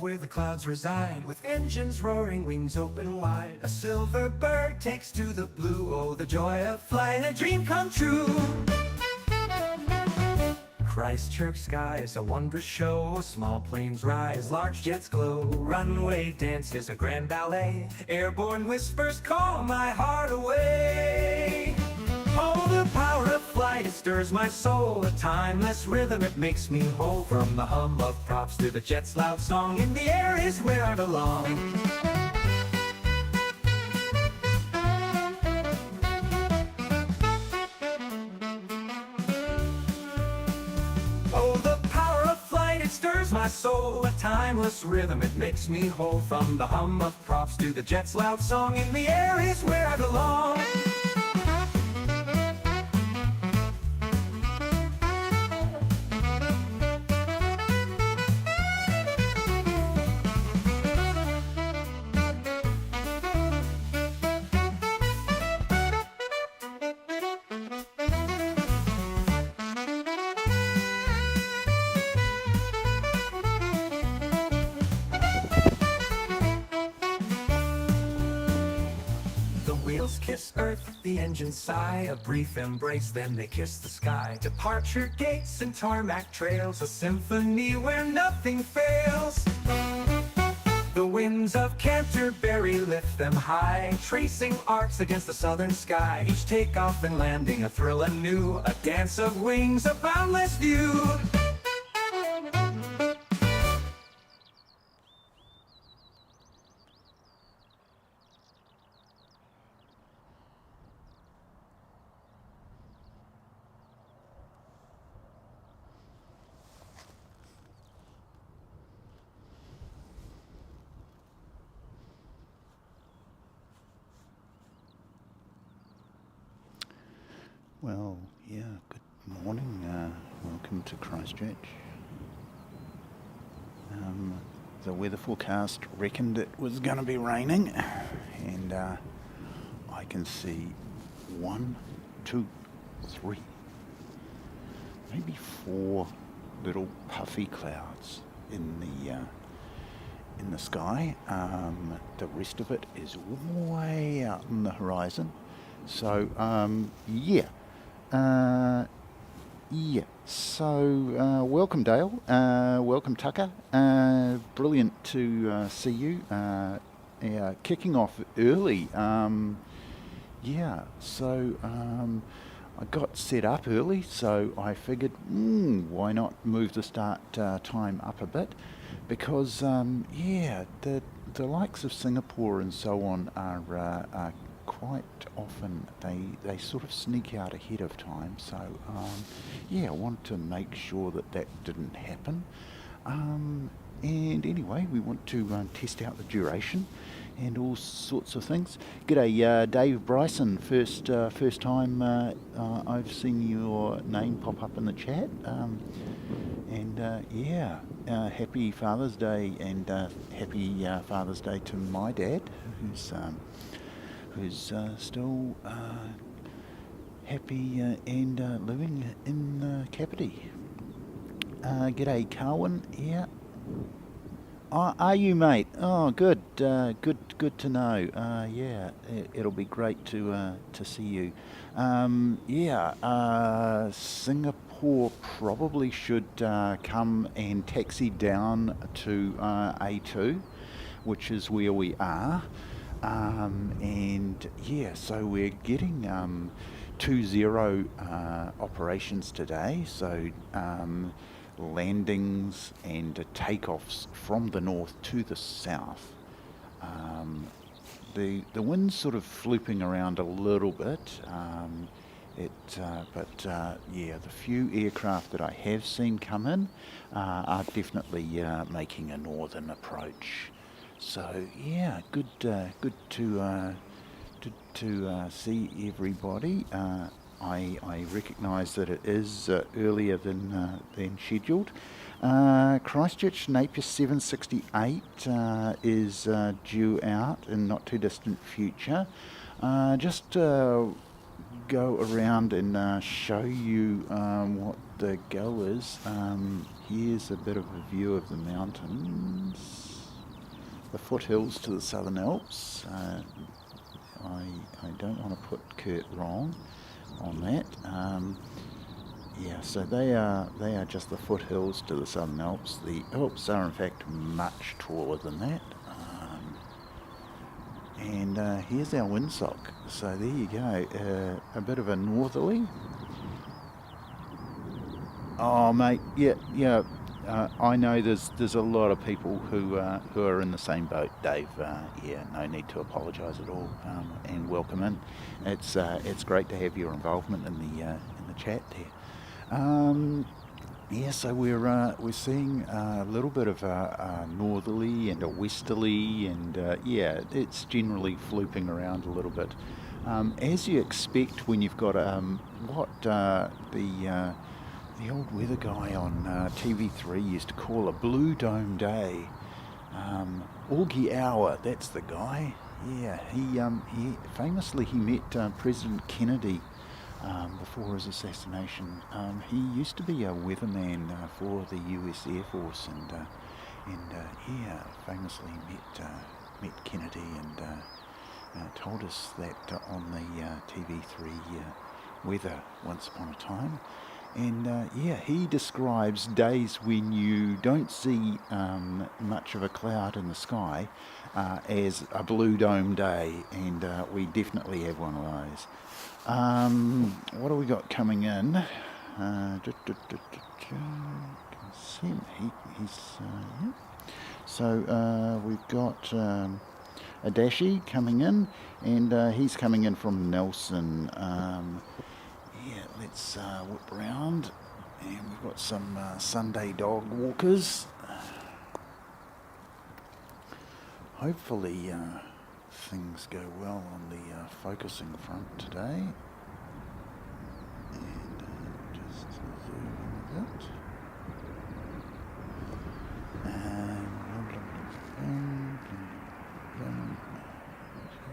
where the clouds reside, with engines roaring, wings open wide. A silver bird takes to the blue, oh the joy of flying, a dream come true. Christchurch sky is a wondrous show. Small planes rise, large jets glow. Runway dance is a grand ballet. Airborne whispers call my heart away. Oh, the power of flight, it stirs my soul. A timeless rhythm, it makes me whole. From the hum of props to the jet's loud song, in the air is where I belong. My soul, a timeless rhythm, it makes me whole. From the hum of props to the jet's loud song, in the air is where I belong. Kiss earth, the engines sigh, a brief embrace, then they kiss the sky. Departure gates and tarmac trails, a symphony where nothing fails. The winds of Canterbury lift them high, tracing arcs against the southern sky. Each takeoff and landing a thrill anew, a dance of wings, a boundless view. Well, yeah, good morning. Welcome to Christchurch. The weather forecast reckoned it was going to be raining, and I can see 1, 2, 3, maybe 4 little puffy clouds in the sky. The rest of it is way out on the horizon. So welcome Dale, welcome Tucker, brilliant to see you, kicking off early. I got set up early, so I figured, why not move the start time up a bit, because the likes of Singapore and so on are quite often they sort of sneak out ahead of time, so I want to make sure that didn't happen, and anyway we want to test out the duration and all sorts of things. G'day Dave Bryson, first time I've seen your name pop up in the chat, happy Father's Day, and happy Father's Day to my dad, who's still happy and living in Kapiti. G'day Carwin, yeah. Are you, mate? Oh, good to know. It'll be great to see you. Singapore probably should come and taxi down to A2, which is where we are. So we're getting 2-0 operations today, so landings and takeoffs from the north to the south. The wind's sort of flooping around a little bit, the few aircraft that I have seen come in are definitely making a northern approach. So good to see everybody. I recognise that it is earlier than scheduled. Christchurch Napier 768 is due out in not too distant future. Just go around and show you what the go is. Here's a bit of a view of the mountains. the foothills to the Southern Alps. I don't want to put Kurt wrong on that. Yeah, so they are just the foothills to the Southern Alps. The Alps are in fact much taller than that. And here's our windsock. So there you go, a bit of a northerly. Oh mate, yeah. I know there's a lot of people who are in the same boat, Dave. Yeah, no need to apologise at all, and welcome in. It's great to have your involvement in the chat there. Yeah, so we're seeing a little bit of a northerly and a westerly, and yeah, it's generally flooping around a little bit, as you expect when you've got the old weather guy on TV3 used to call a blue dome day. Augie Hour, that's the guy. Yeah, he famously met President Kennedy before his assassination. He used to be a weatherman for the US Air Force, and yeah, famously met Kennedy, and told us that on the TV3 weather once upon a time. And yeah, he describes days when you don't see much of a cloud in the sky as a blue dome day, and we definitely have one of those. What have we got coming in? Yeah. So we've got a Dashi coming in, and he's coming in from Nelson. Yeah, let's whip around, and we've got some Sunday dog walkers. Hopefully things go well on the focusing front today. And just zoom in a bit.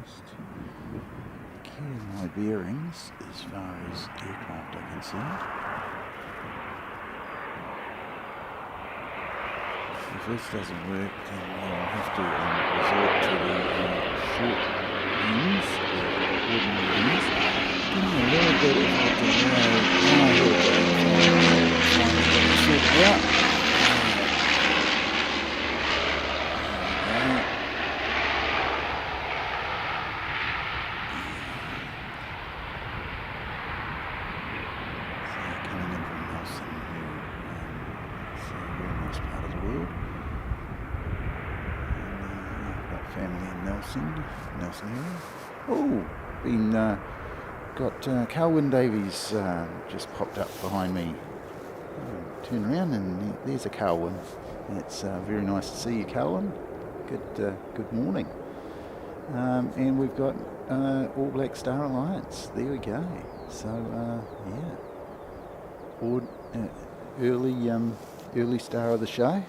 Just getting my bearings as far as aircraft are concerned. If this doesn't work, then we'll have to resort to the short ends, or ordinary ends. Give me a little bit of delay. Here we go. Finally sorted out. Nelson area. Oh, got Calwyn Davies just popped up behind me. Turn around and there's a Calwyn. It's very nice to see you, Calwyn. Good morning. And we've got All Black Star Alliance. There we go. So yeah, early star of the show.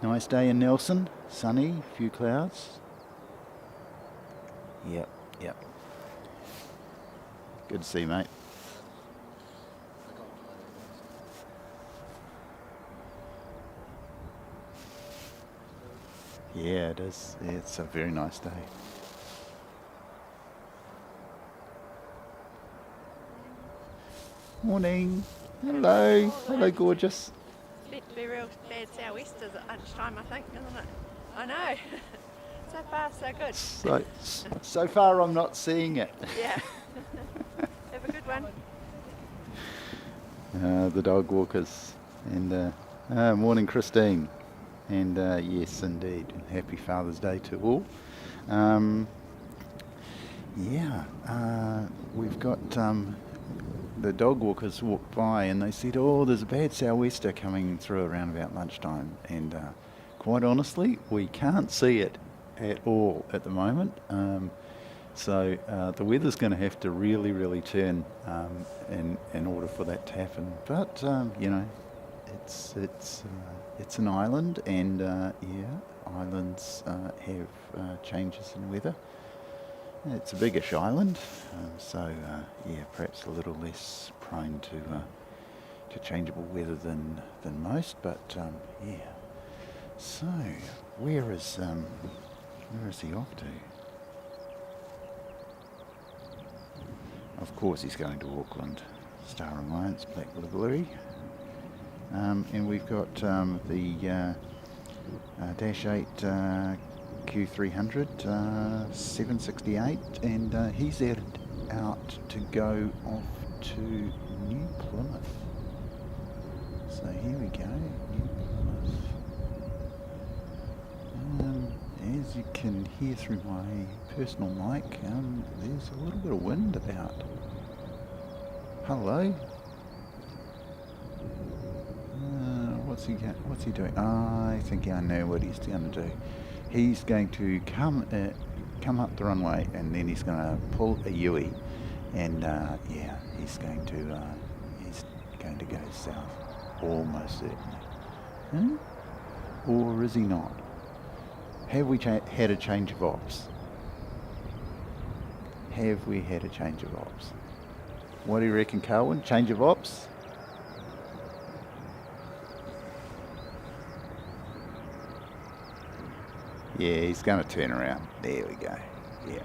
Nice day in Nelson. Sunny, few clouds. Yep. Good to see you, mate. Yeah, it is. It's a very nice day. Morning. Hello. Hello, gorgeous. It's meant to be real bad sou'westers at lunchtime, I think, isn't it? I know. So far, so good. So far, I'm not seeing it. Yeah. Have a good one. The dog walkers. And morning, Christine. And yes, indeed. Happy Father's Day to all. We've got the dog walkers walked by and they said, oh, there's a bad sou'wester coming through around about lunchtime. And quite honestly, we can't see it at all at the moment. So the weather's going to have to really, really turn in order for that to happen. But you know, it's an island, and islands have changes in weather. It's a biggish island, so perhaps a little less prone to changeable weather than most. But So, where is he off to? Of course he's going to Auckland. Star Alliance, Black Livery. And we've got the Dash 8 Q300 768, and he's headed out to go off to New Plymouth. So here we go, New Plymouth. As you can hear through my personal mic, there's a little bit of wind about. Hello. What's he doing? I think I know what he's going to do. He's going to come up the runway, and then he's going to pull a Yui, and he's going to go south, almost certainly. Or is he not? Have we had a change of ops? Have we had a change of ops? What do you reckon, Carwin? Change of ops? Yeah, he's going to turn around. There we go. Yeah.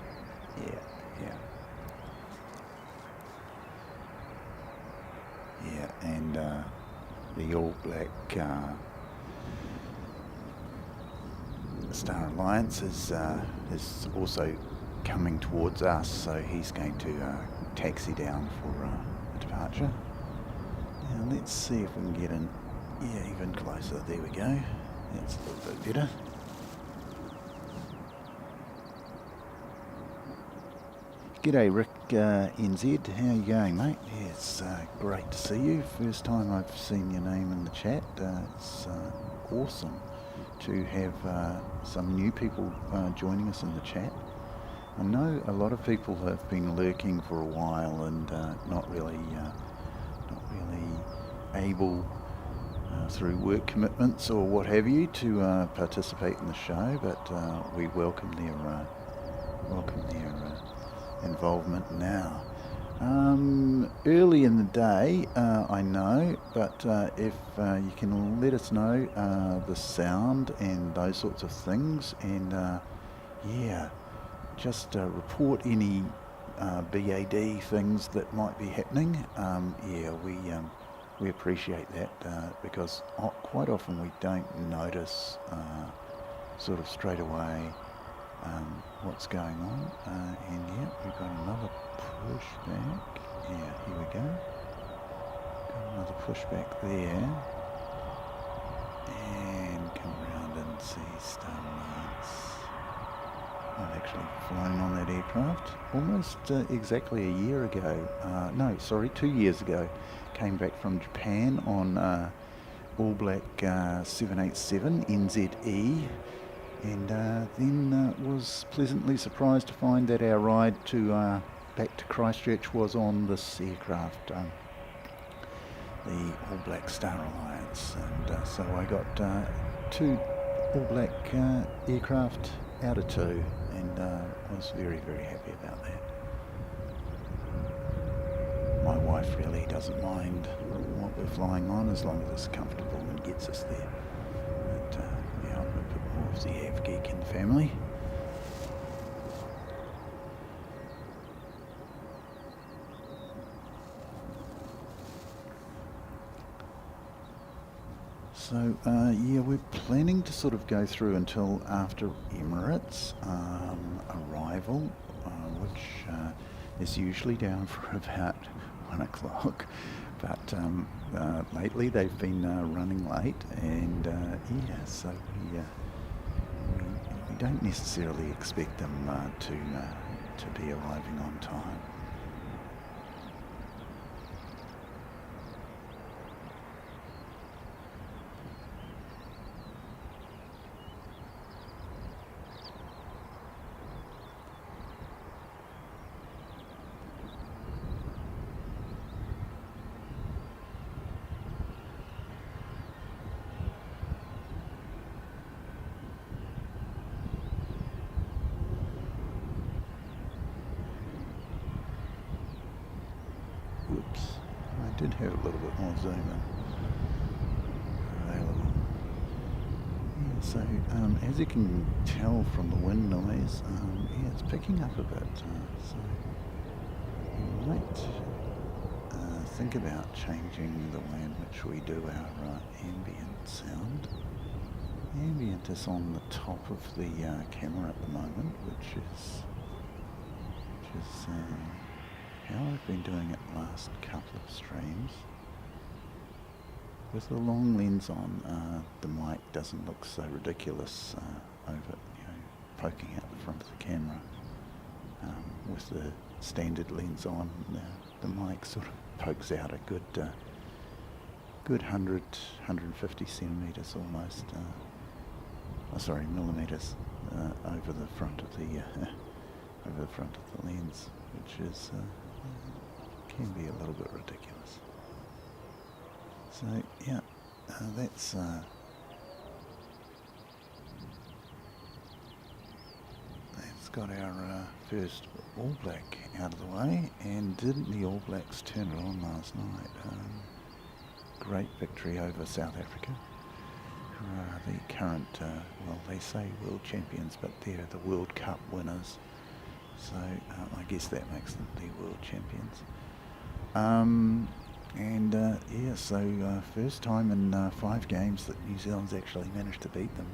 Yeah, and the All Black Star Alliance is also coming towards us, so he's going to taxi down for a departure. Now let's see if we can get in, even closer. There we go. That's a little bit better. G'day Rick NZ, how you going, mate? Yeah, it's great to see you. First time I've seen your name in the chat. It's awesome to have some new people joining us in the chat. I know a lot of people have been lurking for a while and not really able through work commitments or what have you to participate in the show, but we welcome their involvement now. Early in the day, I know, but if you can let us know the sound and those sorts of things, and just report any BAD things that might be happening. We appreciate that because quite often we don't notice sort of straight away what's going on, and we've got another pushback. Here we go. Got another pushback there, and come around and see Star Alliance. I've actually flown on that aircraft almost exactly a year ago. 2 years ago. Came back from Japan on All Black 787 NZE. And then was pleasantly surprised to find that our ride to back to Christchurch was on this aircraft, the All Black Star Alliance. And so I got 2 All Black aircraft out of 2, and was very, very happy about that. My wife really doesn't mind what we're flying on as long as it's comfortable and gets us there. But I'm a bit more of the AV geek in the family. So we're planning to sort of go through until after Emirates arrival, which is usually down for about 1 o'clock, but lately they've been running late, and so we don't necessarily expect them to be arriving on time. Whoops, I did have a little bit more zoom in available. So as you can tell from the wind noise, yeah, it's picking up a bit. So you might think about changing the way in which we do our ambient sound. Ambient is on the top of the camera at the moment, which is how I've been doing it the last couple of streams. With the long lens on, the mic doesn't look so ridiculous over, poking out the front of the camera. With the standard lens on, the mic sort of pokes out a good 100, 150 centimetres almost. Millimetres over the front of the lens, which is can be a little bit ridiculous. So yeah, that's got our first All Black out of the way. And didn't the All Blacks turn it on last night? Great victory over South Africa, who are the current, they say world champions, but they're the World Cup winners. So I guess that makes them the world champions. First time in 5 games that New Zealand's actually managed to beat them.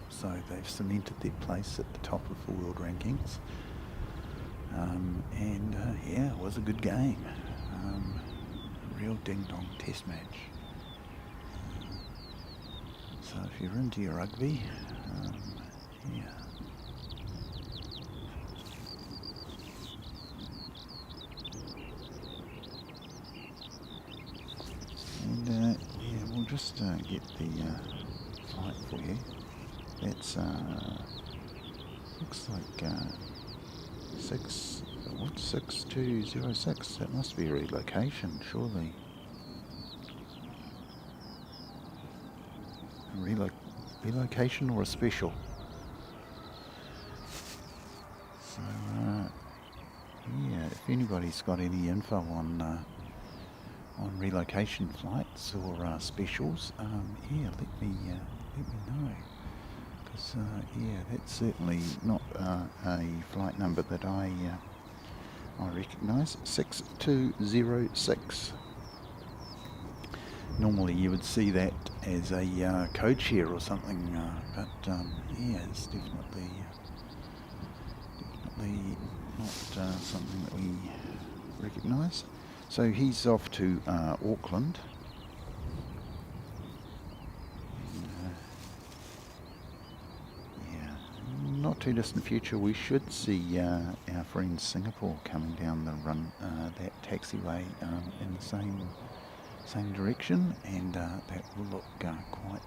So they've cemented their place at the top of the world rankings. It was a good game. A real ding-dong test match. So if you're into your rugby, we'll just get the flight for you. It's looks like 6206. That must be a relocation, surely. A relocation or a special? So if anybody's got any info on relocation flights or specials, let me know. Because that's certainly not a flight number that I recognise. 6206. Normally you would see that as a code share or something, but it's definitely not something that we recognise. So he's off to Auckland. Not too distant future, we should see our friend Singapore coming down the run, that taxiway in the same direction, and that will look quite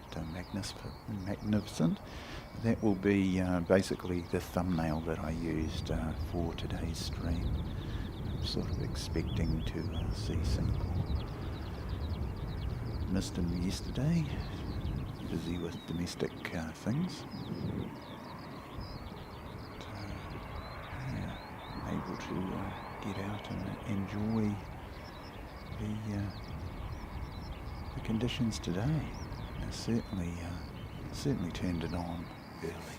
magnificent. That will be basically the thumbnail that I used for today's stream. I'm sort of expecting to see Singapore. Missed him yesterday, busy with domestic things. Able to get out and enjoy the conditions today. And certainly turned it on early.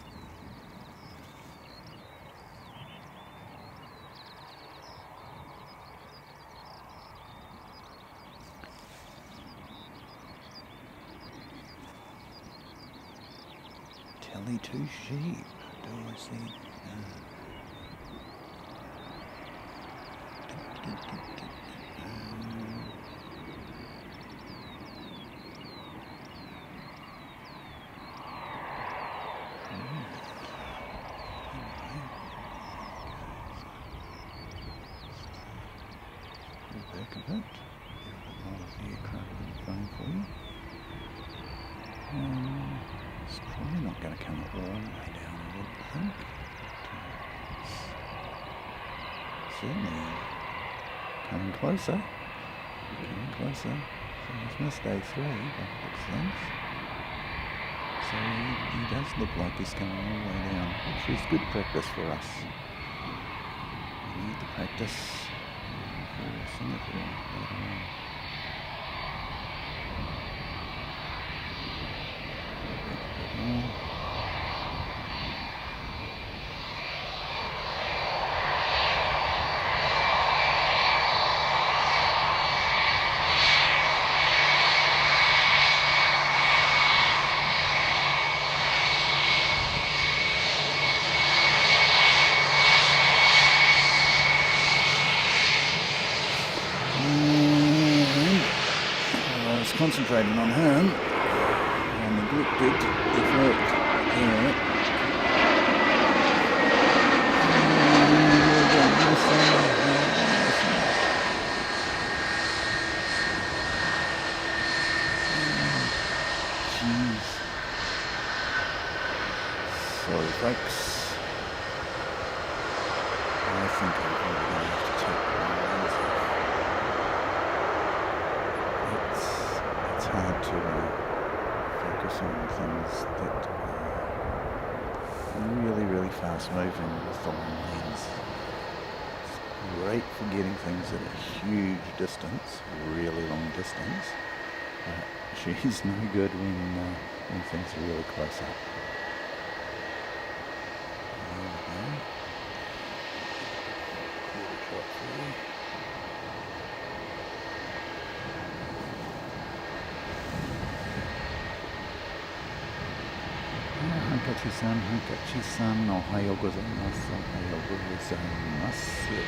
Telly 2 sheep. Do I see? Back a bit. Get a bit more of the aircraft on the phone for you. It's probably not going to come all the way down, I would think. Certainly coming closer. So he's missed A3 by the looks of things. So he does look like he's coming all the way down, which is good practice for us. We need the practice for Singapore later on. concentrating on him. I neglected the fact that sorry folks, I think I'm probably going to have to take my lens off. It's hard to focus on things that are really fast moving with the long lens. It's great for getting things at a huge distance, really long distance, but she's no good when things are really close up. Hankachi-san, ohayo gozaimasu, ohayo gozaimasu.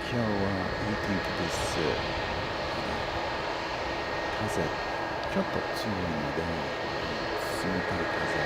Kyou wa ii tenki desu. Kaze, chotto tsuui node, sumitai kaze.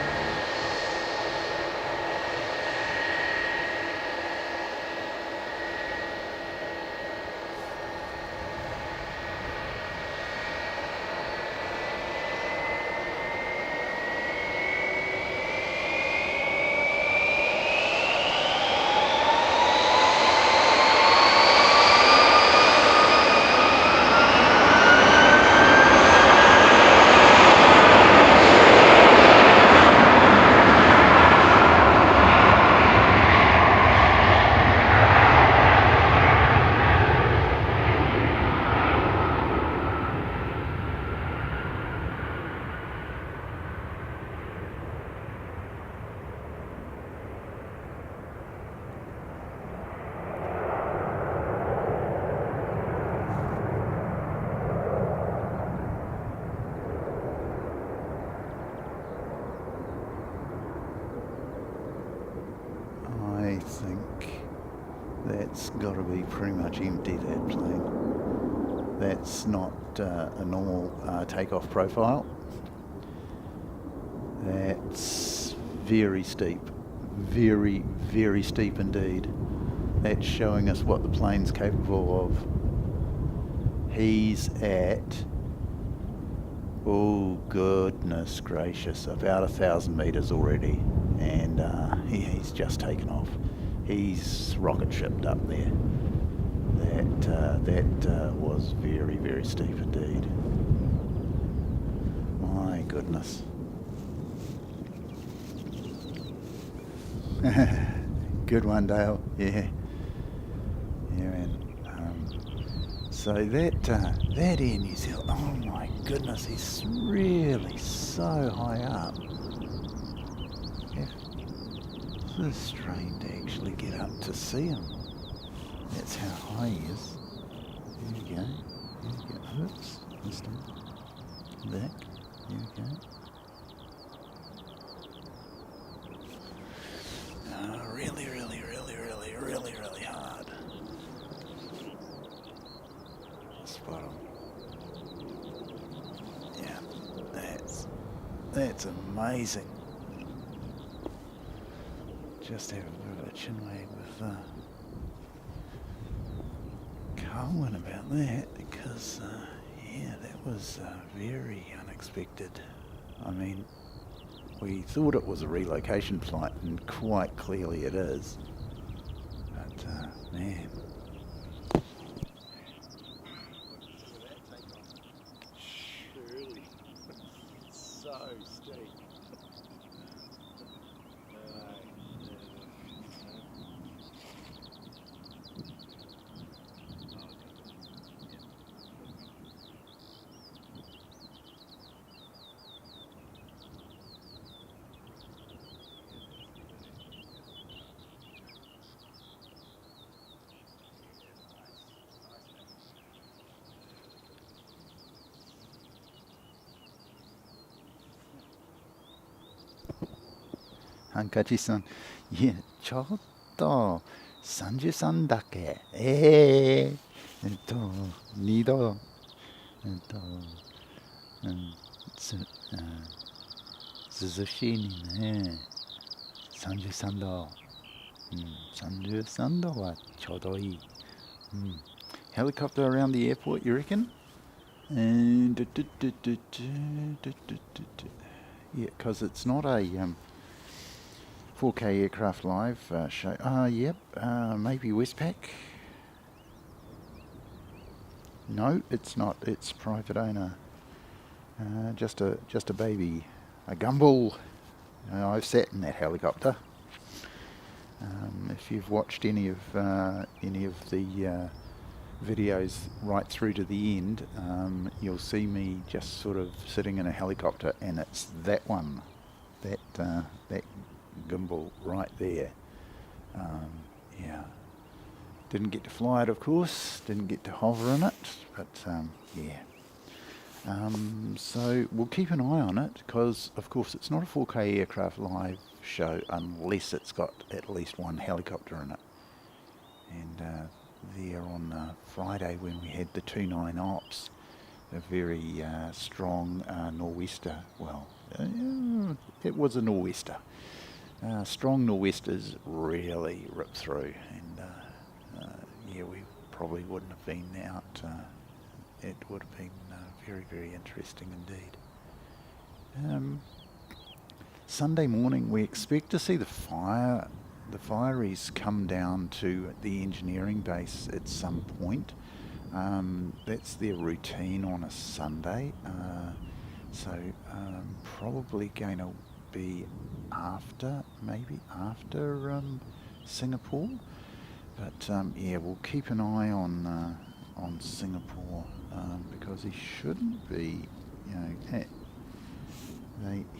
I think that's got to be pretty much empty, that plane. That's not a normal takeoff profile. That's very steep. Very steep indeed. That's showing us what the plane's capable of. He's at, oh goodness gracious, about 1,000 meters already, and he's just taken off. He's rocket shipped up there. That was very steep indeed. My goodness. Good one, Dale. Yeah, and so that Air New Zealand. Oh my goodness, he's really so high up. It's strange to actually get up to see him. That's how high he is. There we go. Oops, this time. Back. There we go. Really hard. Spot him. Yeah, that's amazing. Just have a bit of a chinwag with Colin about that, because that was very unexpected. I mean, we thought it was a relocation flight, and quite clearly it is. But man, surely so steep. Hankachi-san, いや、ちょっと33だけ。2度涼しいね。33度。33度はちょうどいい。Helicopter around the airport, you reckon? And yeah, because it's not a 4K aircraft live show. Yep, maybe Westpac. No, it's not. It's private owner. Just a baby, a gumball. I've sat in that helicopter. If you've watched any of the videos right through to the end, you'll see me just sort of sitting in a helicopter, and it's that one, that gimbal right there. Yeah, didn't get to fly it, of course, didn't get to hover in it, but yeah. So we'll keep an eye on it, because of course it's not a 4K aircraft live show unless it's got at least one helicopter in it. And there on Friday, when we had the 2-9 ops, a very strong nor'wester, well, it was a nor'wester. Strong nor'westers really ripped through, and yeah, we probably wouldn't have been out. It would have been very, very interesting indeed. Sunday morning, we expect to see the fireys come down to the engineering base at some point. That's their routine on a Sunday. So probably going to be maybe after Singapore. But yeah, we'll keep an eye on Singapore, because he shouldn't be,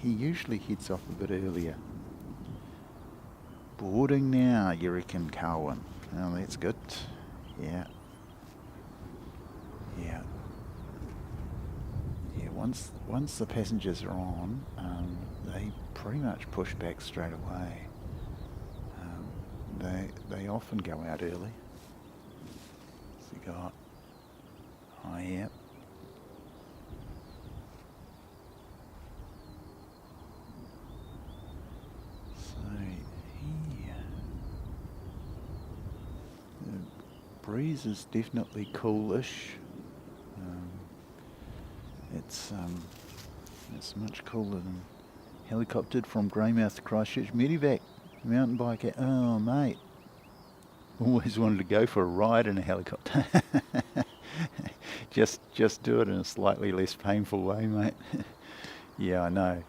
he usually heads off a bit earlier. Boarding now, you reckon, Carwin? Oh, that's good. Yeah. Once the passengers are on, they pretty much push back straight away. They often go out early. So you got, yeah. Breeze is definitely coolish. It's much cooler than helicoptered from Greymouth to Christchurch. Medivac mountain bike. Oh mate, always wanted to go for a ride in a helicopter. just do it in a slightly less painful way, mate. Yeah, I know.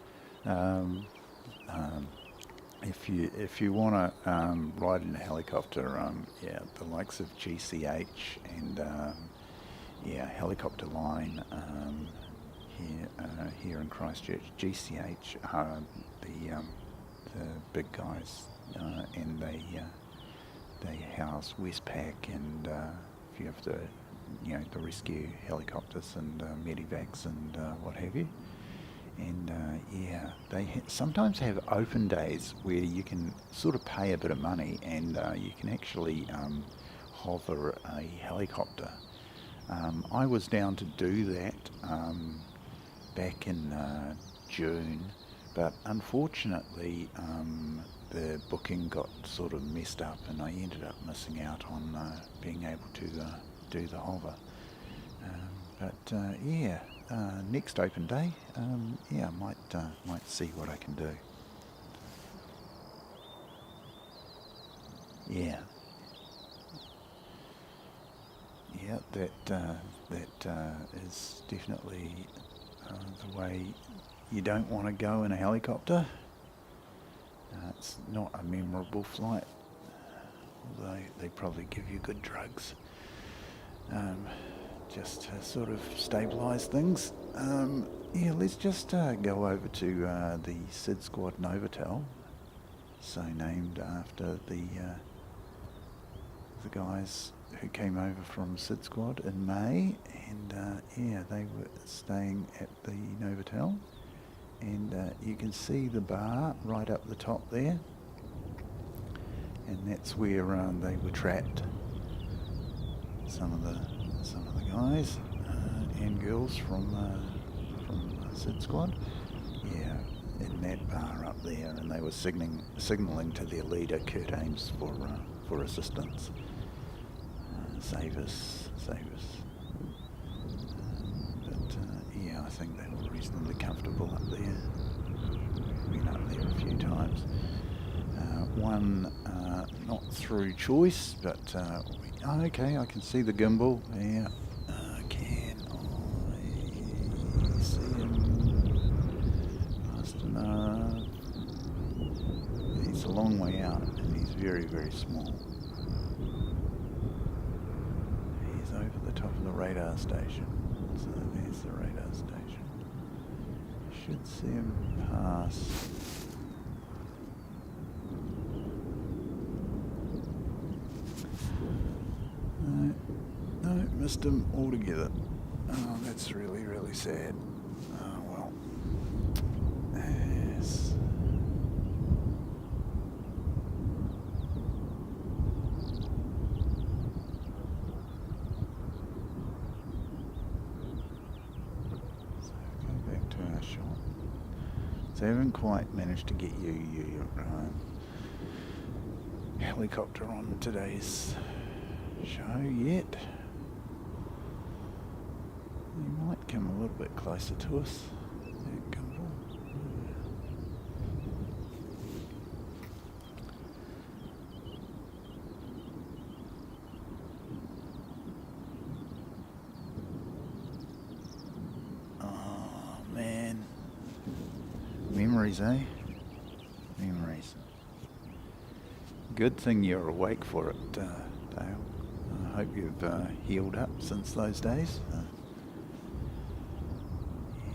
If you want to ride in a helicopter, yeah, the likes of GCH and yeah, Helicopter Line here in Christchurch. GCH are the big guys, and they house Westpac and a few of the the rescue helicopters and medivacs and what have you. And yeah, they sometimes have open days where you can sort of pay a bit of money and you can actually hover a helicopter. I was down to do that back in June, but unfortunately the booking got sort of messed up and I ended up missing out on being able to do the hover. But yeah, next open day, yeah, I might see what I can do. Yeah. Yeah, that is definitely the way you don't want to go in a helicopter. It's not a memorable flight, although they probably give you good drugs. Just to sort of stabilise things. Yeah, let's just go over to the Sid Squad Novotel, so named after the guys who came over from Sid Squad in May, and yeah, they were staying at the Novotel, and you can see the bar right up the top there, and that's where they were trapped. Some of the guys, and girls from Sid Squad. Yeah, in that bar up there, and they were signalling to their leader, Kurt Ames, for assistance. Save us. Yeah, I think they were reasonably comfortable up there. We've been up there a few times. One not through choice, but okay, I can see the gimbal. Yeah, can I see him fast enough? He's a long way out, and he's very, very small. He's over the top of the radar station. So there's the radar station. Should see him pass. No, missed him altogether. Oh, that's really, really sad. Oh, well. Yes. So go back to our shot. So I haven't quite managed to get your helicopter on today's show yet. You might come a little bit closer to us. That gimbal. Oh man. Memories, eh? Memories. Good thing you're awake for it, Dale. I hope you've healed up since those days.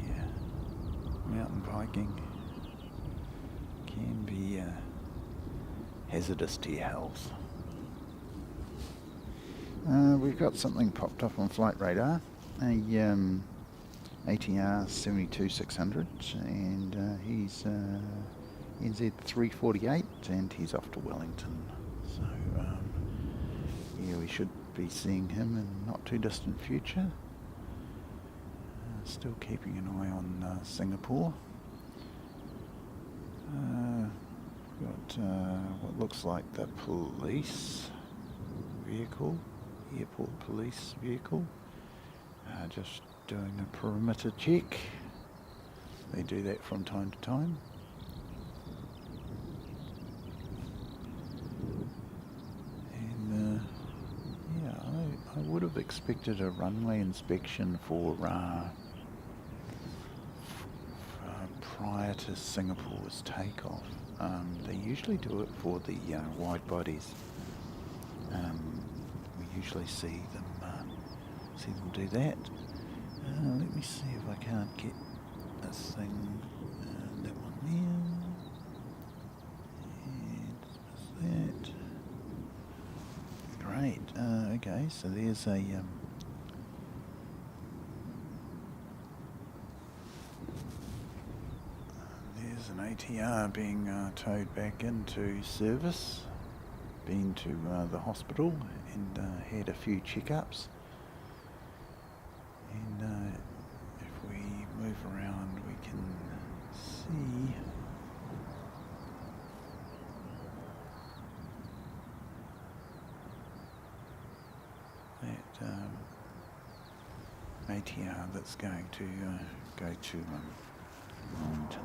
Yeah, mountain biking can be hazardous to your health. We've got something popped up on flight radar, a ATR 72600, and he's NZ 348, and he's off to Wellington. So yeah, we should be seeing him in not too distant future. Still keeping an eye on Singapore. Got what looks like the police vehicle, airport police vehicle, just doing a perimeter check. They do that from time to time. I would have expected a runway inspection for prior to Singapore's takeoff. They usually do it for the wide bodies. We usually see them do that. Let me see if I can't get this thing. That one there. And that. Great. Okay, so there's a there's an ATR being towed back into service. Been to the hospital and had a few checkups. And if we move around, we can see. That ATR that's going to go to Mound.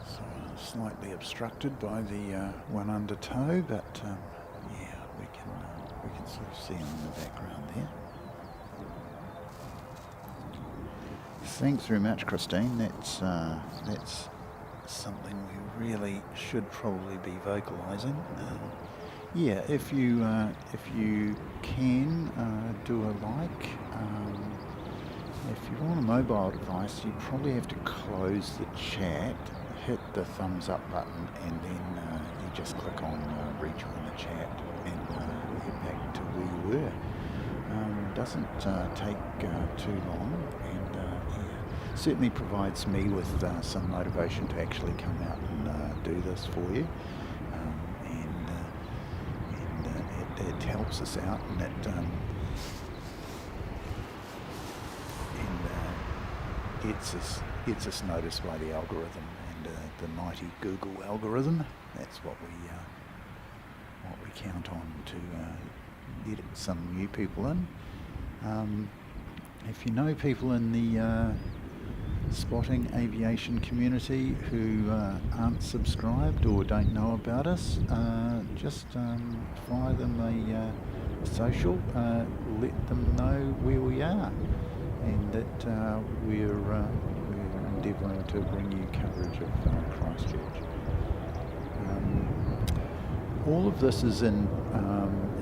So slightly obstructed by the one under tow, but yeah, we can sort of see him in the background there. Thanks very much, Christine. That's something we really should probably be vocalising. Yeah, if you can do a like. If you're on a mobile device, you probably have to close the chat, hit the thumbs up button, and then you just click on rejoin the chat and head back to where you were. Doesn't take too long, and yeah, certainly provides me with some motivation to actually come out and do this for you. It helps us out, and it gets us noticed by the algorithm, and the mighty Google algorithm. That's what we count on to get some new people in. If you know people in the spotting aviation community who aren't subscribed or don't know about us, just fire them a social, let them know where we are, and that we're endeavouring to bring you coverage of Christchurch. All of this is in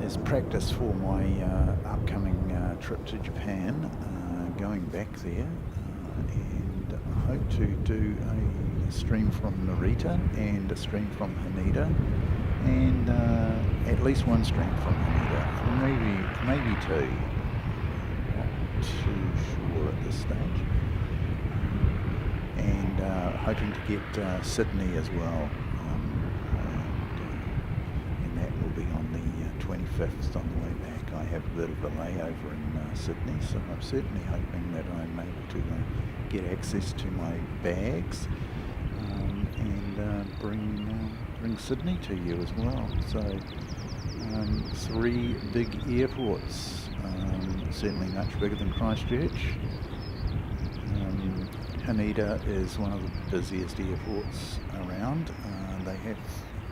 as practice for my upcoming trip to Japan, going back there, and I hope to do a stream from Narita and a stream from Haneda, and at least one stream from Haneda, maybe two. Not too sure at this stage. And hoping to get Sydney as well, and that will be on the 25th on the way back. I have a bit of a layover in Sydney, so I'm certainly hoping that I'm able to get access to my bags and bring Sydney to you as well. So 3 big airports, certainly much bigger than Christchurch. Haneda is one of the busiest airports around. They have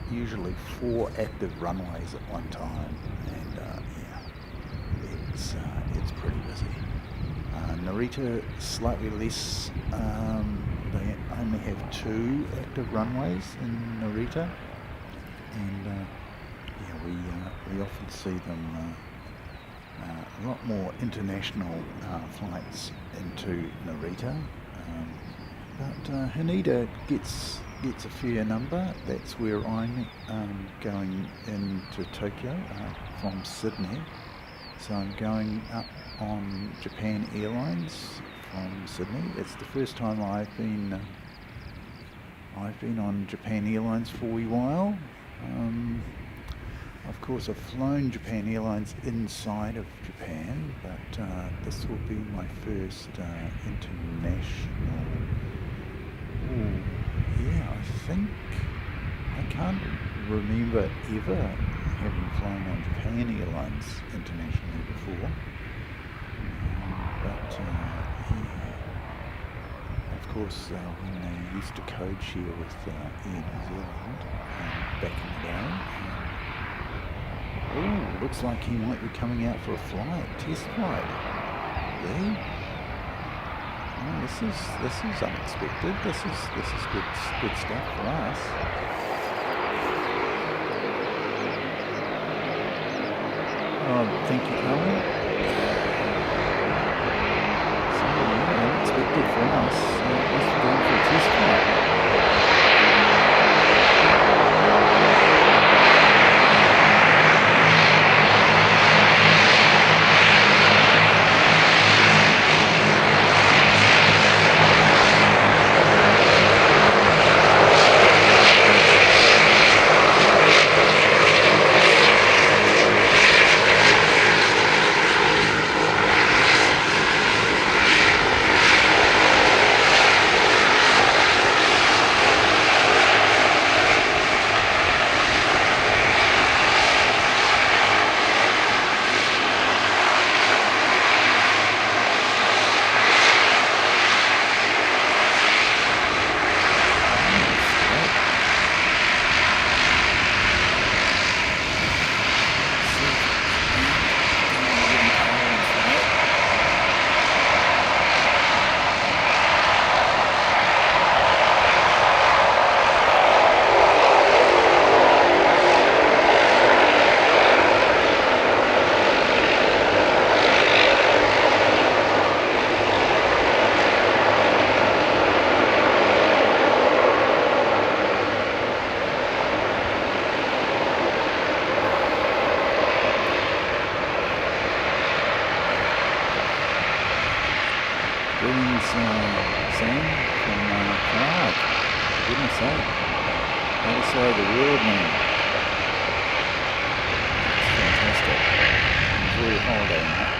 usually 4 active runways at one time, and it's pretty busy. Narita slightly less. They only have 2 active runways in Narita, and we often see them a lot more international flights into Narita. But Haneda gets a fair number. That's where I'm going into Tokyo from Sydney. So I'm going up on Japan Airlines from Sydney. It's the first time I've been on Japan Airlines for a wee while. Of course, I've flown Japan Airlines inside of Japan, but this will be my first international. I can't remember ever having flown on Japan Airlines internationally before. Of course, when they used to code share with Air New Zealand back in the day. Looks like he might be coming out for a test flight. Really? This is unexpected. This is good stuff for us. Thank you, Colin. So unexpected for us. We're going for a test flight. Sam from Prague. For goodness sake. Other side of the world, man. It's fantastic. Enjoy your holiday, mate.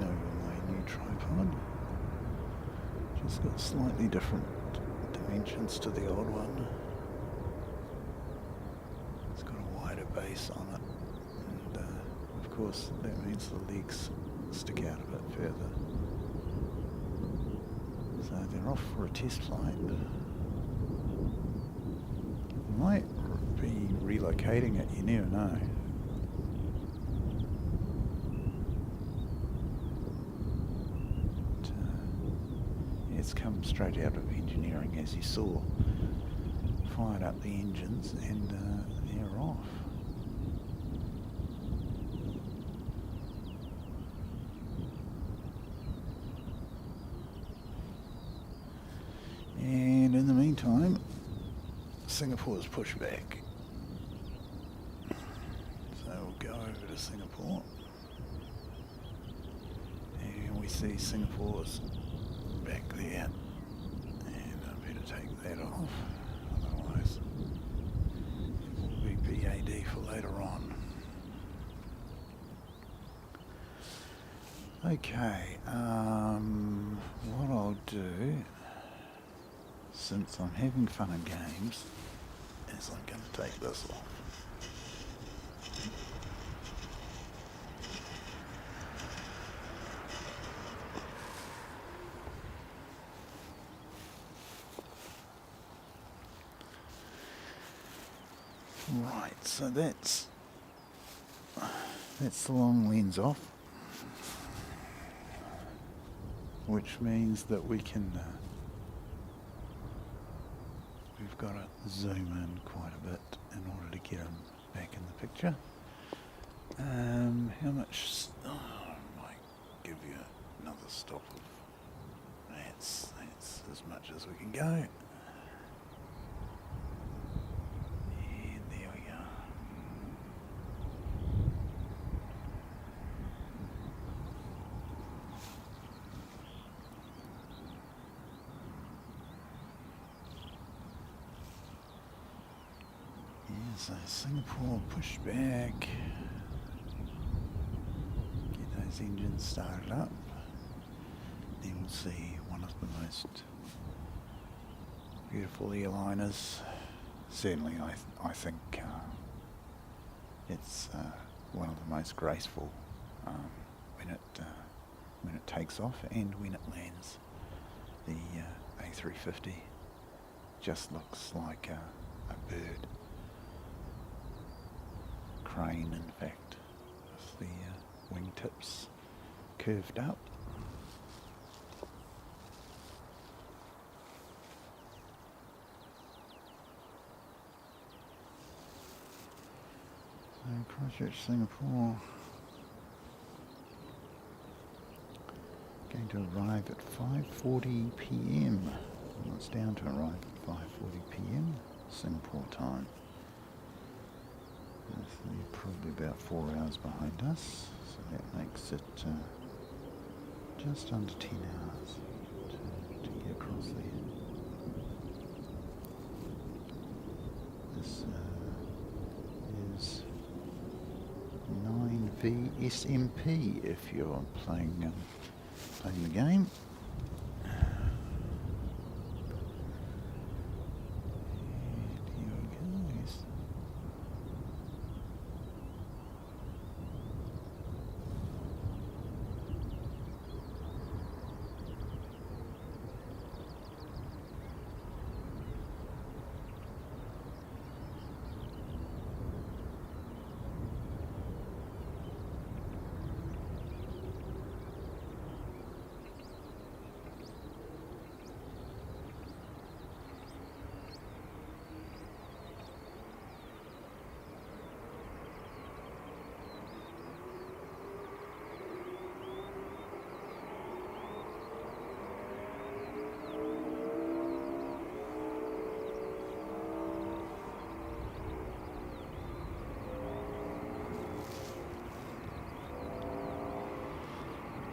over my new tripod. Just got slightly different dimensions to the old one. It's got a wider base on it, and of course that means the legs stick out a bit further. So they're off for a test flight. Might be relocating it, you never know. But, it's come straight out of engineering, as you saw. Fired up the engines and they're off. And in the meantime, Singapore's pushed back. So we'll go over to Singapore. And we see Singapore's back there. And I better take that off. Otherwise, it will be BAD for later on. Okay, what I'll do, since I'm having fun and games, is I'm going to take this off. Right, so that's the long lens off, which means that we can we've got to zoom in quite a bit in order to get him back in the picture. How much? I might give you another stop of that's as much as we can go. And there we go. So Singapore pushed back, get those engines started up, then we'll see one of the most beautiful airliners. Certainly I think it's one of the most graceful when it takes off and when it lands. The A350 just looks like a bird. Crane, in fact, with the wingtips curved up. So Christchurch, Singapore, going to arrive at 5:40 p.m. Well, it's down to arrive at 5:40 p.m. Singapore time. They're probably about 4 hours behind us, so that makes it just under 10 hours to get across there. This is 9V SMP if you're playing the game.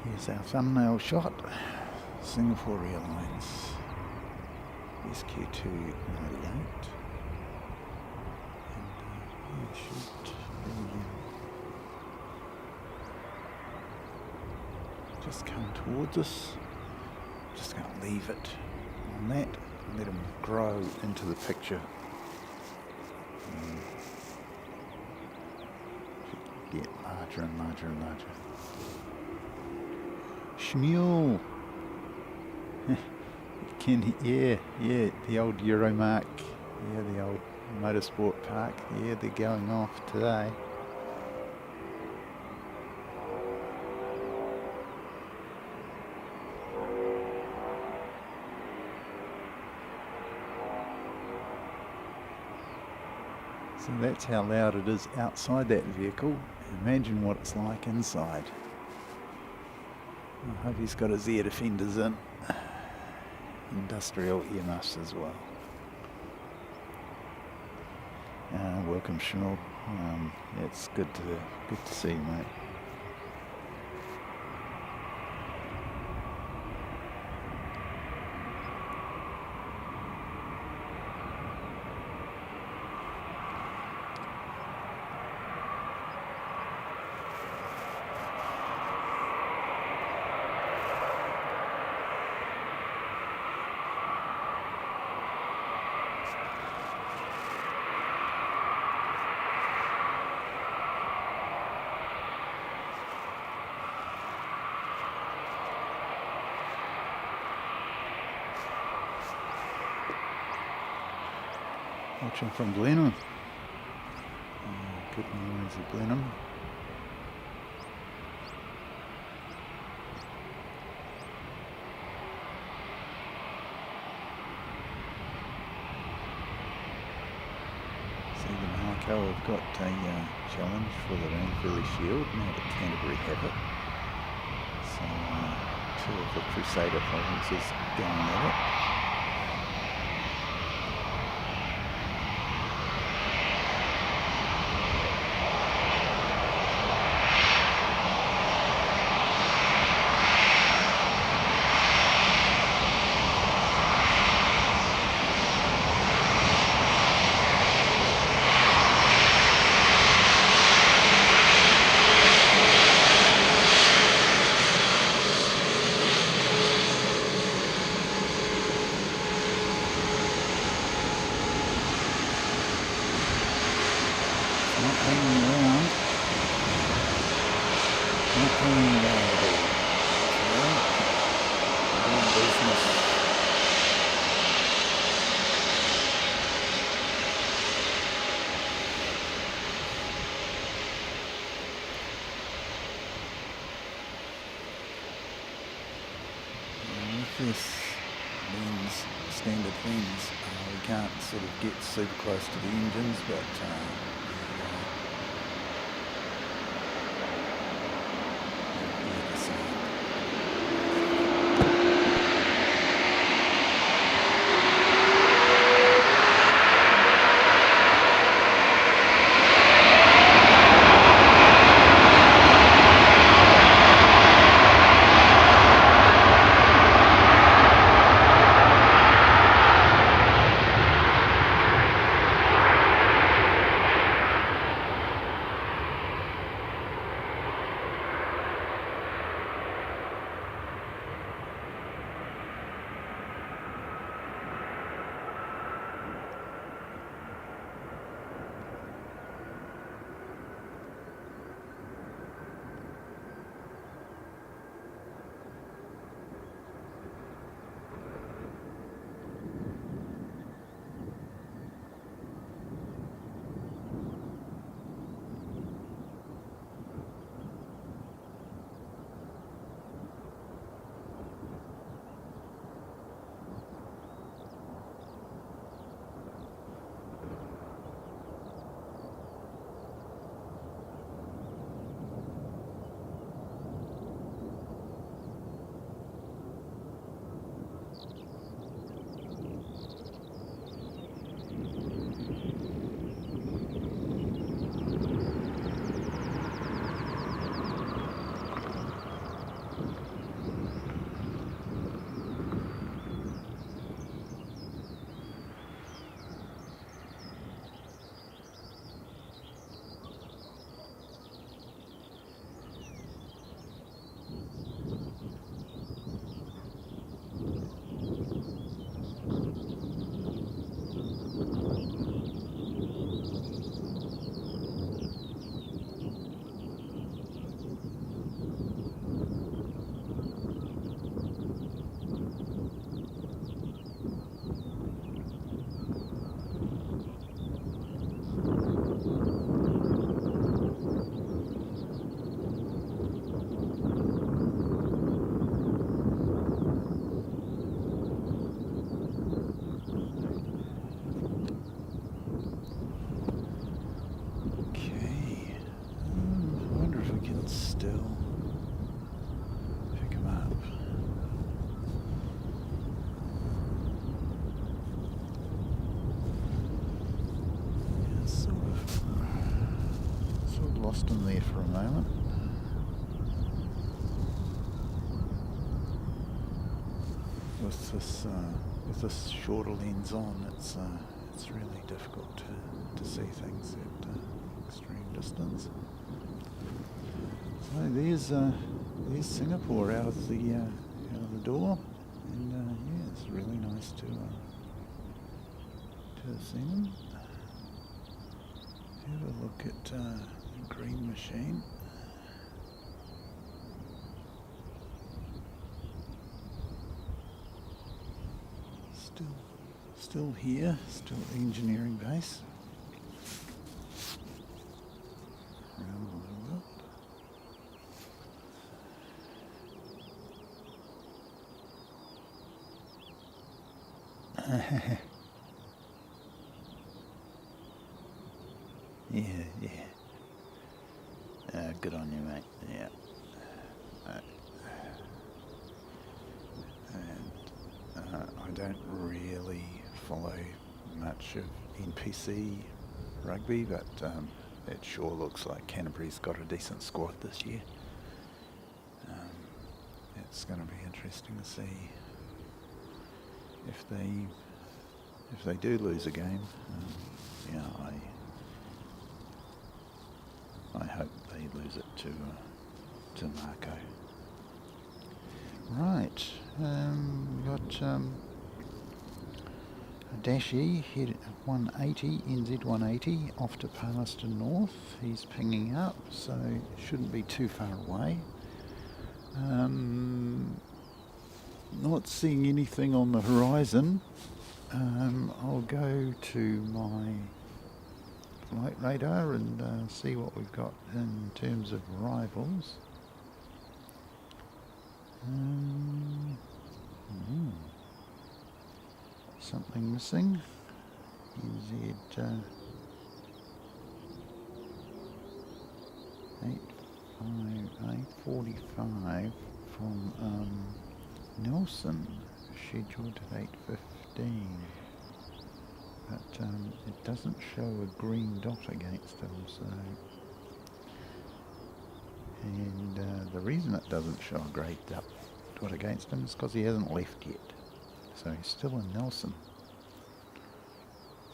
Here's our thumbnail shot. Singapore Airlines SQ298. And it should be just come towards us. Just going to leave it on that, let him grow into the picture. Get larger and larger and larger. Shmuel! The old Euromark, the old motorsport park, they're going off today. So that's how loud it is outside that vehicle. Imagine what it's like inside. I hope he's got his ear defenders in. Industrial earmuffs as well. Welcome, Shmuel. It's good to see you, mate. Watching from Blenheim. Good memories of Blenheim. See the Marco have got a challenge for the Ranfurly Shield now that Canterbury have it. So two of the Crusader provinces going at it. This lens, standard lens, we can't sort of get super close to the engines, but lost him there for a moment. With this shorter lens on, it's really difficult to see things at extreme distance. So there's Singapore out of the door, and yeah, it's really nice to see them. Have a look at the green machine. Still here, still at the engineering base. Around a little bit. Yeah. Good on you, mate. Yeah. I don't really follow much of NPC rugby, but it sure looks like Canterbury's got a decent squad this year. It's going to be interesting to see if they do lose a game. I hope they lose it to Marco. Right, we got Dash E, head 180, NZ 180, off to Palmerston North. He's pinging up, so shouldn't be too far away. Not seeing anything on the horizon. I'll go to my flight radar and see what we've got in terms of arrivals. Something missing. NZ 845 from Nelson, scheduled at 8:15. But it doesn't show a green dot against him, so... And the reason it doesn't show a grey dot against him is because he hasn't left yet. So he's still in Nelson.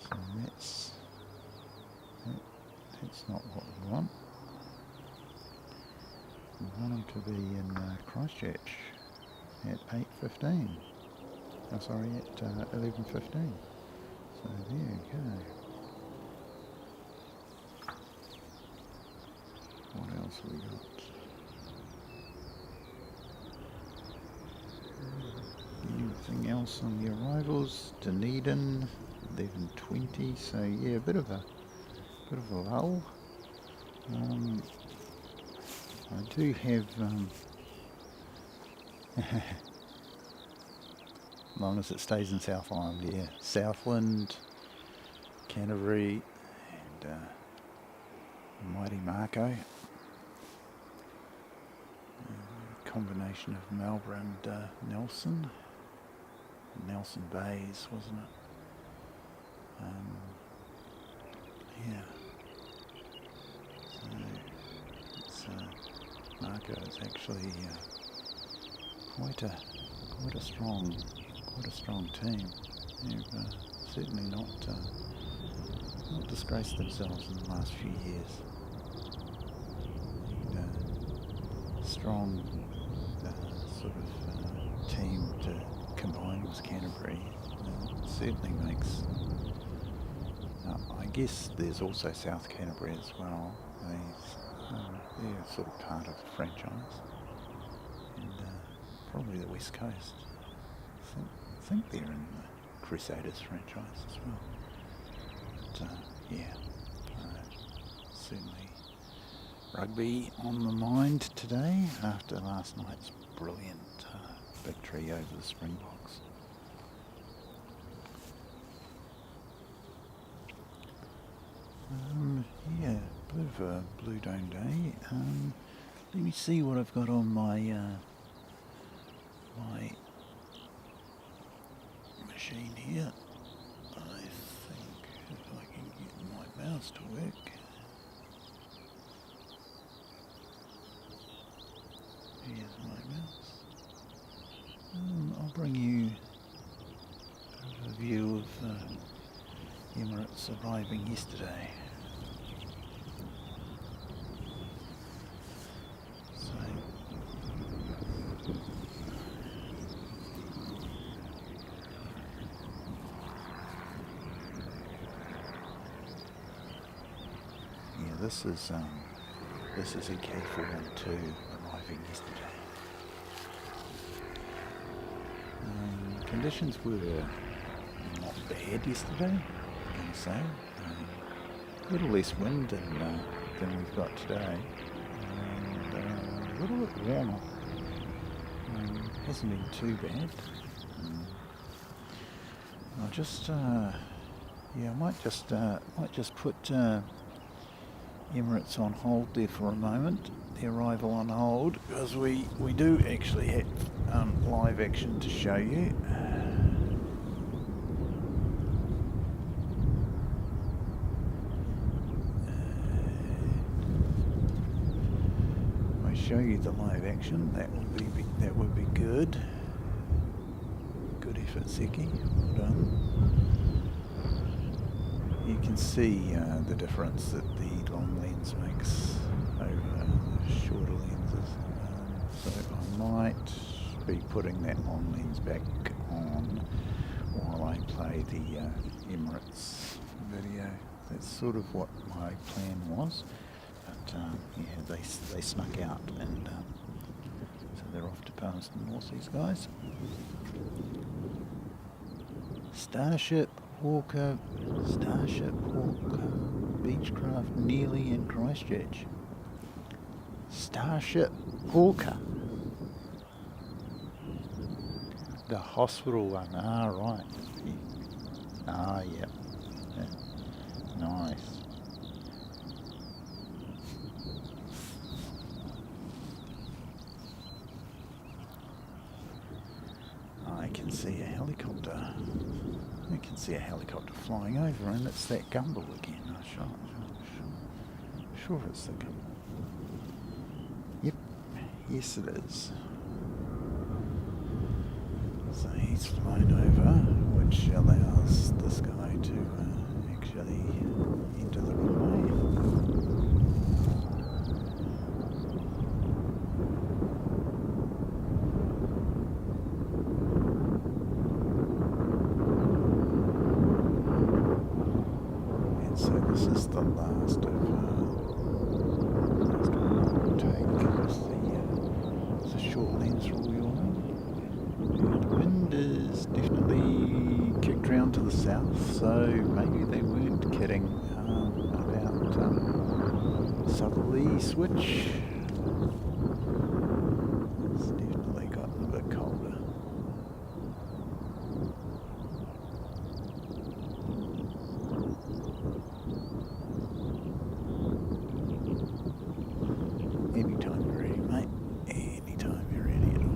So that's not what we want. We want him to be in Christchurch at 8:15. Oh, sorry, at 11:15. So there you go. What else have we got? Anything else on the arrivals? Dunedin, 11:20. So yeah, a bit of a lull. I do have, as long as it stays in South Island, yeah. Southland, Canterbury, and mighty Marco. Combination of Melbourne and Nelson. Nelson Bays, wasn't it? Yeah. So it's Marco is actually quite a strong team. They've certainly not disgraced themselves in the last few years. And, strong sort of team to combine with Canterbury certainly makes. I guess there's also South Canterbury as well. They're sort of part of the franchise, and probably the West Coast. I think they're in the Crusaders franchise as well. But certainly rugby on the mind today after last night's brilliant victory over the Springboks. Yeah, bit of a blue dome day. Let me see what I've got on my my machine here. I think if I can get my mouse to work. bring you a view of Emirates arriving yesterday. So, yeah, this is EK412 arriving yesterday. Conditions were not bad yesterday, I'm going to say. A little less wind than we've got today, and a little bit warmer. Hasn't been too bad. I'll just, I might just put Emirates on hold there for a moment. The arrival on hold, because we do actually have live action to show you. If I show you the live action, that would be good. Good effort, Seki. Well done. You can see the difference that the long lens makes over the shorter lenses. So I might be putting that long lens back on while I play the Emirates video. That's sort of what my plan was. But yeah, they snuck out, and so they're off to Palmerston North, these guys. Starship Hawker, Beechcraft nearly in Christchurch. Starship Hawker. The hospital one, right. Yeah. Nice. I can see a helicopter. I can see a helicopter flying over, and it's that Gumball again. Sure it's the Gumball. Yep, yes it is. So he's flown over, which allows this guy to actually enter the runway. This is the last of take. It's a short lens rule yawning. And the wind is definitely kicked round to the south, so maybe they weren't kidding about southerly switch. It's definitely gotten a bit colder. Anytime you're ready, mate. Anytime you're ready at all.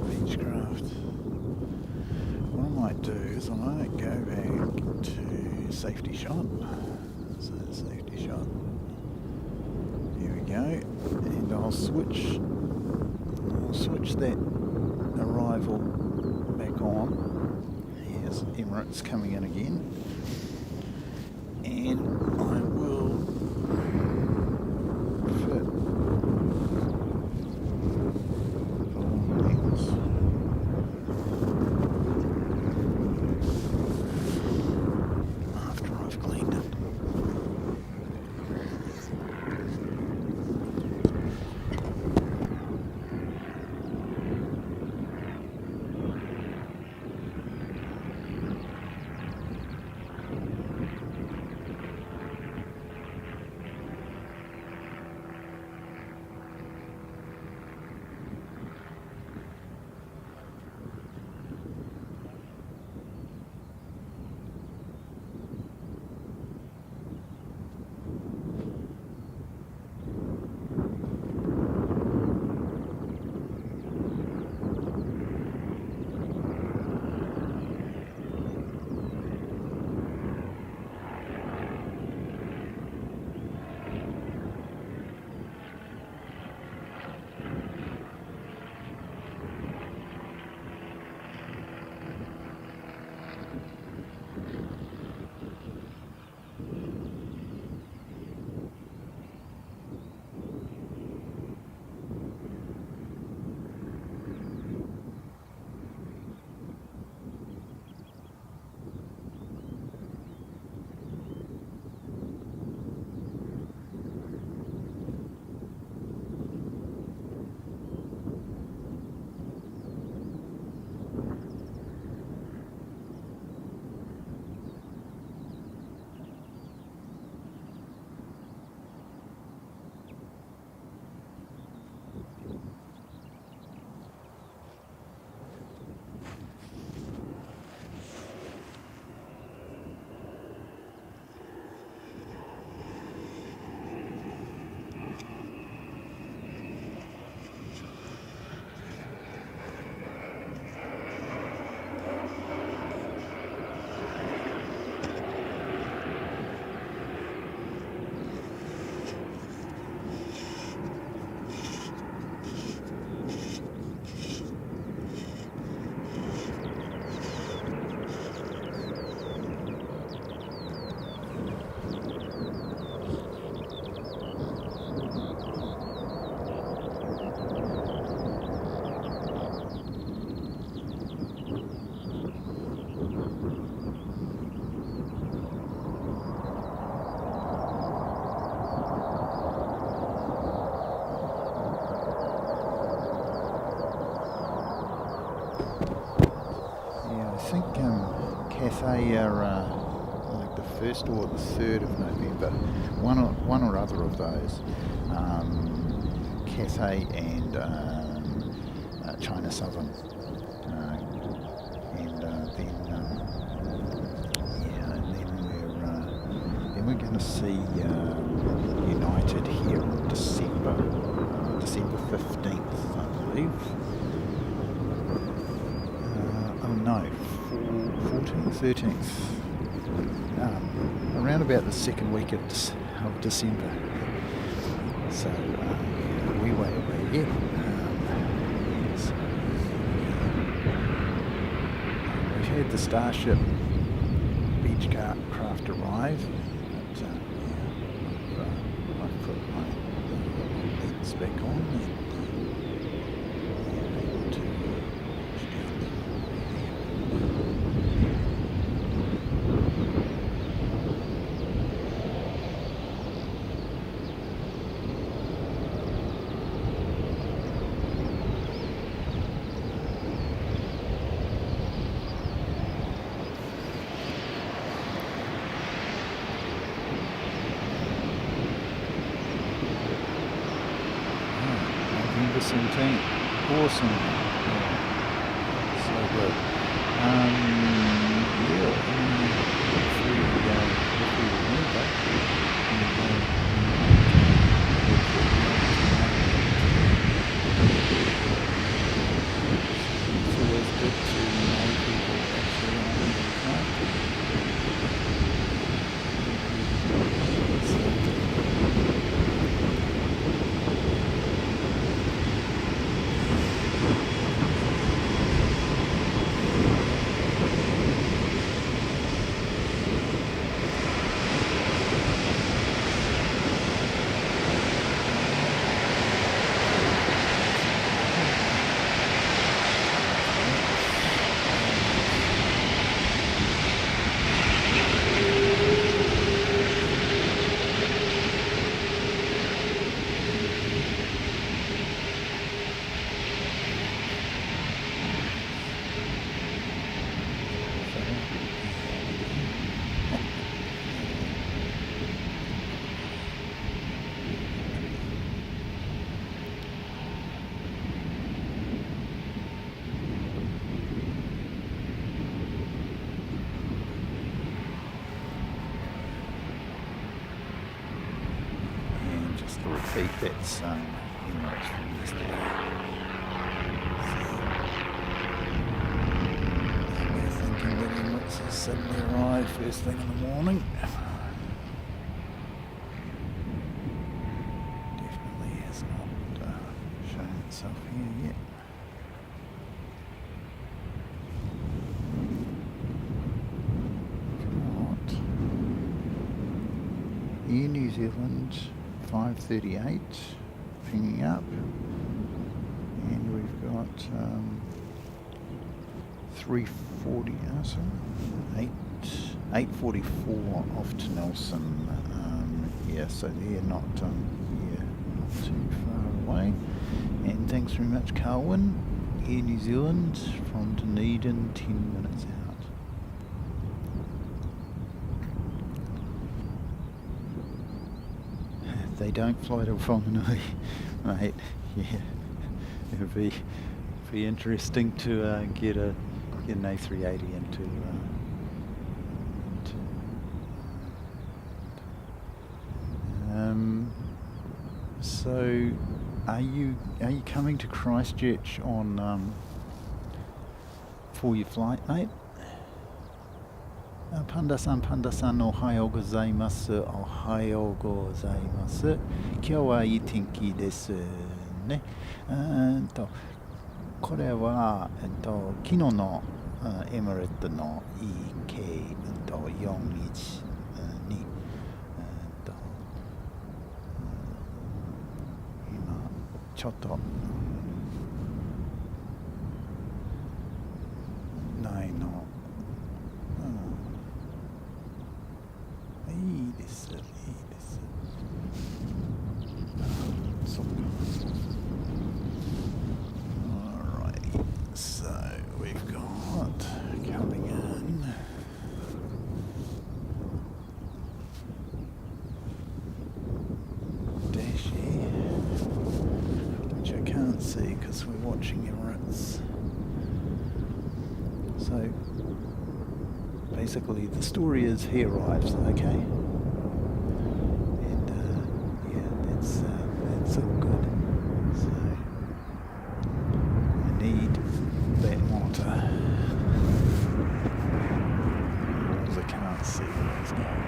Beechcraft. What I might do is I might go back to safety shot. So safety shot. Here we go. And I'll switch that arrival back on. Here's Emirates coming in again. And I will fit after I've cleaned it. Cathay are like the 1st or the 3rd of November, one or other of those. Cathay and China Southern, and then we're going to see United here in December 15th, I believe. No, 14th, 13th. Around about the 2nd week of December. So we way away yet. Yes. We've had the Starship Beechcraft arrive, but I've put my lens back on and able to November 17th. Awesome. Yeah. So good. If we remember, it's always good to know people actually on the repeat, that's Emirates from yesterday. We're thinking that Emirates has suddenly arrived first thing in the morning. Definitely has not shown itself here yet. Air New Zealand 5:38 pinging up, and we've got 3:40, 8:44 off to Nelson. So they're not too far away. And thanks very much, Carwyn. Air New Zealand from Dunedin, 10 minutes out. They don't fly to Whanganui, mate. Yeah, it'd be interesting to get an A380 into. So, are you coming to Christchurch on for your flight, mate? Panda-san, ohayou gozaimasu, ohayou gozaimasu. 今日はいい天気ですね。これは昨日のエミレットの EK412今ちょっとないの。いいです。そっか。Alrighty, so we've got coming in see, because we're watching Emirates. So basically the story is he arrives, okay? And yeah, that's all good. So I need that monitor. Because I can't see where he's going.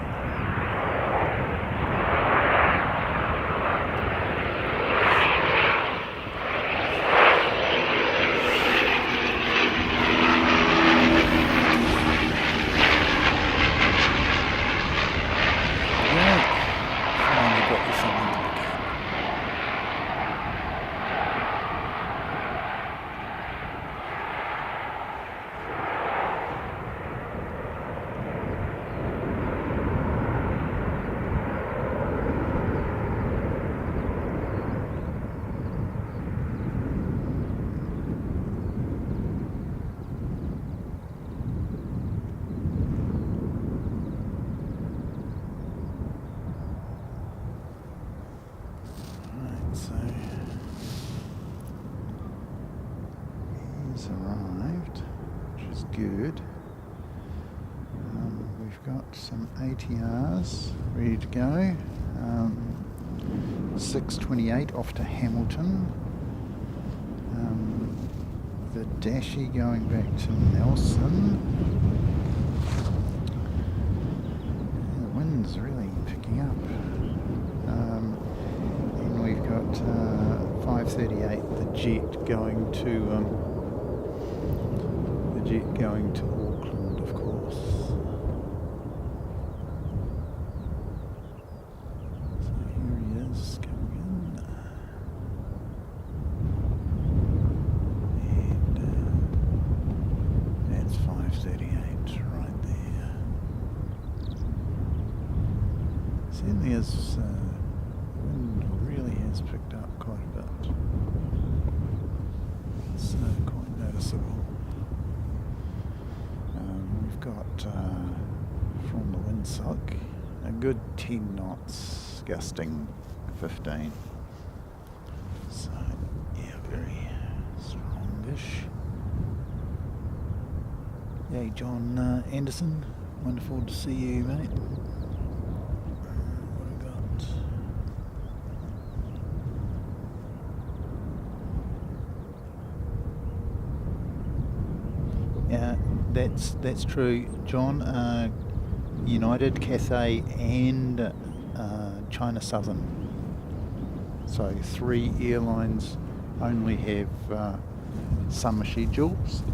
Arrived, which is good. We've got some ATRs ready to go. 6:28 off to Hamilton. The Dashi going back to Nelson. The wind's really picking up. And we've got 5:38, the jet going to Auckland, of course. So here he is coming in. And that's 5:38 right there. Certainly is, the wind really has picked up quite a bit. It's quite noticeable. We've got, from the windsock, a good 10 knots, gusting 15. So, yeah, very strongish. Hey, John Anderson, wonderful to see you, mate. What have we got? Yeah. That's true, John. United, Cathay and China Southern. So 3 airlines only have summer schedules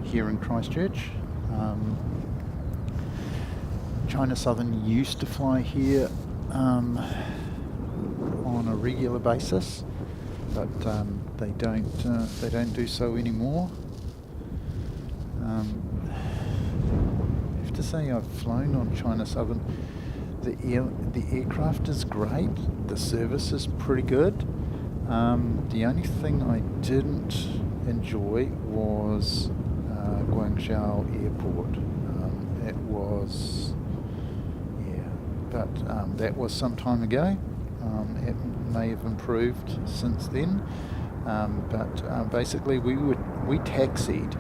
here in Christchurch. China Southern used to fly here on a regular basis, but they don't do so anymore. I have to say I've flown on China Southern. The aircraft is great. The service is pretty good. The only thing I didn't enjoy was Guangzhou Airport. It was, yeah, but that was some time ago. It may have improved since then. But basically we taxied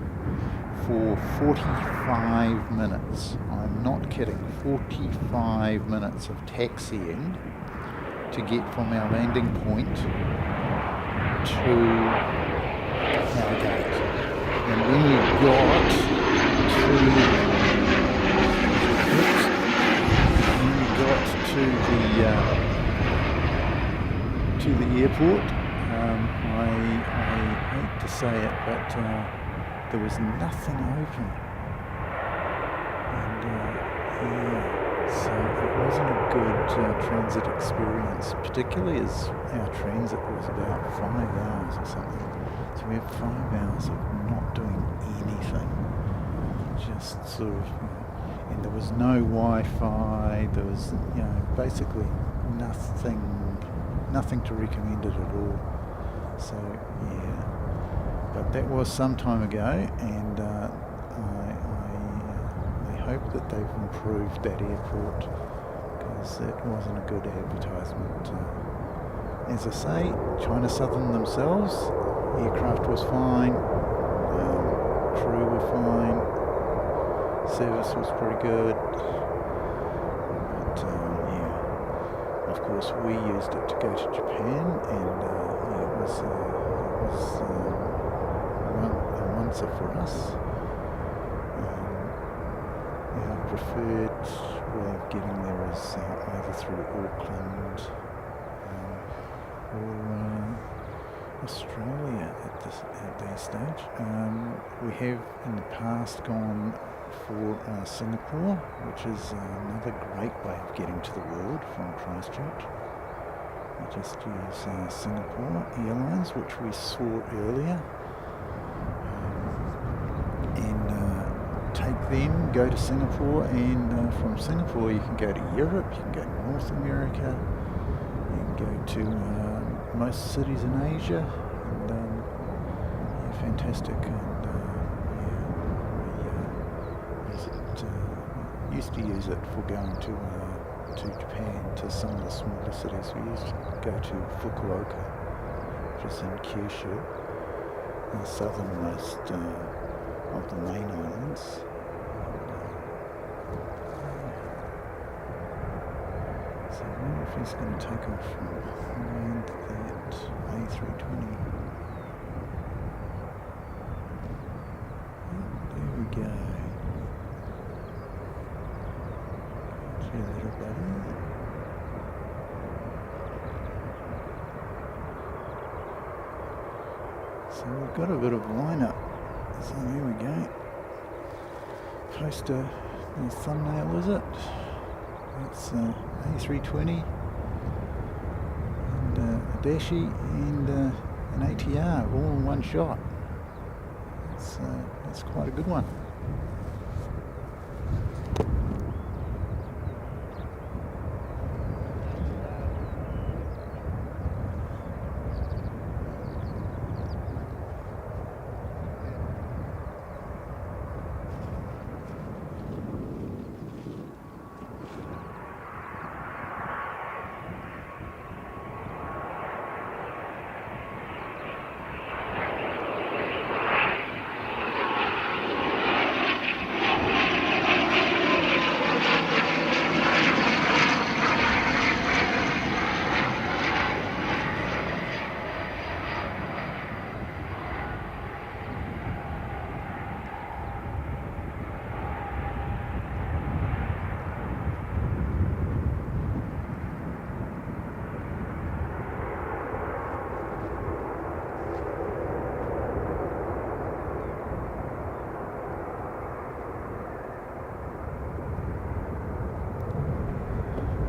for 45 minutes. I'm not kidding. 45 minutes of taxiing to get from our landing point to our gate. And when we got to the airport, I hate to say it, but there was nothing open, and yeah, so it wasn't a good transit experience, particularly as our transit was about 5 hours or something. So we had 5 hours of not doing anything, just sort of, and there was no Wi-Fi. There was, basically nothing to recommend it at all. So yeah. But that was some time ago, and I hope that they've improved that airport, because it wasn't a good advertisement as I say, China Southern themselves, aircraft was fine, crew were fine, service was pretty good, but yeah, of course we used it to go to Japan, and yeah, it was a once-off for us. Our preferred way of getting there is either through Auckland or Australia at this stage. We have in the past gone for Singapore, which is another great way of getting to the world from Christchurch. We just use Singapore Airlines, which we saw earlier, and take them, go to Singapore, and from Singapore you can go to Europe, you can go to North America, you can go to most cities in Asia, and yeah, fantastic. And yeah, we used to use it for going to Japan, to some of the smaller cities. We used to go to Fukuoka, which is in Kyushu, the southernmost of the main islands. So I wonder if he's going to take off from behind that A320. There we go. See you later, buddy. So we've got a bit of lineup. So there we go. Post a thumbnail, is it? It's A320 and a Dashi and an ATR all in one shot. It's quite a good one.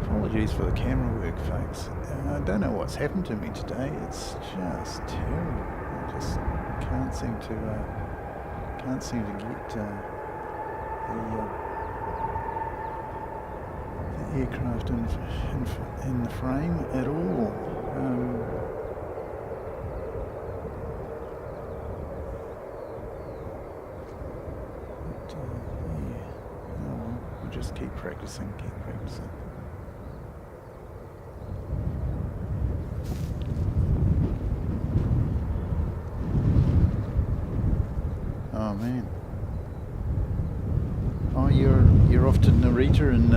Apologies for the camera work, folks. I don't know what's happened to me today. It's just terrible. I just can't seem to get the aircraft in the frame at all. Yeah. Oh, well, we'll just keep practicing. Oh man! Oh, you're off to Narita in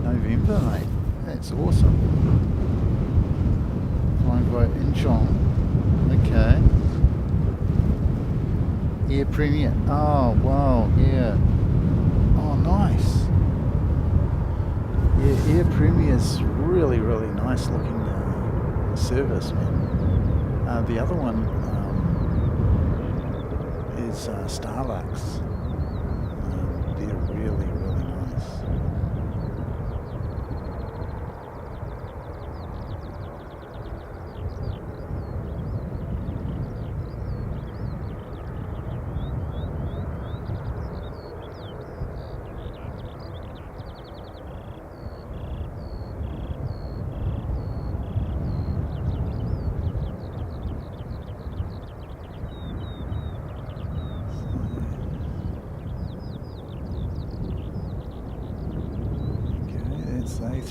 November, mate. That's awesome. Flying by Incheon. Okay. Air Premier. Oh wow, yeah. Oh nice. Yeah, Air Premier's really nice looking service, man. The other one is Starlux. They're really nice.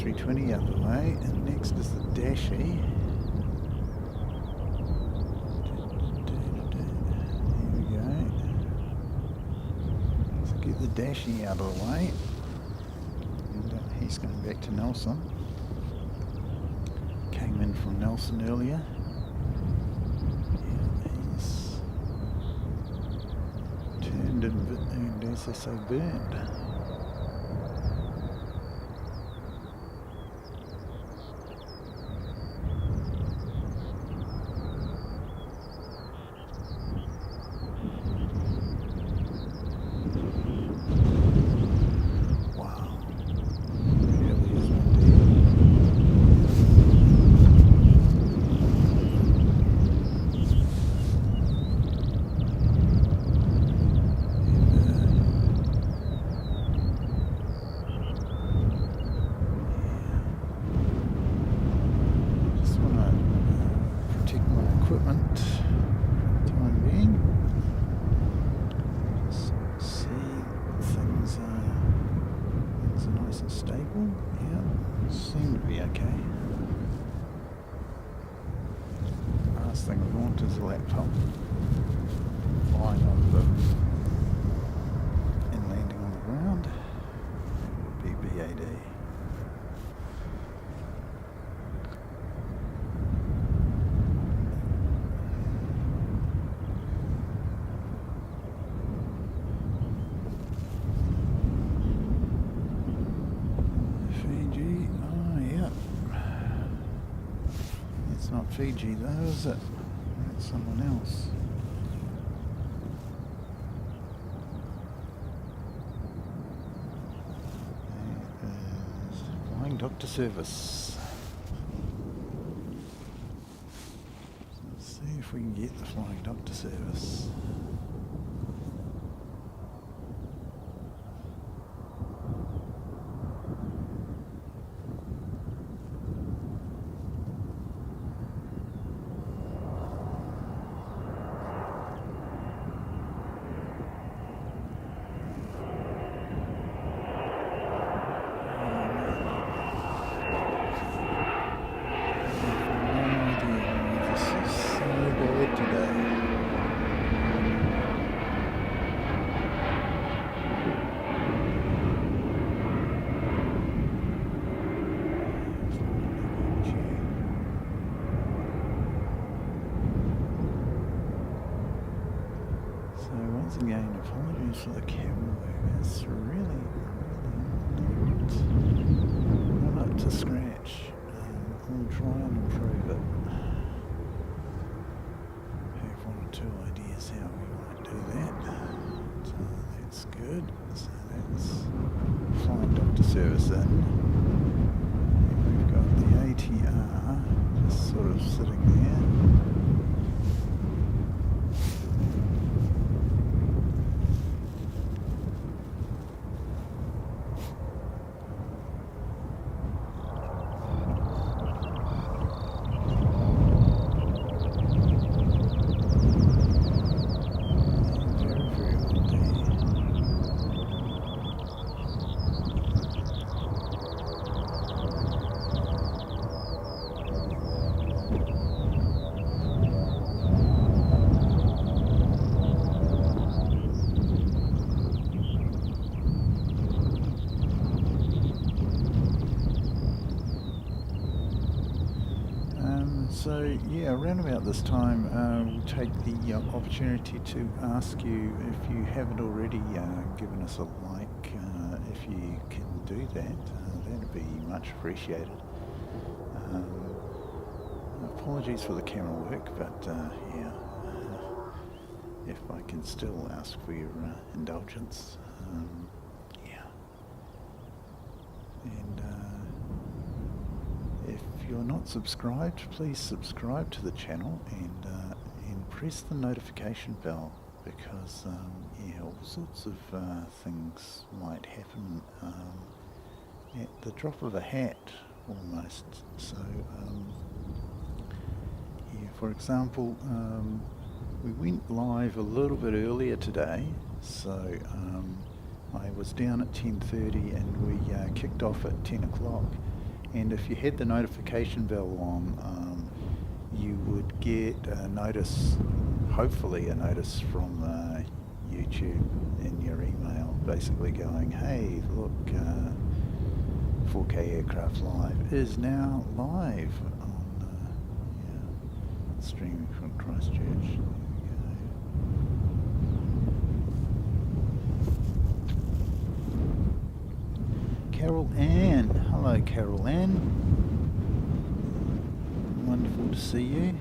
A320 out of the way, and next is the Dashi. Here we go. So get the Dashi out of the way. And he's going back to Nelson. Came in from Nelson earlier. Yeah, he's turned and as they say, burned. Fiji though, is it? That's someone else. There is Flying Doctor Service. Let's see if we can get the Flying Doctor Service. Again, apologies for the camera work. It's really not up to scratch. We'll try and improve it. I have one or two ideas how we might do that. So that's good. So that's Flying Doctor Service in. And we've got the ATR just sort of sitting there. So yeah, around about this time we'll take the opportunity to ask you, if you haven't already given us a like, if you can do that, that'd be much appreciated. Apologies for the camera work, but yeah, if I can still ask for your indulgence, yeah. And if you're not subscribed, please subscribe to the channel and press the notification bell, because yeah, all sorts of things might happen at the drop of a hat almost. So yeah, for example, we went live a little bit earlier today, so I was down at 10:30 and we kicked off at 10 o'clock. and if you had the notification bell on, you would get a notice, hopefully a notice from YouTube in your email, basically going, hey, look, 4K Aircraft Live is now live on streaming from Christchurch. There we go. Carol Ann. Hello, Carol Ann. Wonderful to see you.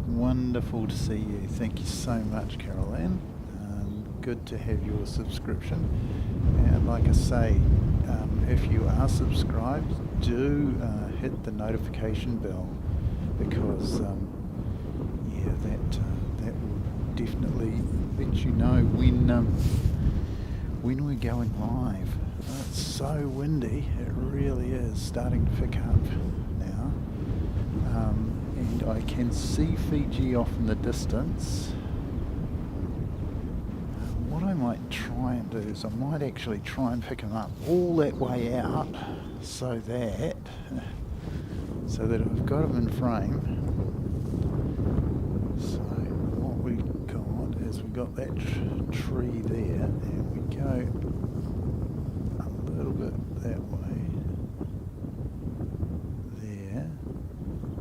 Wonderful to see you. Thank you so much, Carol Ann. Good to have your subscription. And like I say, if you are subscribed, do hit the notification bell, because that will definitely let you know when we're going live. It's so windy, it really is starting to pick up now, and I can see Fiji off in the distance. What I might try and do is I might actually try and pick him up all that way out, so that I've got him in frame. So what we got is we got that tree there, and we go a little bit that way, there,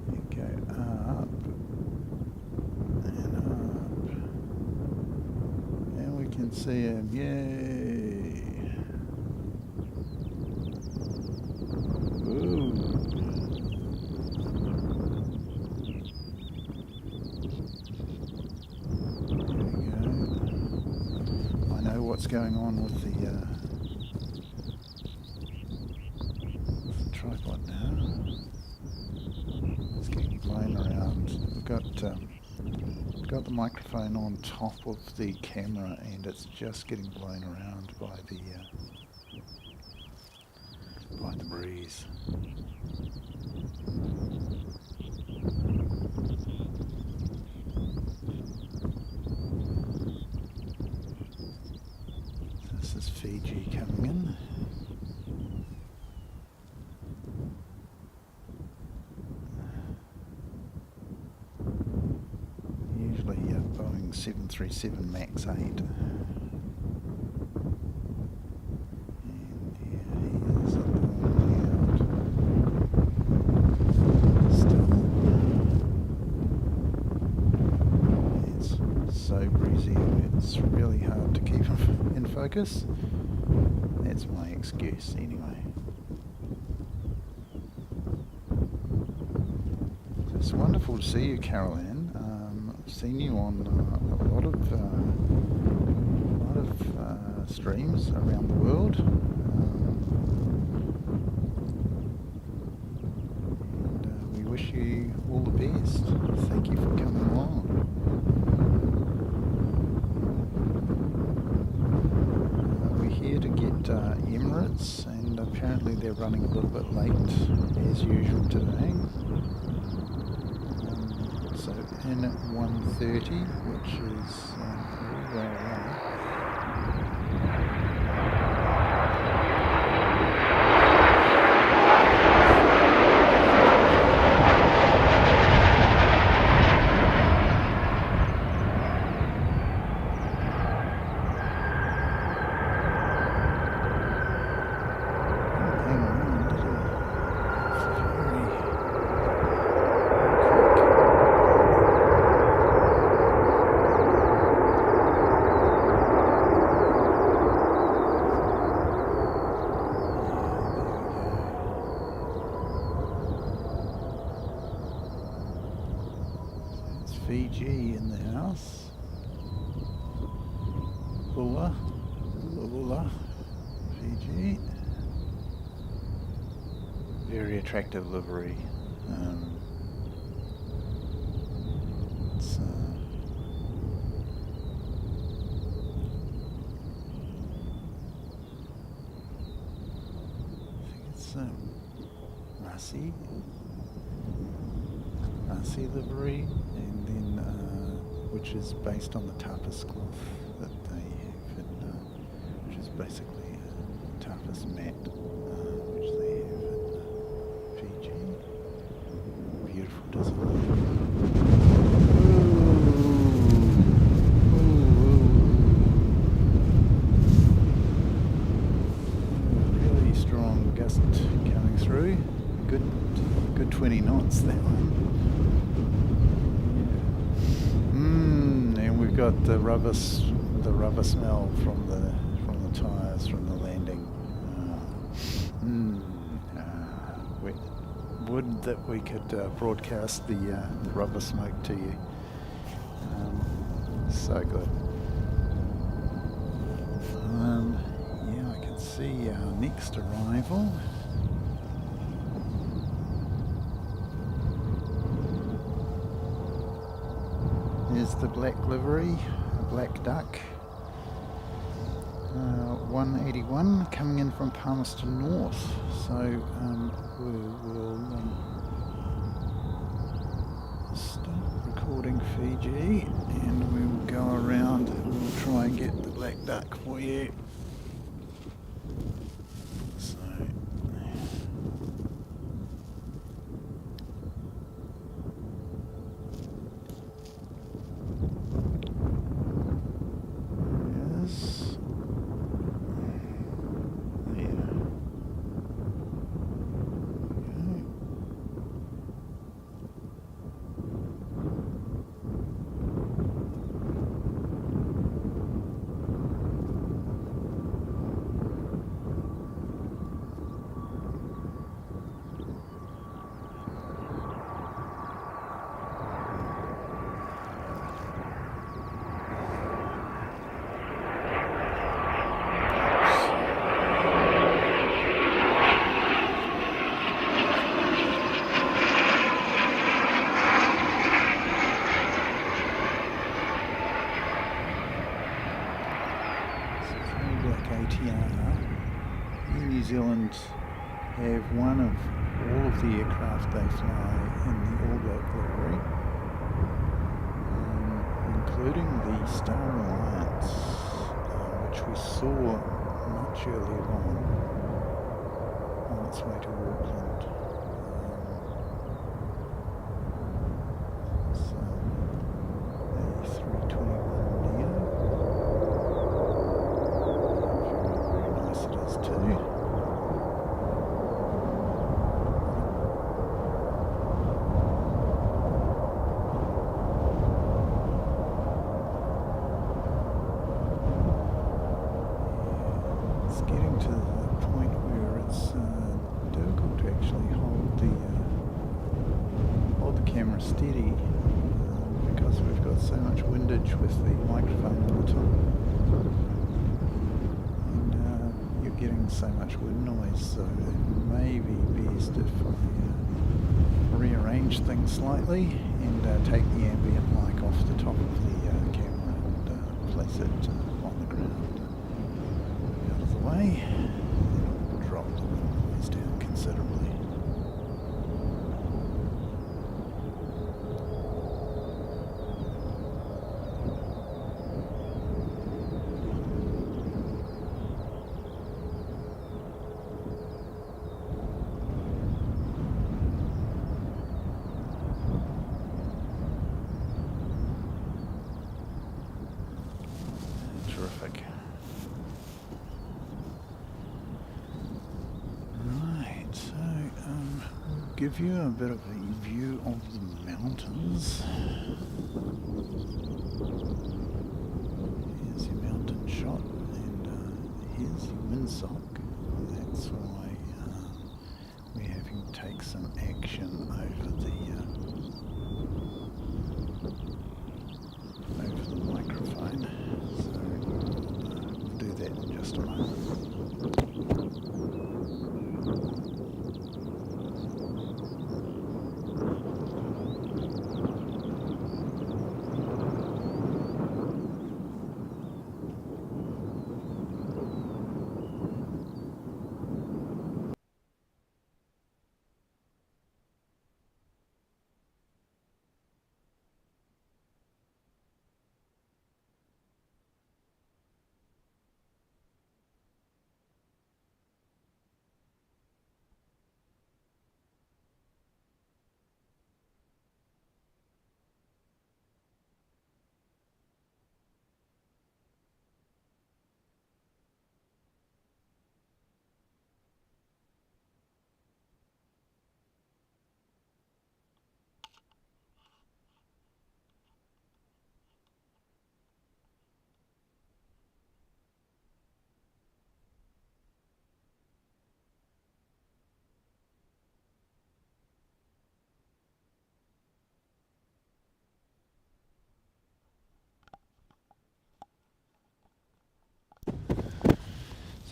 and go up and up, and we can see him. Yay! Ooh. What's going on with the tripod now? It's getting blown around. We've got the microphone on top of the camera, and it's just getting blown around by the breeze. Fiji coming in. Usually Boeing 737 MAX 8. And he is a long way out. Still, it's so breezy, it's really hard to keep him in focus. That's my excuse anyway. It's wonderful to see you, Carol Ann. I've seen you on a lot of streams around the world. And we wish you all the best. Thank you for coming along. Here to get Emirates, and apparently they're running a little bit late as usual today. So in at 1:30, which is a way away. Fiji in the house. Bula, Fiji. Very attractive livery. It's I think it's Nasi livery, and then which is based on the tapas cloth that they have, which is basically tapas. surface mat, which they have in Fiji. Beautiful design. Really strong gust coming through. Good 20 knots that one. And we've got the rubber smell from the tyres from the landing. Would that we could broadcast the rubber smoke to you. So good. Yeah, I can see our next arrival. There's the black livery, a black duck. 181 coming in from Palmerston North. So we'll stop recording Fiji and we will go around and we'll try and get the black duck for you. So yes. New Zealand have one of all of the aircraft they fly in the All Black livery, including the Star Alliance, which we saw much earlier on its way to Auckland. So the 321 Neo. Very nice it is too. Getting to the point where it's difficult to actually hold the camera steady because we've got so much windage with the microphone on the top, and you're getting so much wind noise, so it may be best if I rearrange things slightly and take the ambient mic off the top of the camera and place it on the ground. Way, it'll drop the noise down considerably. Terrific. Give you a bit of a view of the mountains. Here's your mountain shot, and here's your windsock. That's why we're having to take some action over the microphone. So we'll do that in just a moment.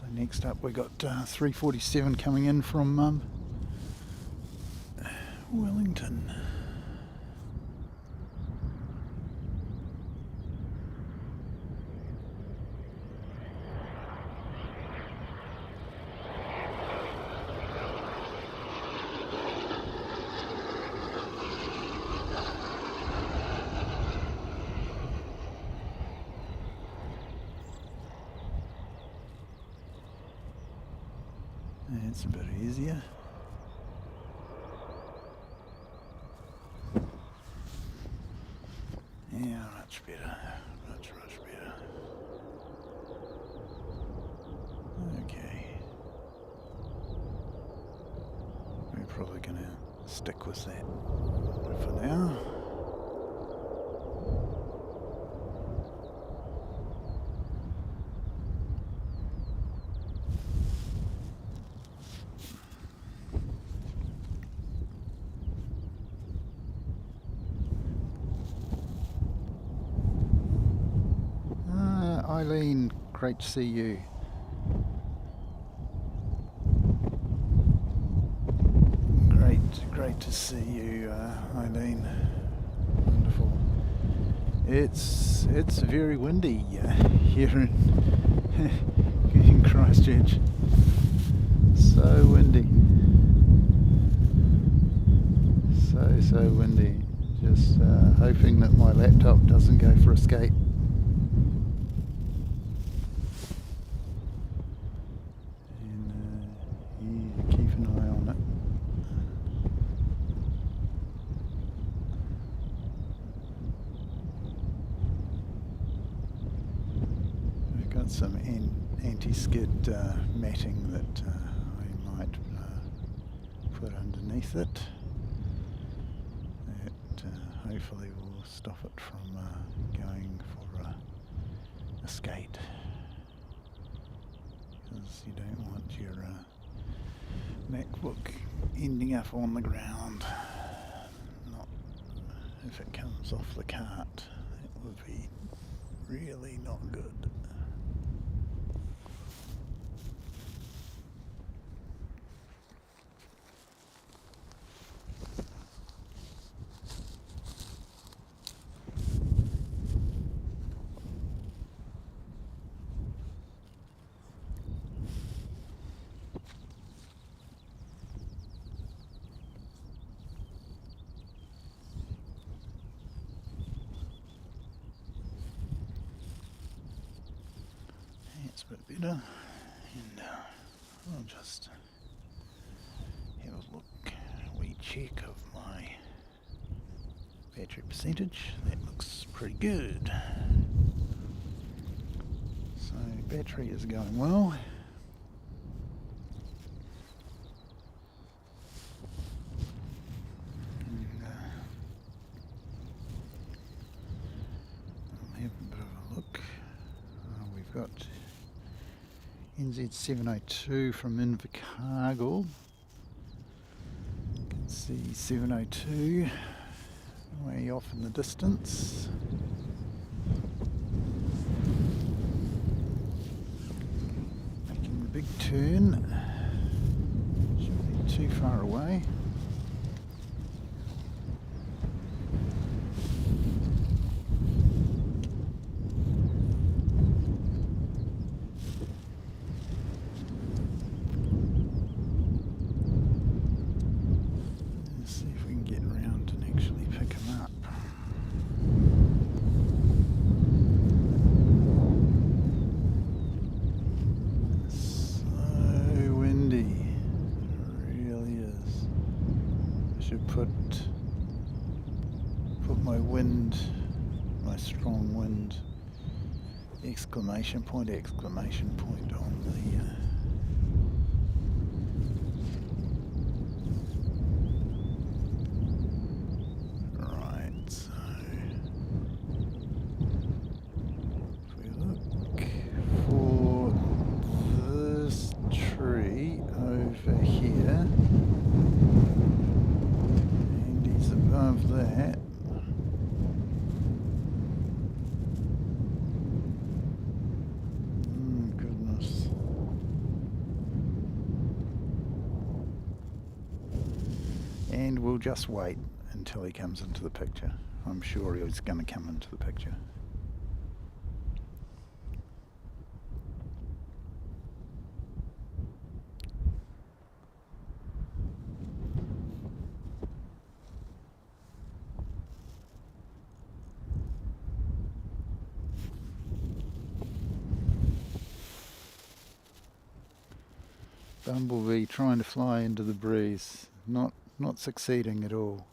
So next up we got 347 coming in from Wellington. It's a bit easier. Yeah, much better. Much better. Okay. We're probably going to stick with that for now. Eileen, great to see you. Great to see you, Eileen. Wonderful. It's very windy here in Christchurch. So windy. So windy. Just hoping that my laptop doesn't go for a skate. Some anti-skid matting that I might put underneath it. That hopefully will stop it from going for a skate. Because you don't want your MacBook ending up on the ground. Not if it comes off the cart. That would be really not good. It's a bit better, and I'll just have a wee check of my battery percentage. That looks pretty good. So battery is going well. And I'll have a bit of a look. We've got NZ702 from Invercargill. You can see 702 way off in the distance. Making the big turn. Shouldn't be too far away. Put my strong wind exclamation point on the right, so if we look for this tree over here and he's above that. Goodness. and we'll just wait until he comes into the picture. I'm sure he's going to come into the picture. Bumblebee trying to fly into the breeze, not succeeding at all.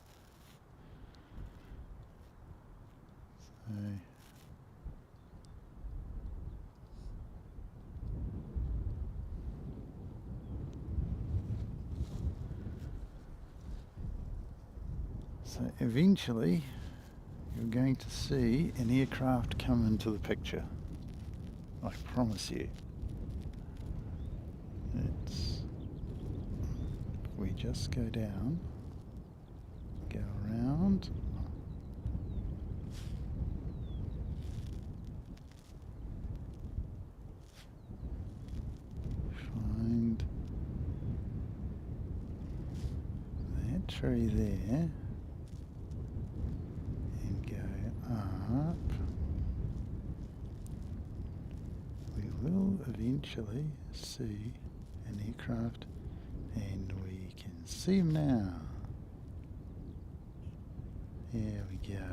So eventually you're going to see an aircraft come into the picture. I promise you. We just go down, go around. Find that tree there and go up. We will eventually see an aircraft, and we can see him now. Here we go.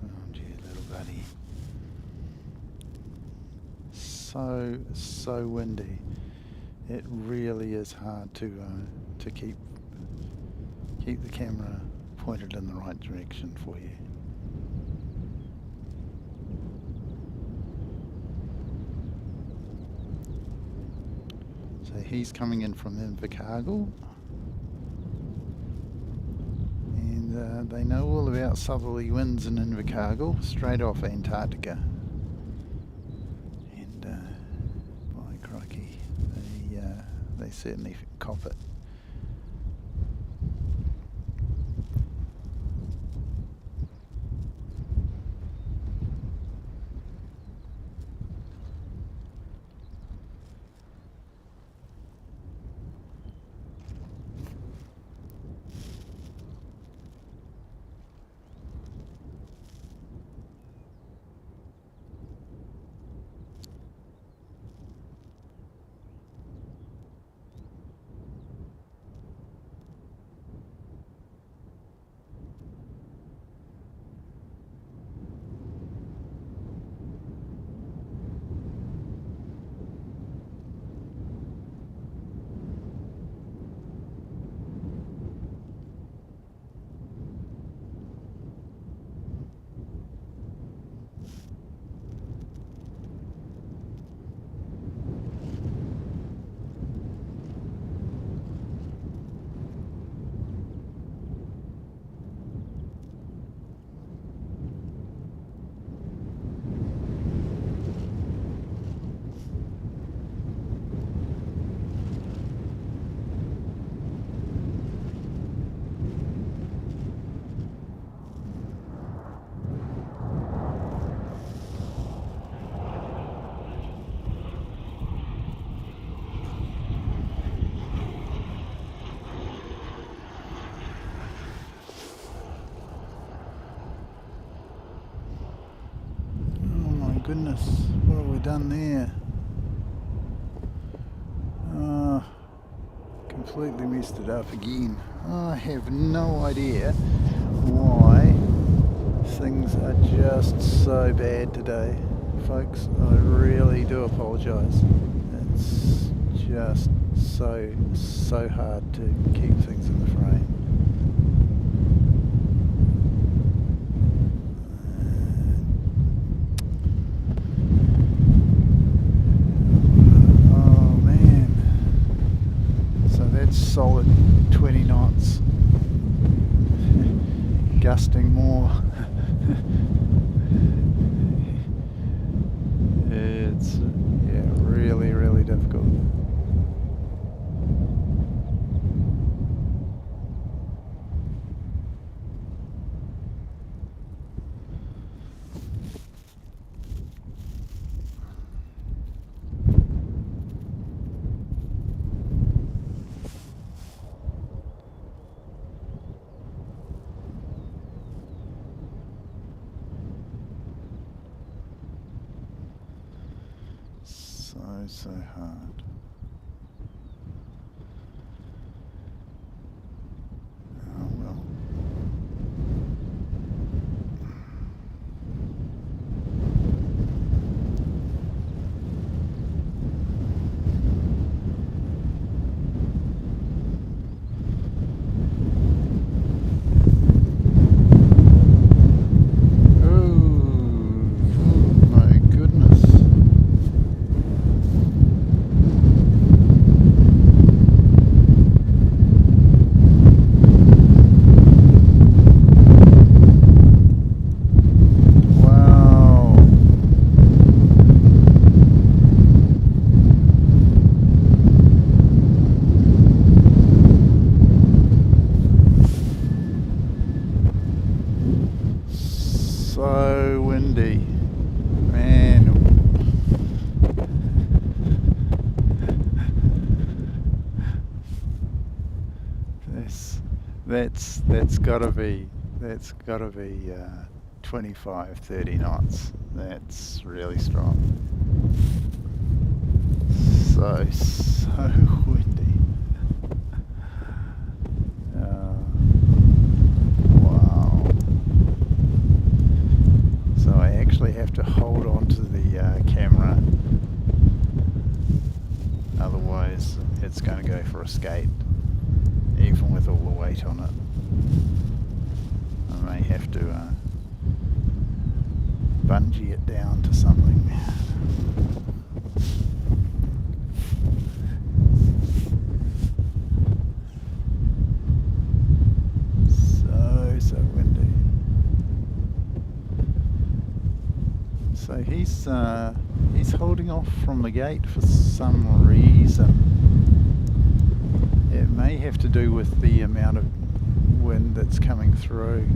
Found you, little buddy. So windy. It really is hard to keep the camera pointed in the right direction for you. So he's coming in from Invercargill, and they know all about southerly winds in Invercargill, straight off Antarctica. And by crikey, they certainly cop it. Goodness, what have we done there? Completely messed it up again. I have no idea why things are just so bad today, folks. I really do apologise. It's just so hard to keep things in the frame. Solid 20 knots, gusting more. It's really difficult. so hard. Oh well. Oh my goodness. Wow. So windy. Man. That's gotta be 25, 30 knots. That's really strong. So windy. Wow. So I actually have to hold on to the camera, otherwise it's going to go for a skate, even with all the weight on it. I may have to bungee it down to something. So windy. So he's holding off from the gate for some reason. It may have to do with the amount of wind that's coming through.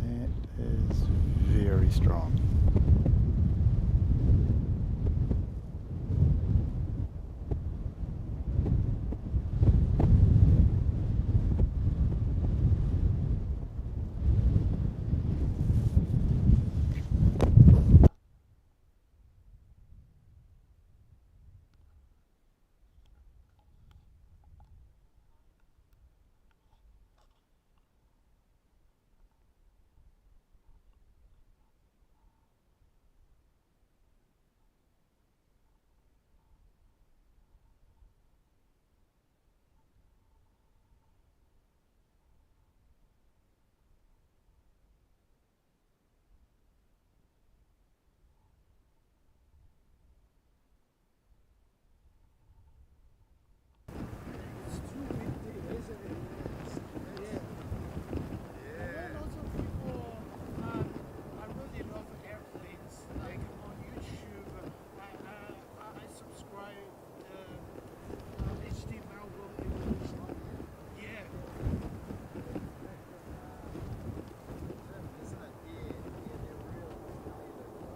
That is very strong.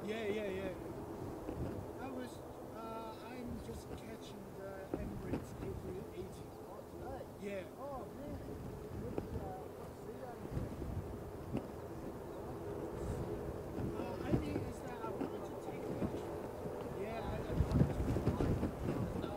Yeah. I'm just catching the Emirates A380. Yeah. Oh, man. I think is that I wanted to take a picture. Yeah, I wanted to fly. No.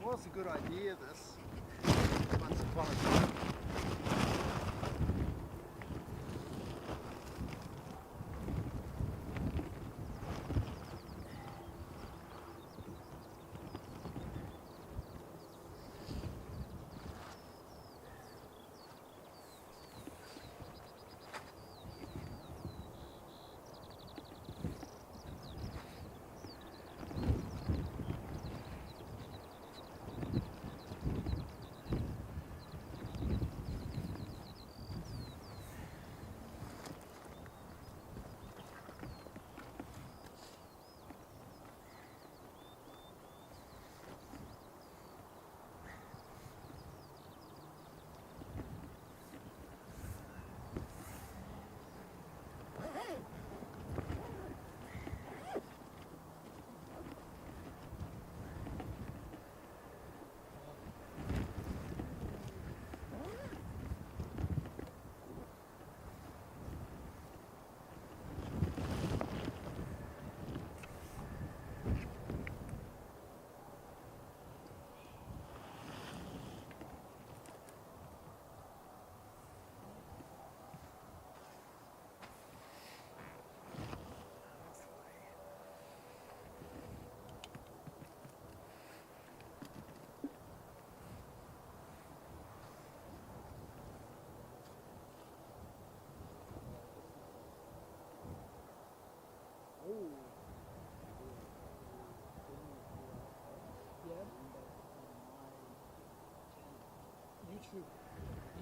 Was a good idea, this, once upon a time.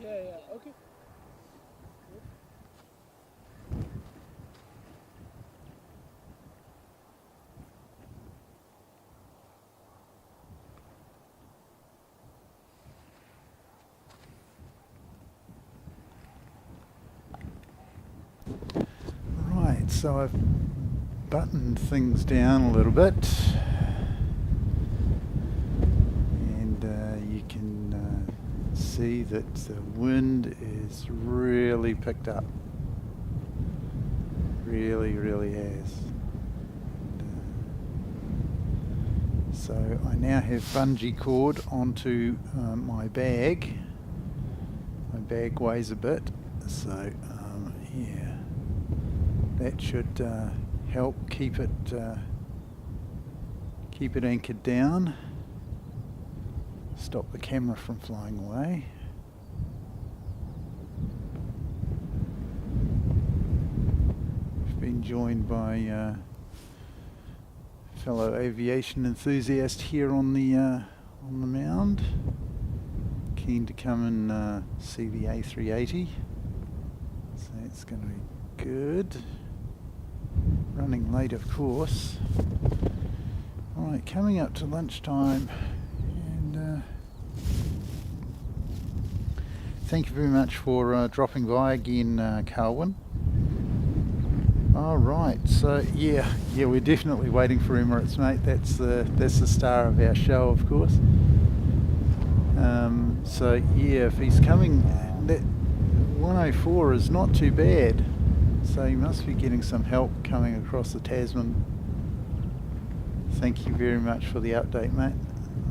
Yeah, okay. Right, so I've buttoned things down a little bit, and you can see that the wind is really picked up. Really has. So I now have bungee cord onto my bag. My bag weighs a bit, so yeah, that should help keep it anchored down, stop the camera from flying away. I've been joined by fellow aviation enthusiast here on the Mound, keen to come and see the A380, so it's going to be good. Running late, of course. Alright, coming up to lunchtime, and thank you very much for dropping by again, Carwyn. Alright, so yeah, we're definitely waiting for Emirates, mate. That's the star of our show, of course. So yeah, if he's coming, that 104 is not too bad. So he must be getting some help coming across the Tasman. Thank you very much for the update, mate.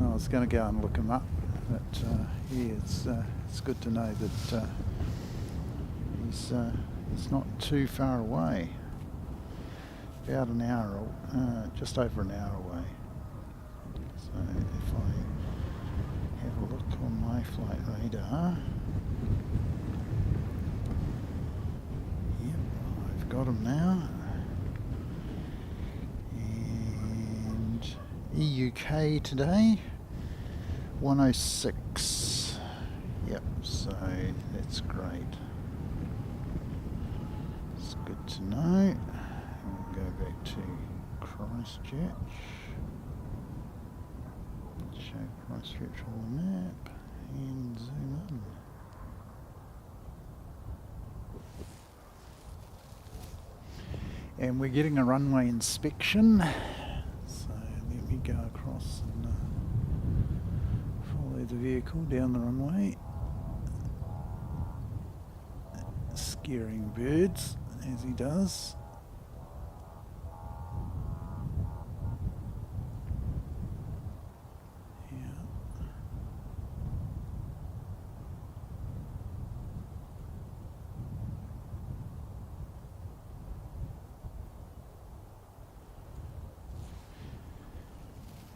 I was going to go and look him up, but yeah, it's good to know that he's not too far away. About an hour, just over an hour away. So if I have a look on my flight radar, yep, I've got him now. And EUK today, 106. Yep, so that's great. It's good to know. We'll go back to Christchurch. Show Christchurch on the map and zoom in. And we're getting a runway inspection. So let me go across and follow the vehicle down the runway. Scaring birds as he does.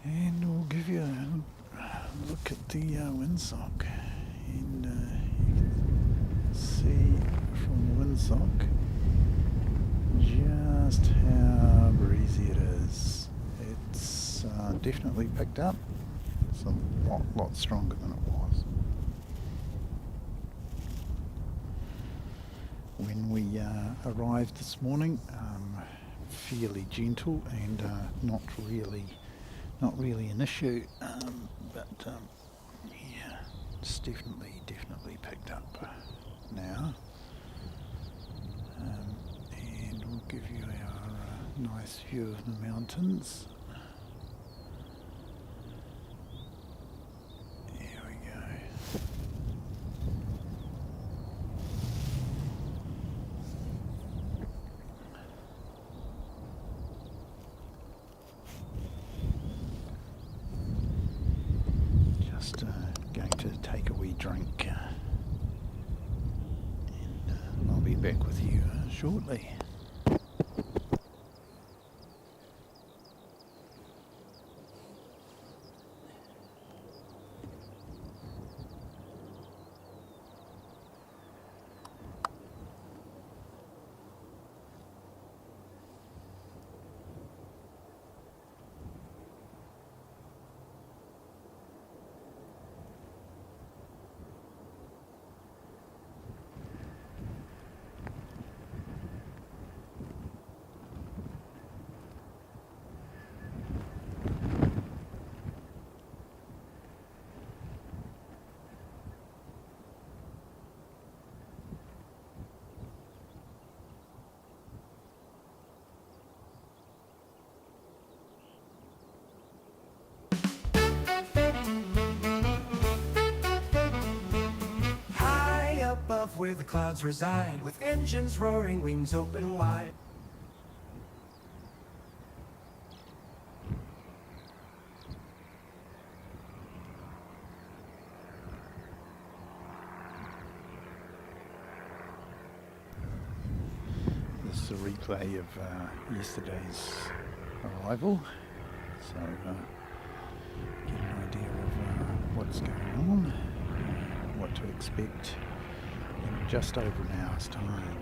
And we'll give you a look at the windsock, and you can see from the windsock just how breezy it is. It's definitely picked up. It's a lot stronger than it was. When we arrived this morning, fairly gentle and not really an issue, but yeah, it's definitely picked up now. And we'll give you our nice view of the mountains. Here we go. Going to take a wee drink, and I'll be back with you shortly. where the clouds reside, with engines roaring, wings open wide. This is a replay of yesterday's arrival, so get an idea of what's going on, what to expect in just over an hour's time.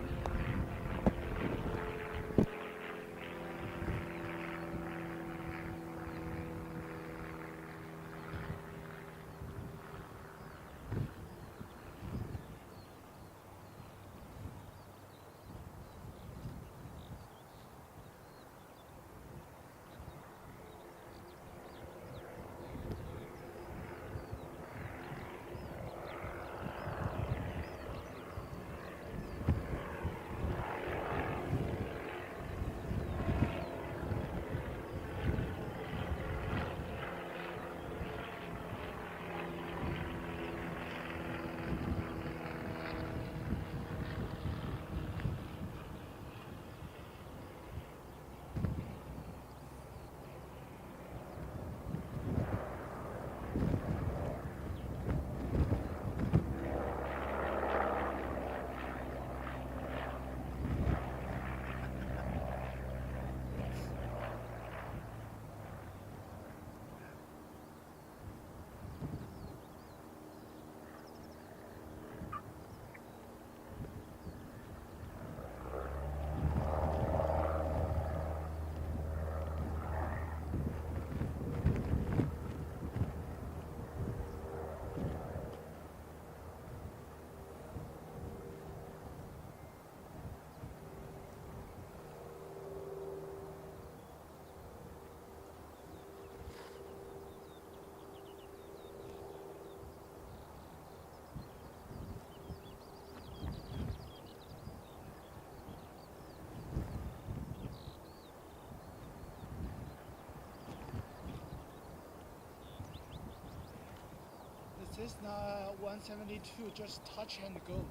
This is not 172, just touch and go.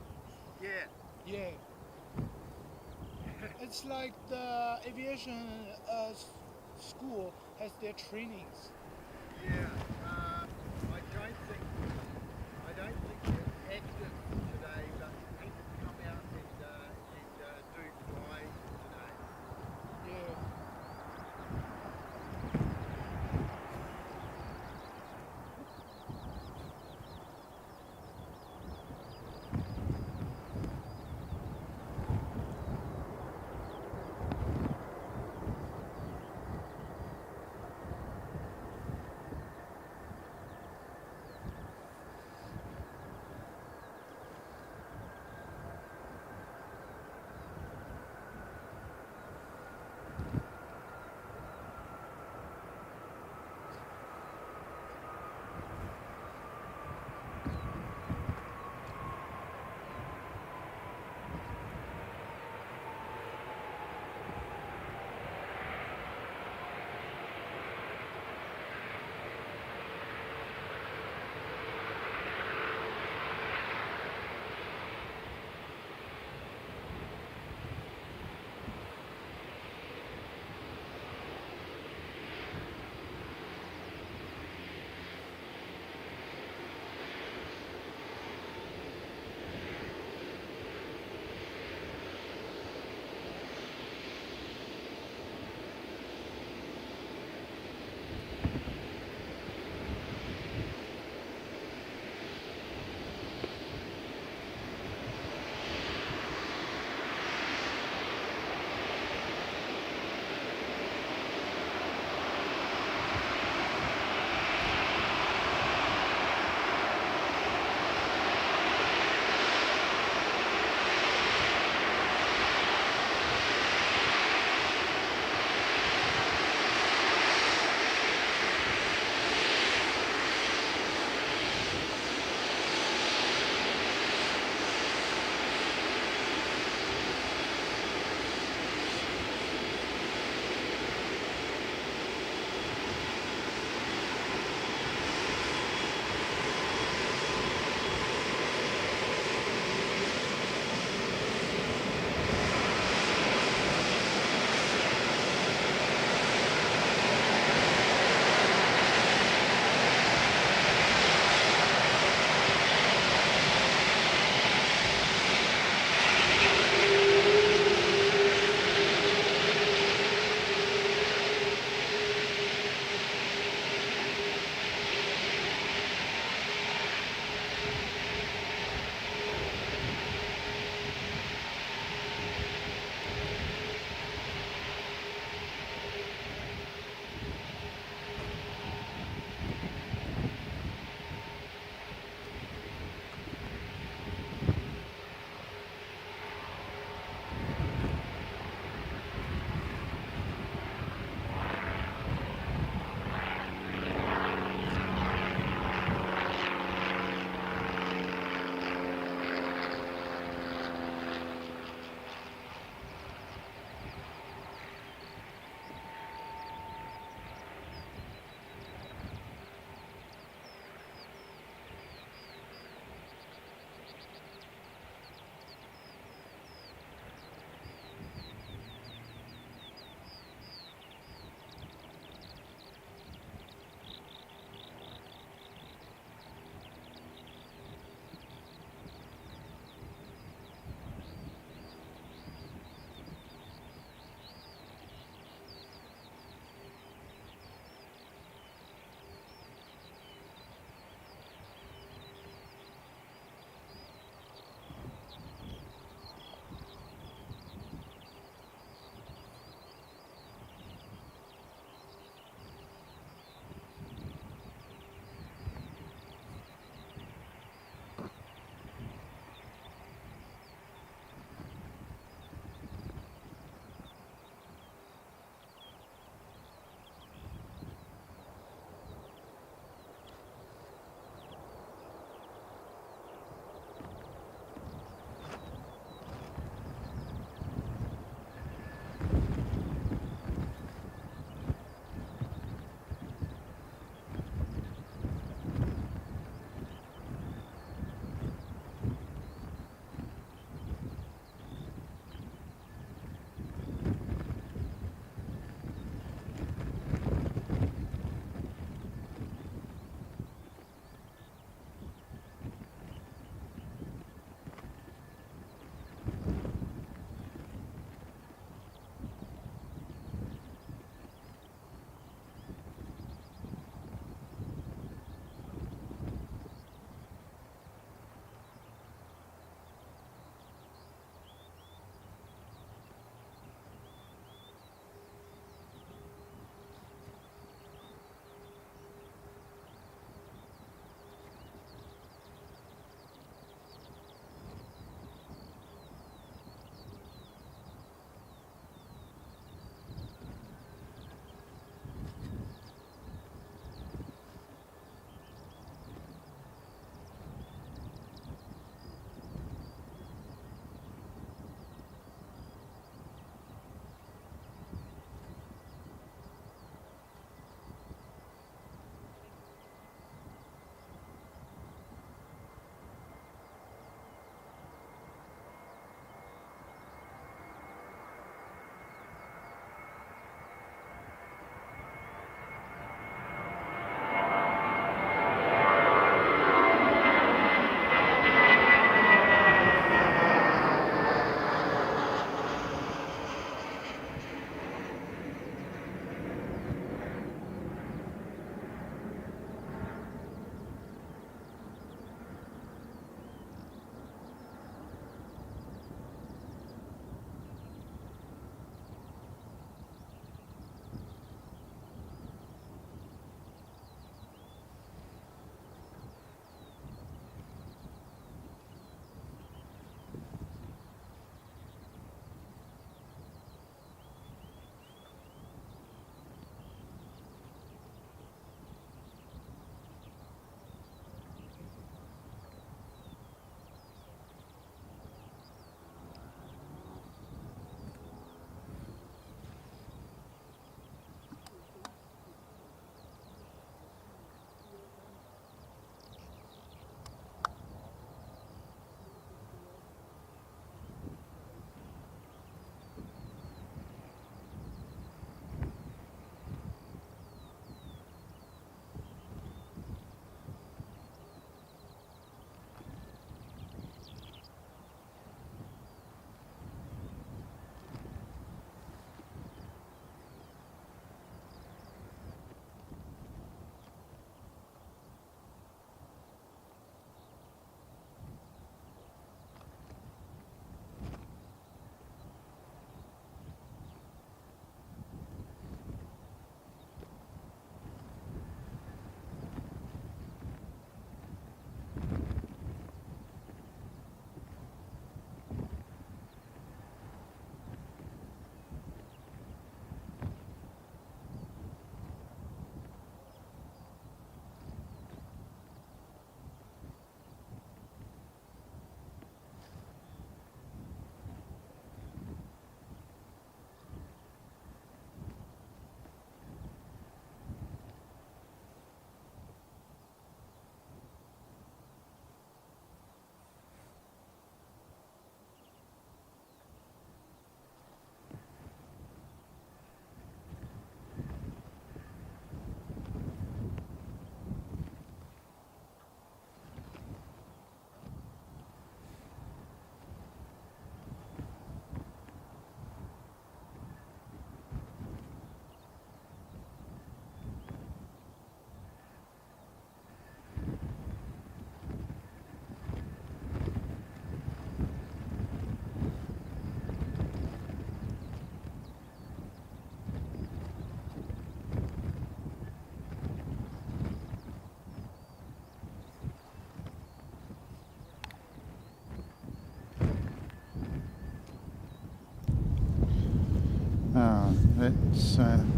Yeah. Yeah. It's like the aviation school has their trainings. Yeah. I don't think they're active today, but people come out and do fly today. Yeah.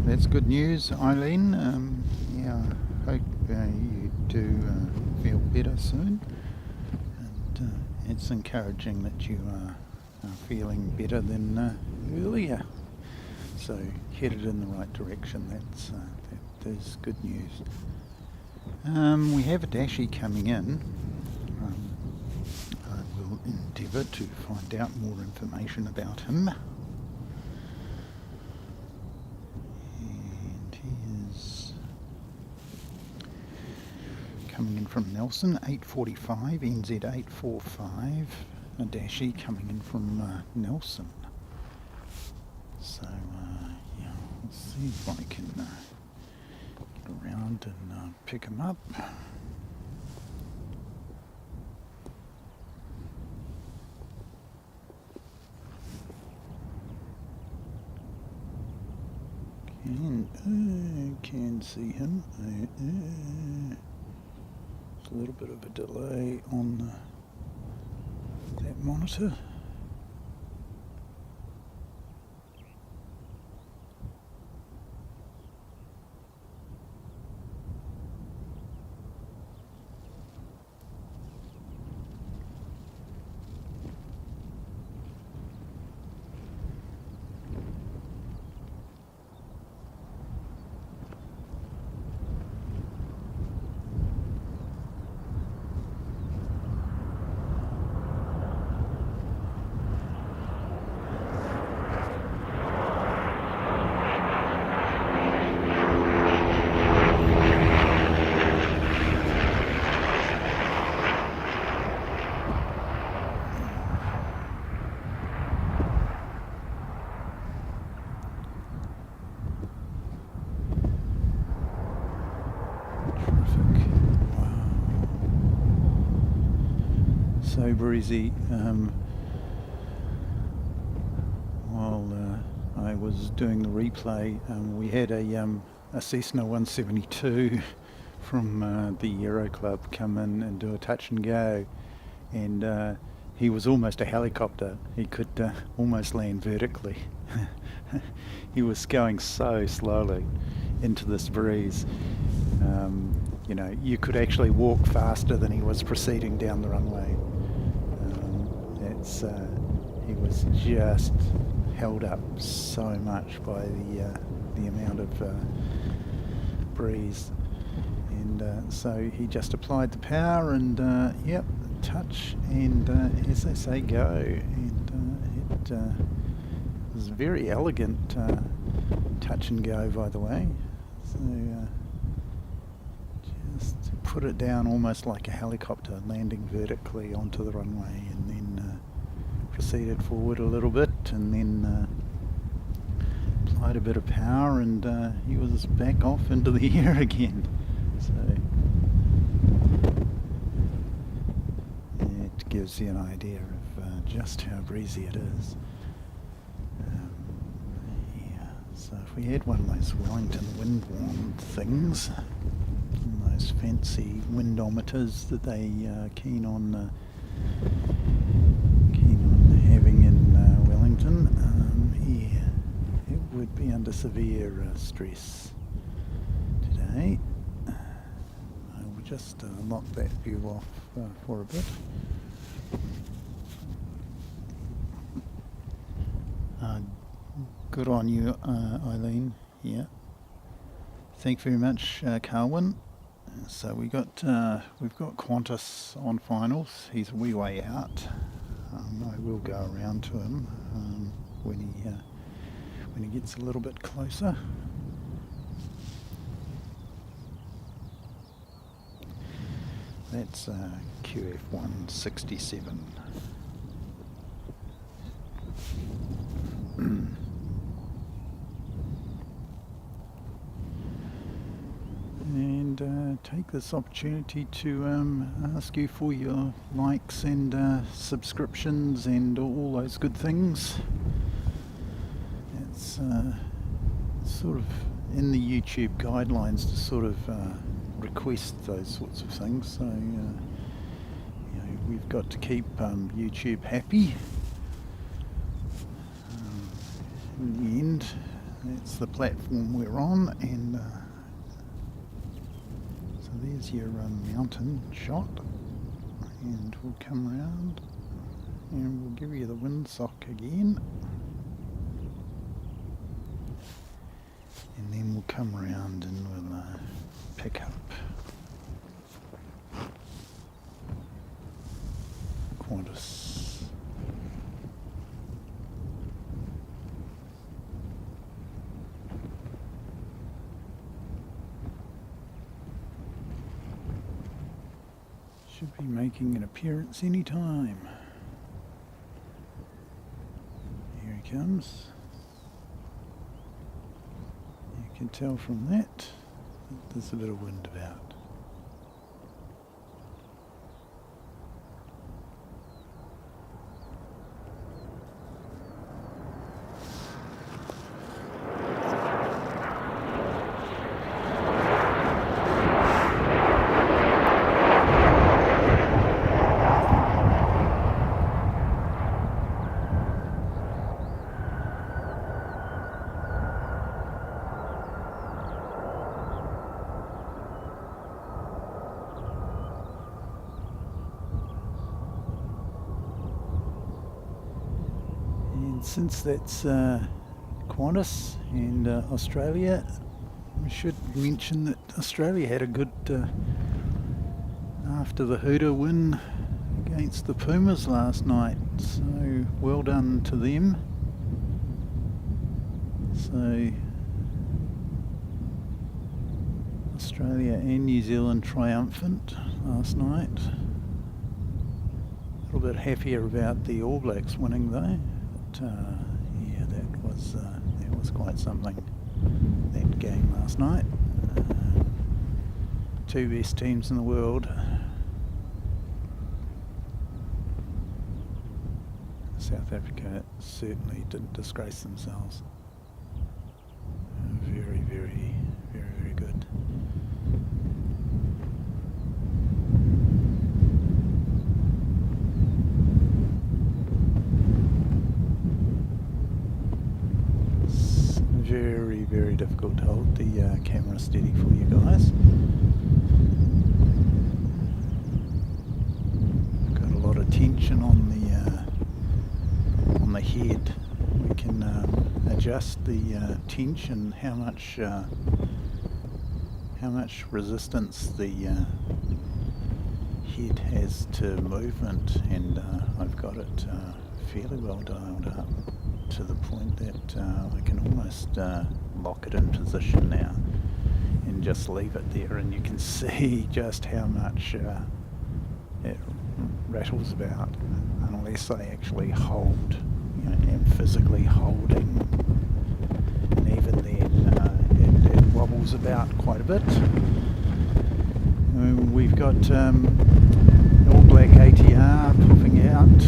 that's good news, Eileen. Yeah, I hope you do feel better soon. And it's encouraging that you are feeling better than earlier. So headed in the right direction. That is good news. We have a Dashi coming in. I will endeavour to find out more information about him. And he is coming in from Nelson, 8:45, NZ 845. A Dashi coming in from Nelson. So, yeah, let's see if I can get around and pick him up. Can see him. There's a little bit of a delay on that monitor. So breezy. While I was doing the replay, we had a Cessna 172 from the Aero Club come in and do a touch and go, and he was almost a helicopter. He could almost land vertically. He was going so slowly into this breeze. You know, you could actually walk faster than he was proceeding down the runway. He was just held up so much by the amount of breeze, and so he just applied the power and yep, touch, and as they say, go, and it was a very elegant touch and go, by the way. So just put it down almost like a helicopter, landing vertically onto the runway, and then proceeded forward a little bit, and then applied a bit of power, and he was back off into the air again. So it gives you an idea of just how breezy it is. Yeah. So if we had one of those Wellington wind-warned things, those fancy windometers that they keen on having in Wellington, yeah, it would be under severe stress today. I will just lock that view off for a bit. Good on you, Eileen. Yeah. Thank you very much, Carwin. So we've got Qantas on finals. He's a wee way out. I will go around to him when he gets a little bit closer. That's QF 167. And take this opportunity to ask you for your likes and subscriptions and all those good things. It's sort of in the YouTube guidelines to sort of request those sorts of things. So you know, we've got to keep YouTube happy. In the end, That's the platform we're on, and so there's your mountain shot, and we'll come around and we'll give you the windsock again, and then we'll come around and we'll pick up Qantas. Should be making an appearance any time. Here he comes. You can tell from that there's a bit of wind about. Since that's Qantas and Australia, we should mention that Australia had a good after the Hooter win against the Pumas last night, so well done to them. So Australia and New Zealand triumphant last night. A little bit happier about the All Blacks winning though. Yeah, that was quite something, that game last night. Two best teams in the world. South Africa certainly didn't disgrace themselves. Very, very, very, very good. Very, very difficult to hold the camera steady for you guys. Got a lot of tension on the head. We can adjust the tension, how much resistance the head has to movement, and I've got it fairly well dialed up, to the point that I can almost lock it in position now and just leave it there, and you can see just how much it rattles about unless I actually hold, am physically holding, and even then it wobbles about quite a bit. We've got All Black ATR popping out,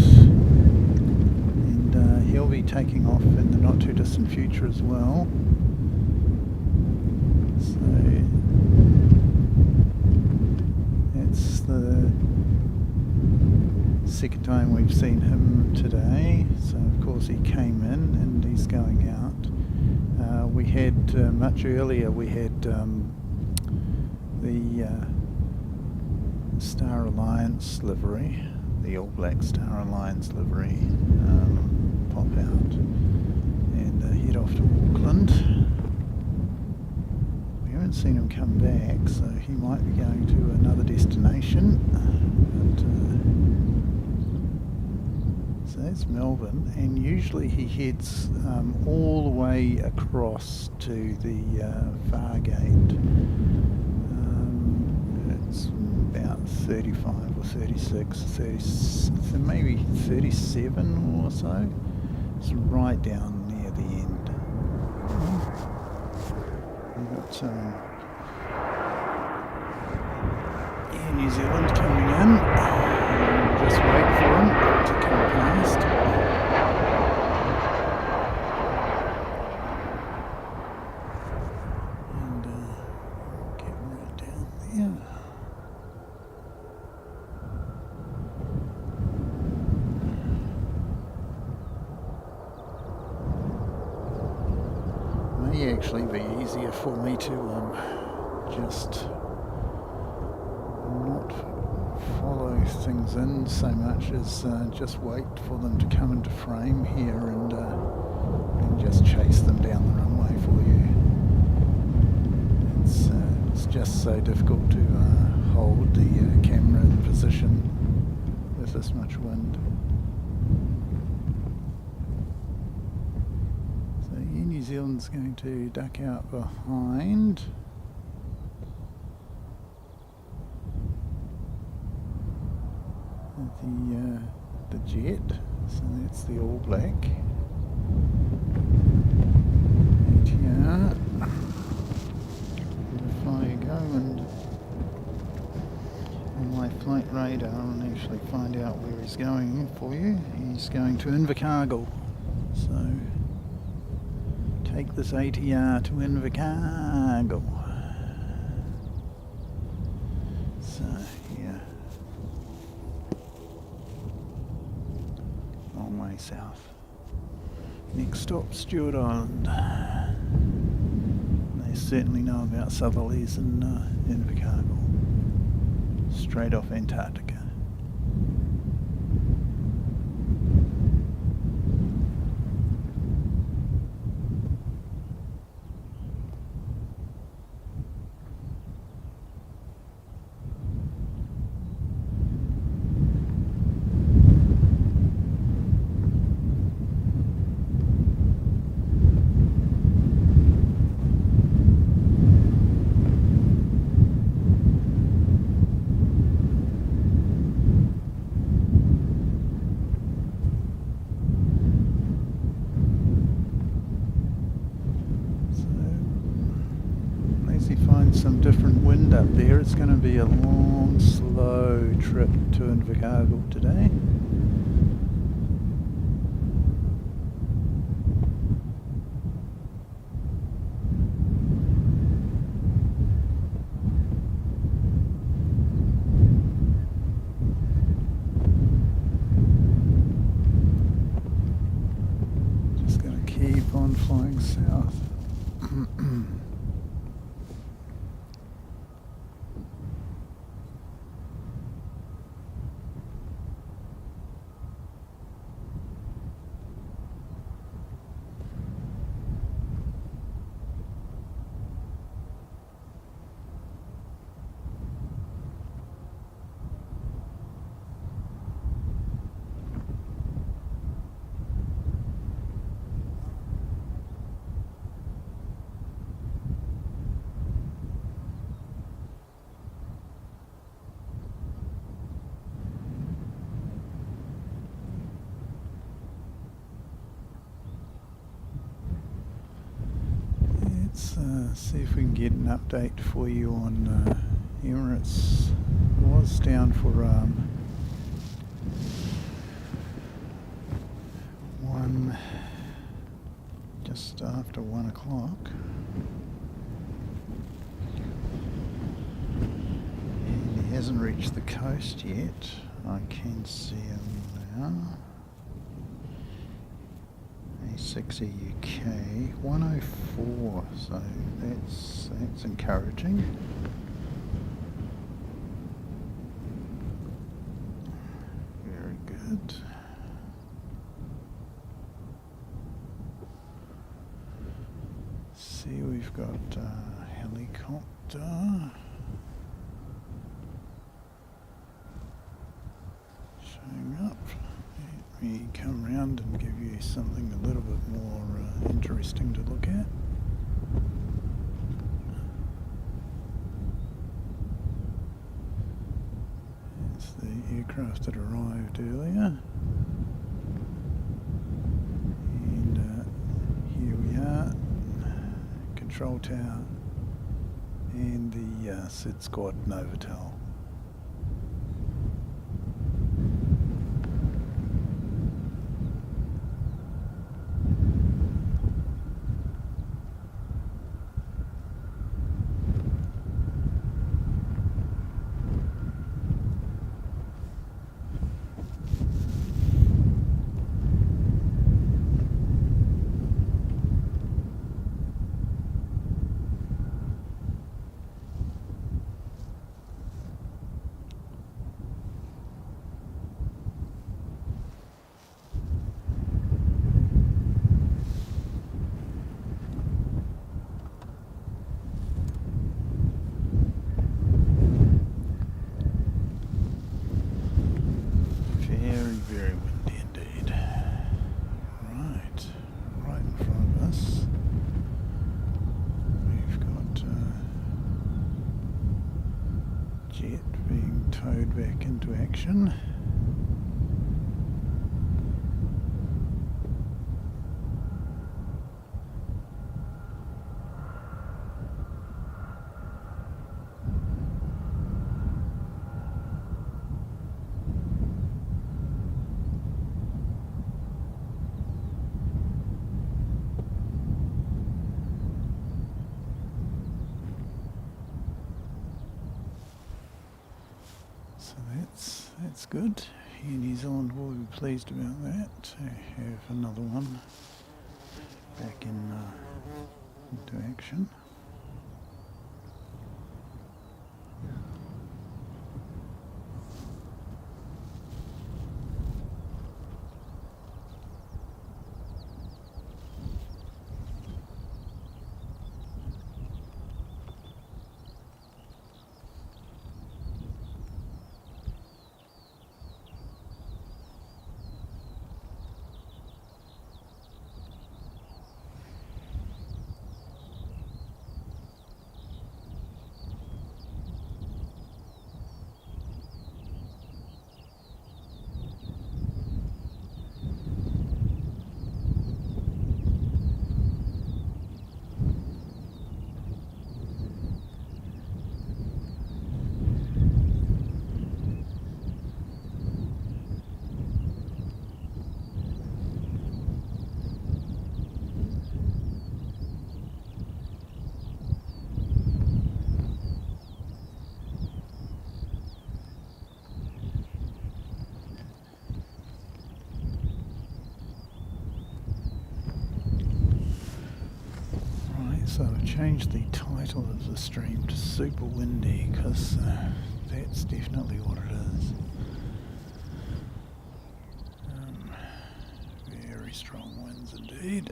he'll be taking off in the not too distant future as well. So it's the second time we've seen him today. So of course he came in and he's going out. We had much earlier we had the Star Alliance livery, the All Black Star Alliance livery, pop out and head off to Auckland. We haven't seen him come back, so he might be going to another destination. So that's Melbourne, and usually he heads all the way across to the far gate. It's about 35 or 36, 30, maybe 37 or so. It's right down near the end. We've got Air New Zealand coming in. We'll just wait for him to come past. And get right down there. actually be easier for me to just not follow things in so much as just wait for them to come into frame here and just chase them down the runway for you. It's just so difficult to hold the camera in position with this much wind. So Air New Zealand's going to duck out behind. The jet, so that's the All Black. ATR. Before you go and on my flight radar and actually find out where he's going for you. He's going to Invercargill. So take this ATR to Invercargill. So yeah. Long way south. Next stop, Stewart Island. They certainly know about southerlies in Invercargill. Straight off Antarctica. Some different wind up there. It's going to be a long, slow trip to Invercargill today. Just going to keep on flying south. Let's see if we can get an update for you on Emirates. It was down for just after 1 o'clock. And he hasn't reached the coast yet. I can see him now. A6 UK 104, so that's encouraging. Very good. See, we've got a helicopter showing up. Let me come round and give you something a little bit more interesting to look at. It's the aircraft that arrived earlier. And here we are, control tower, and the SID Squad Novotel. towed back into action. So that's good. Air New Zealand will be pleased about that, to have another one back into action. So I've changed the title of the stream to Super Windy, because that's definitely what it is. Very strong winds indeed.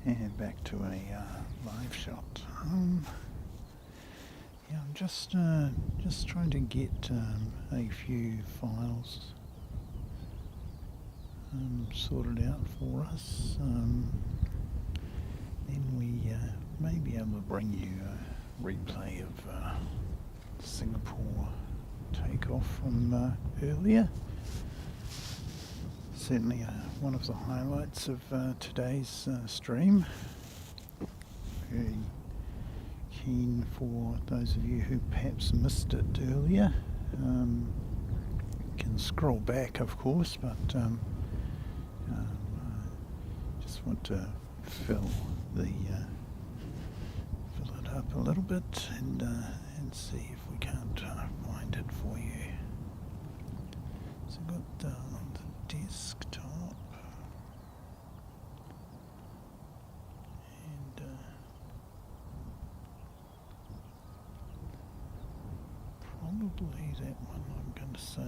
And back to a live shot. Yeah, I'm just trying to get a few files sorted out for us. Then we may be able to bring you a replay of Singapore takeoff from earlier. Certainly one of the highlights of today's stream. Very keen for those of you who perhaps missed it earlier. You can scroll back, of course, but just want to fill it up a little bit and see if we can't find it for you. So I've got on the desktop and probably that one I'm going to say.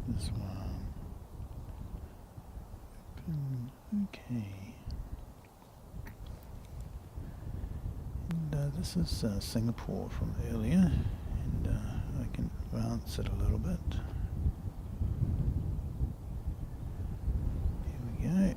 This one. Open. Okay. And this is Singapore from earlier, and I can advance it a little bit. Here we go.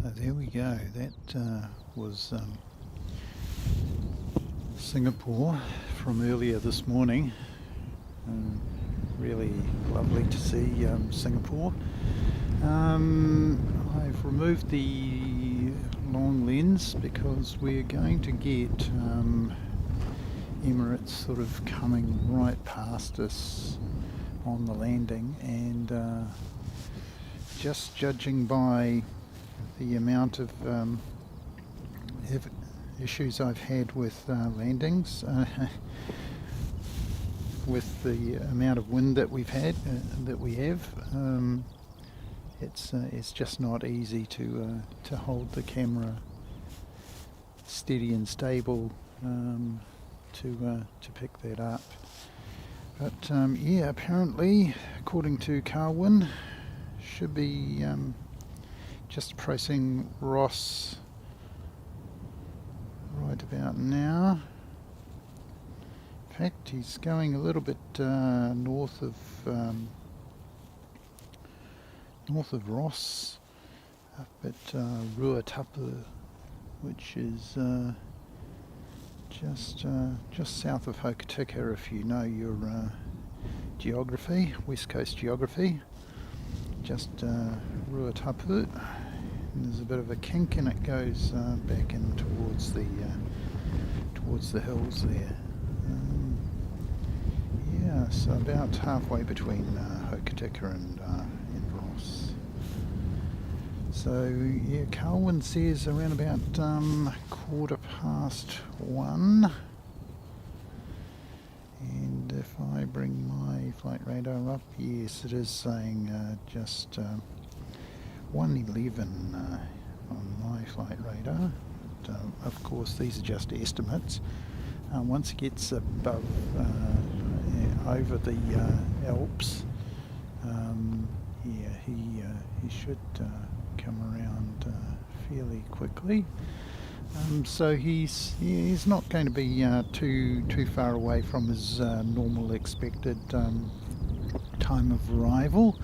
So there we go. That was Singapore from earlier this morning. Really lovely to see Singapore. I've removed the long lens because we're going to get Emirates sort of coming right past us on the landing, and just judging by the amount of issues I've had with landings, with the amount of wind that we've had, that we have, it's just not easy to hold the camera steady and stable to pick that up. But yeah, apparently, according to Carwin, should be just approaching Ross right about now. In fact, he's going a little bit north of Ross, up at Ruatapu, which is just south of Hokitika, if you know your geography, West Coast geography. Just Ruatapu. And there's a bit of a kink, and it goes back in towards the hills there. Yeah, so about halfway between Hokitika and Ross. So yeah, Carwin says around about 1:15. And if I bring my flight radar up, yes, it is saying just 1:11 on my flight radar. But, of course, these are just estimates. Once it gets above over the Alps, yeah, he should come around fairly quickly. So he's not going to be too far away from his normal expected time of arrival.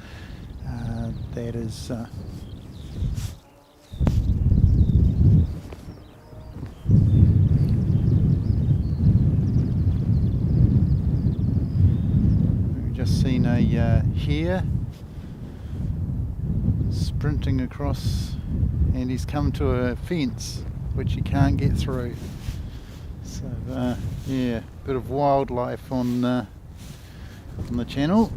That is we've just seen a hare sprinting across, and he's come to a fence which he can't get through. So yeah, bit of wildlife on the channel.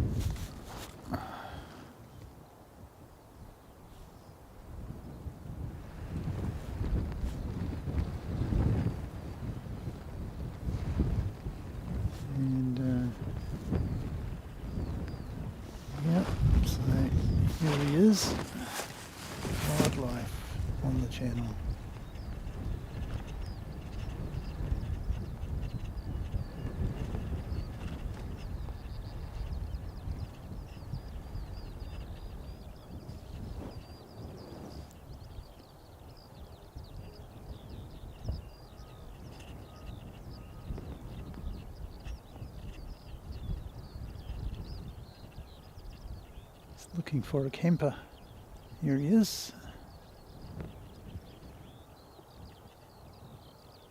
And yep, so here he is, wildlife on the channel. Looking for a camper. Here he is.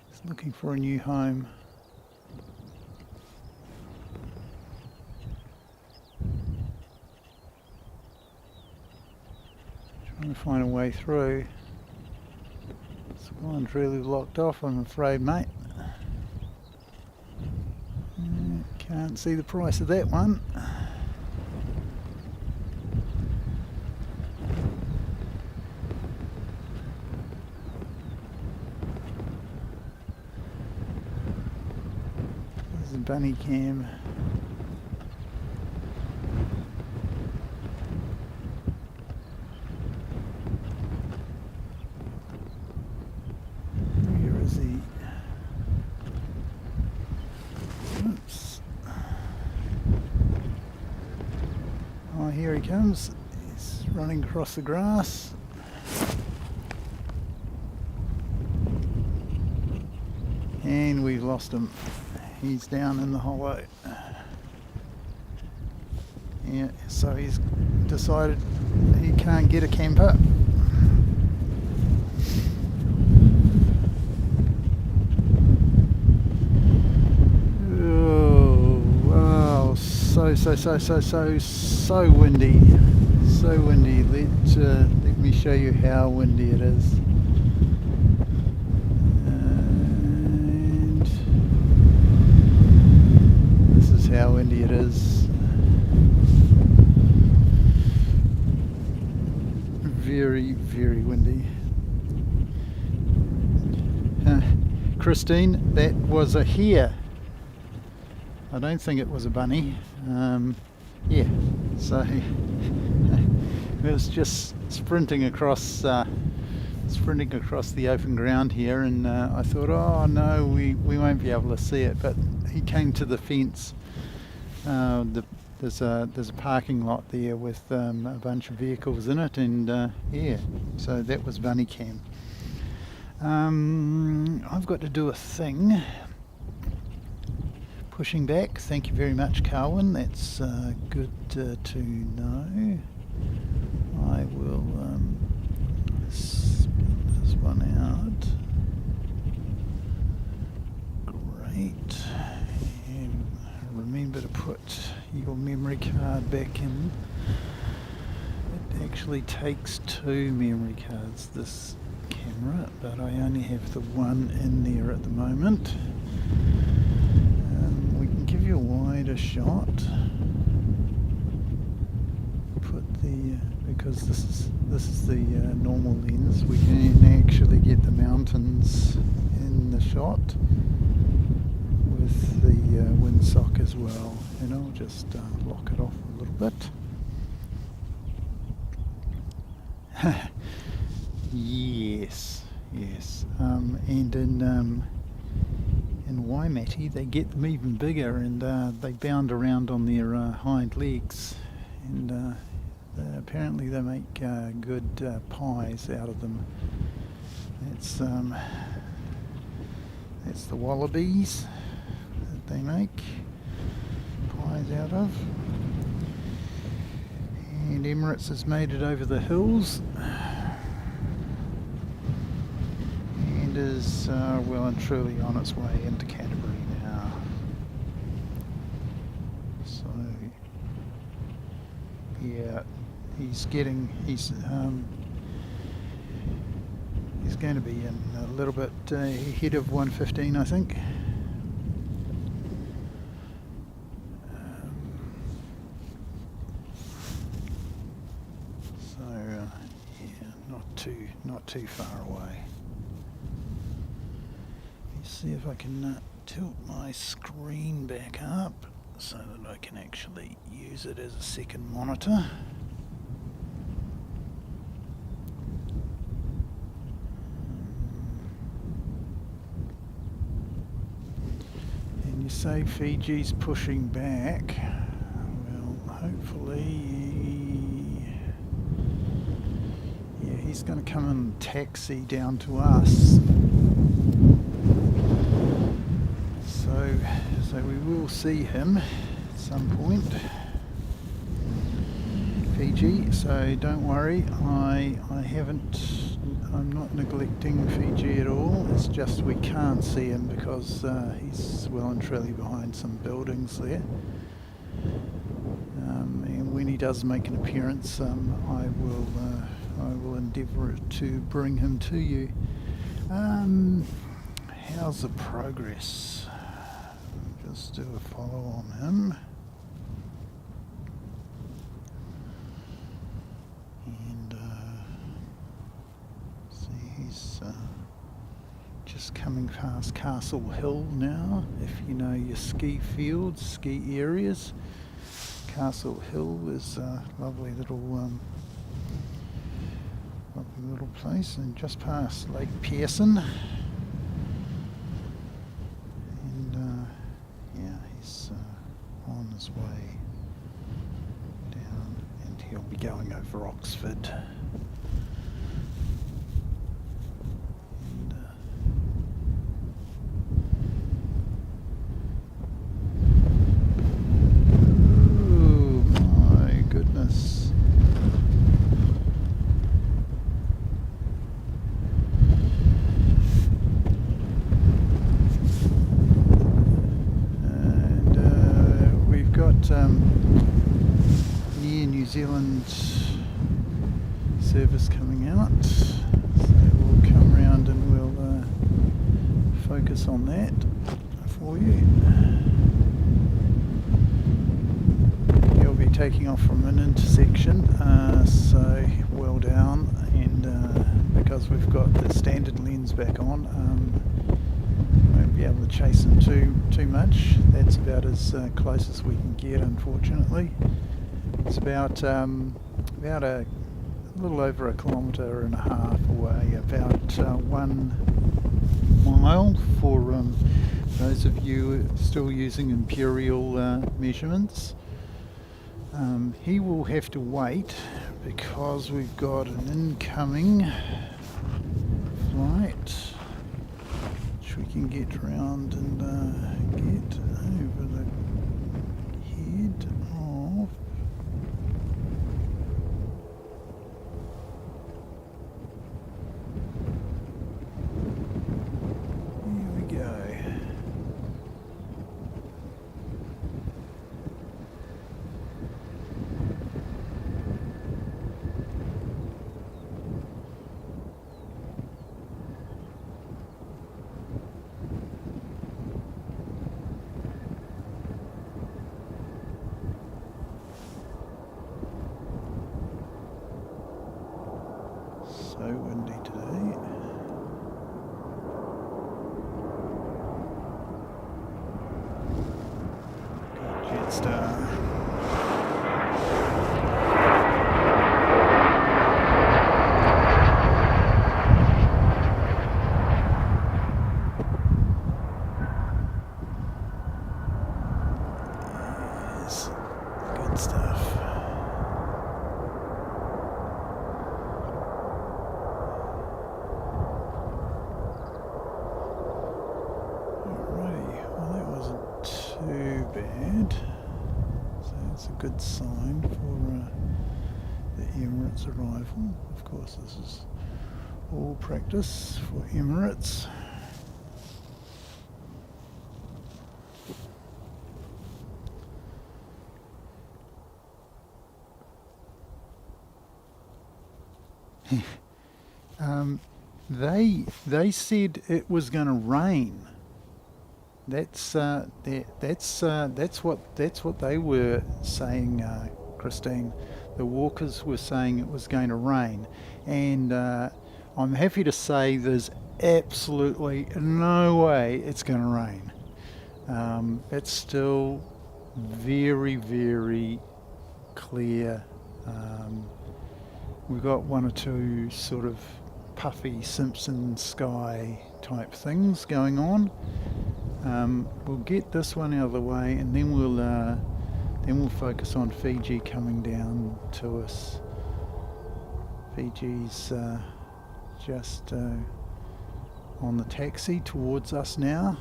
He's looking for a new home. Trying to find a way through. This one's really locked off, I'm afraid, mate. Can't see the price of that one. Bunny cam. Where is he? Oops. Oh, here he comes. He's running across the grass. And we've lost him. He's down in the hollow. Yeah, so he's decided he can't get a camper. so windy. So windy. Let me show you how windy it is. And this is how windy it is. Very, very windy. Christine, that was a hare. I don't think it was a bunny. Yeah, so it was just sprinting across the open ground here, and I thought, oh no, we won't be able to see it. But he came to the fence. There's a parking lot there with a bunch of vehicles in it, and yeah, so that was bunny cam. I've got to do a thing. Pushing back. Thank you very much, Carwin. That's good to know. I will spin this one out. Great. And remember to put your memory card back in. It actually takes 2 memory cards, this camera, but I only have the one in there at the moment. We can give you a wider shot. Put the because this is the normal lens. We can actually get the mountains in the shot with the windsock as well. And I'll just lock it off a little bit. Yes. And in Waimate they get them even bigger, and they bound around on their hind legs, and apparently they make good pies out of them. That's the wallabies that they make pies out of. And Emirates has made it over the hills. Is well and truly on its way into Canterbury now. So yeah, he's going to be in a little bit ahead of 1:15, I think. So yeah, not too far away. See if I can tilt my screen back up so that I can actually use it as a second monitor. And you say Fiji's pushing back. Well, hopefully, yeah, he's going to come and taxi down to us. So we will see him at some point, Fiji. So don't worry, I'm not neglecting Fiji at all. It's just we can't see him because he's well and truly behind some buildings there. And when he does make an appearance, I will endeavour to bring him to you. How's the progress? Just do a follow on him. And see, he's just coming past Castle Hill now. If you know your ski fields, ski areas, Castle Hill is a lovely little place, and just past Lake Pearson. On his way down, and he'll be going over Oxford. And, oh my goodness. near New Zealand service coming out, so we'll come round and we'll focus on that for you. He'll be taking off from an intersection, so well down, and because we've got the standard lens back on, won't be able to chase him too much. That's about as close as we can get, unfortunately. It's about a little over 1.5 kilometres away, about 1 mile for those of you still using imperial measurements. He will have to wait because we've got an incoming flight which we can get round and get over the head of. Here we go. So windy today. Good Jetstar. Yes, good stuff. Too bad. So it's a good sign for the Emirates arrival. Of course, this is all practice for Emirates. They said it was going to rain. That's what they were saying, Christine. The walkers were saying it was going to rain, and I'm happy to say there's absolutely no way it's going to rain. It's still very, very clear. We've got one or two sort of puffy Simpson sky type things going on. We'll get this one out of the way, and then we'll focus on Fiji coming down to us. Fiji's just on the taxi towards us now.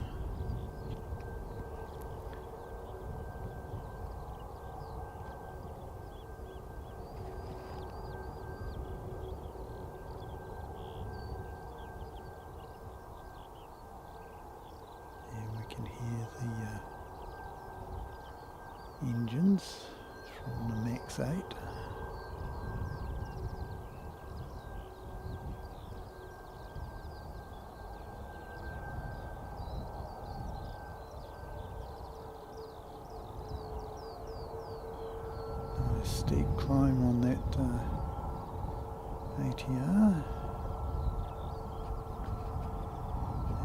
Can hear the engines from the Max 8. Nice steep climb on that ATR.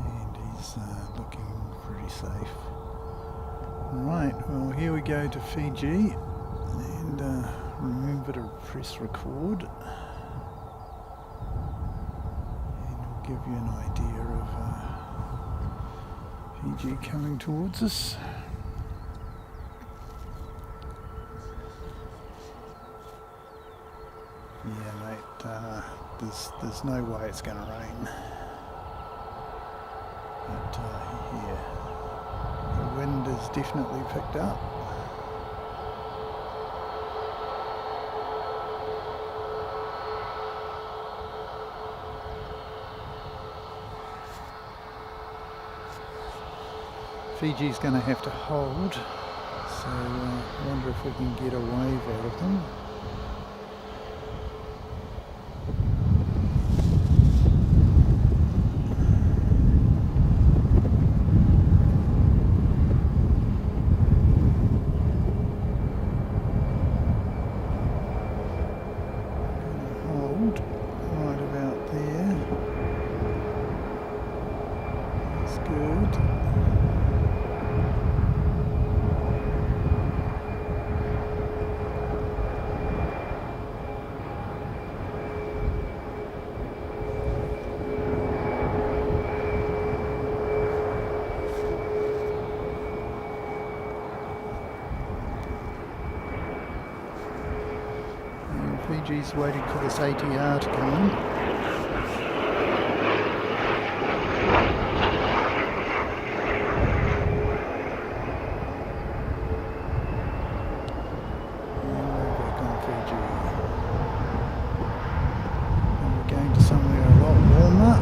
And he's looking pretty safe. Right, well, here we go to Fiji, and remember to press record, and we'll give you an idea of Fiji coming towards us. Yeah, mate, there's no way it's going to rain. But yeah, the wind has definitely picked up. Fiji's going to have to hold, so So I wonder if we can get a wave out of them. Hold right about there. That's good. Fiji's waiting for this ATR to come in. And we're back on Fiji. And we're going to somewhere a lot warmer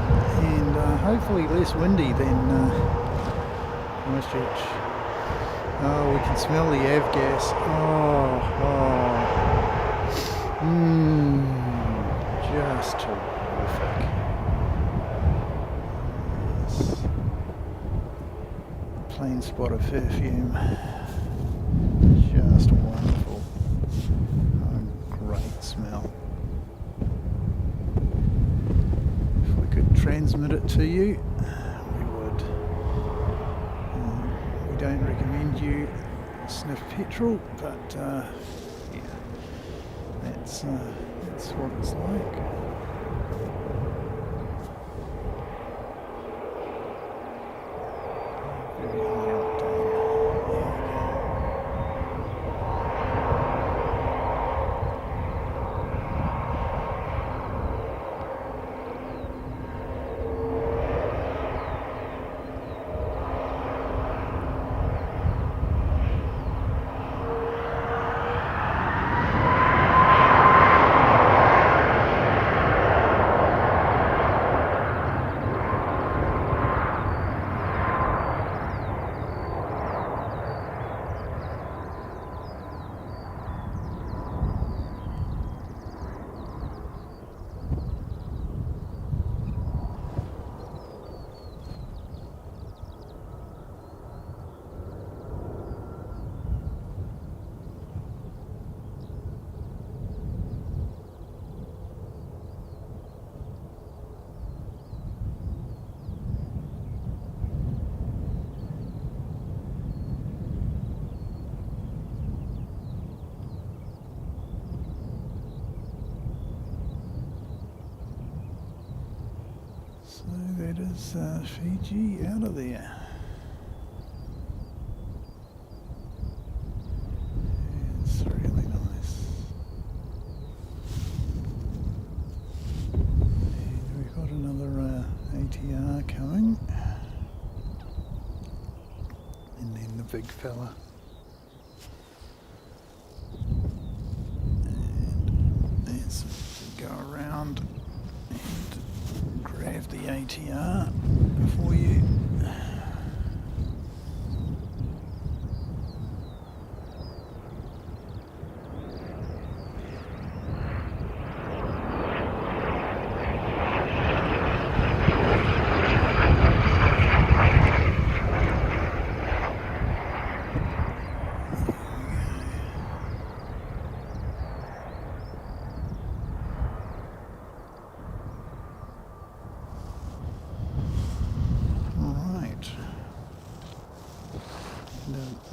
and hopefully less windy than Christchurch. Oh, we can smell the avgas. Just terrific. Yes. Plain spot of perfume. Just wonderful. Oh, great smell. If we could transmit it to you, we would. We don't recommend you sniff petrol, but yeah. That's what it's like. Very high octane. So that is Fiji out of there. It's really nice. And we've got another ATR coming. And then the big fella. And let's go around and grab the ATR for you.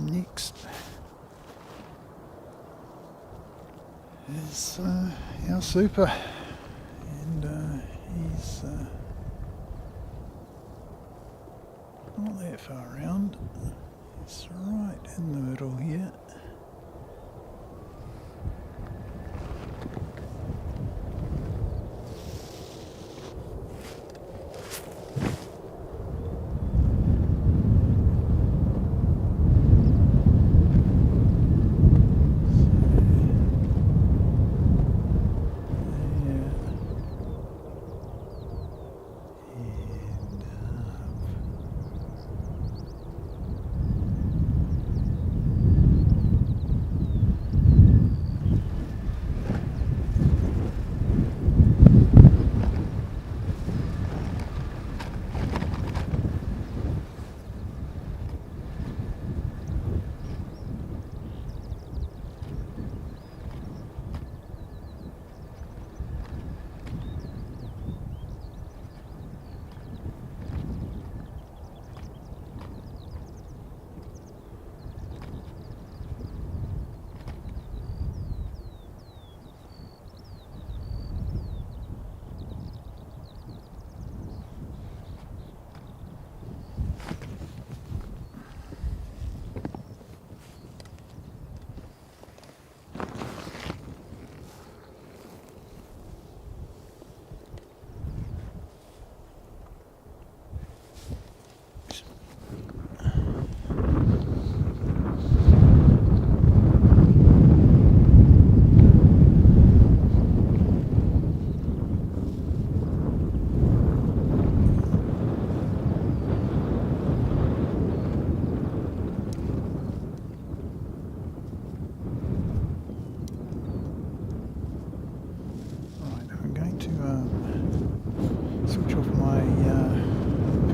Next is our super, and he's not that far around. It's right in the middle here.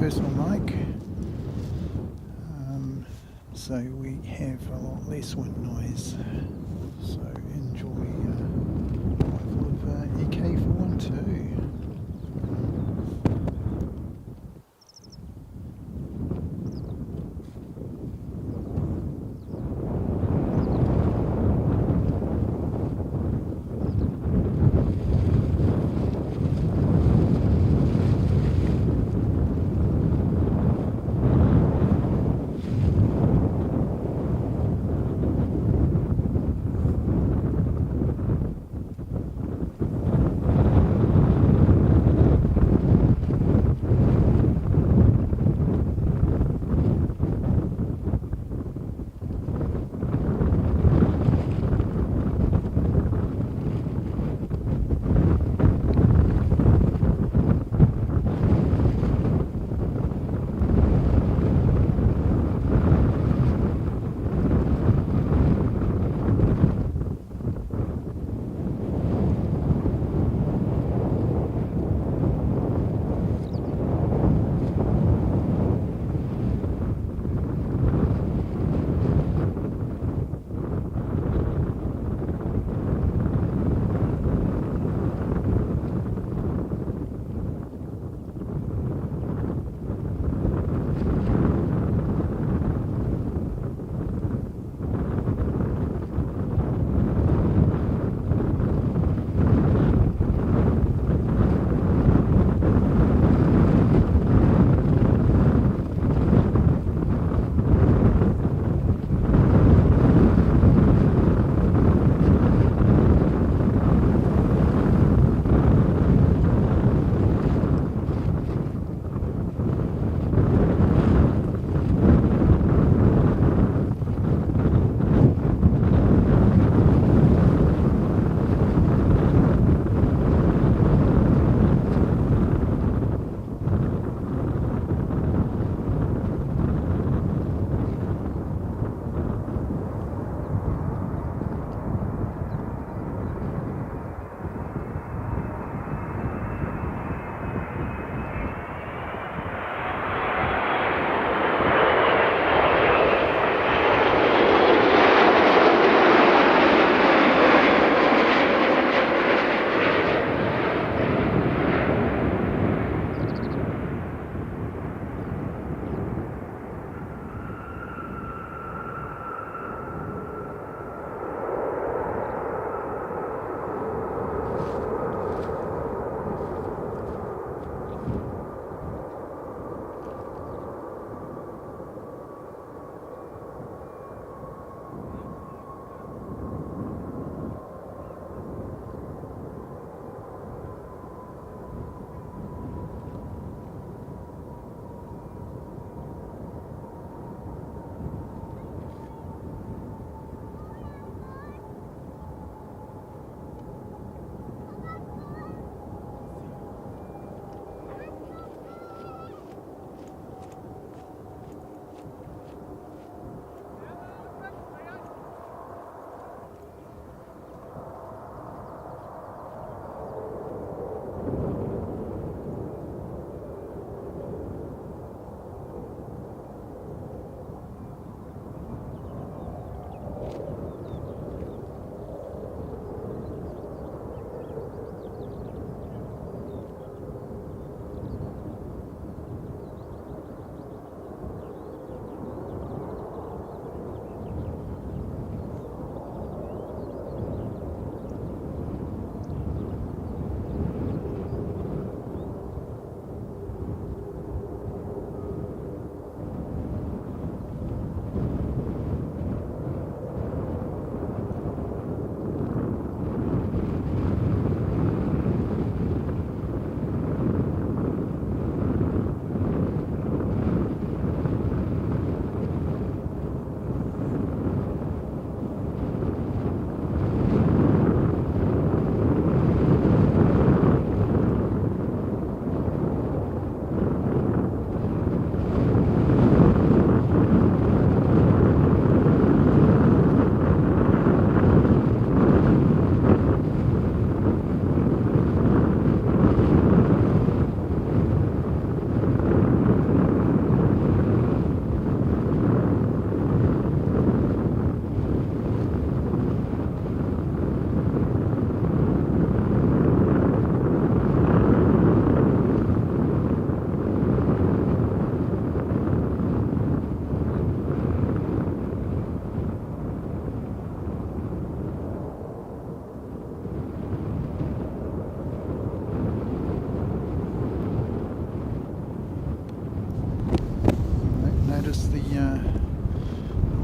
personal mic, so we have a lot less wind noise. So enjoy arrival of EK412.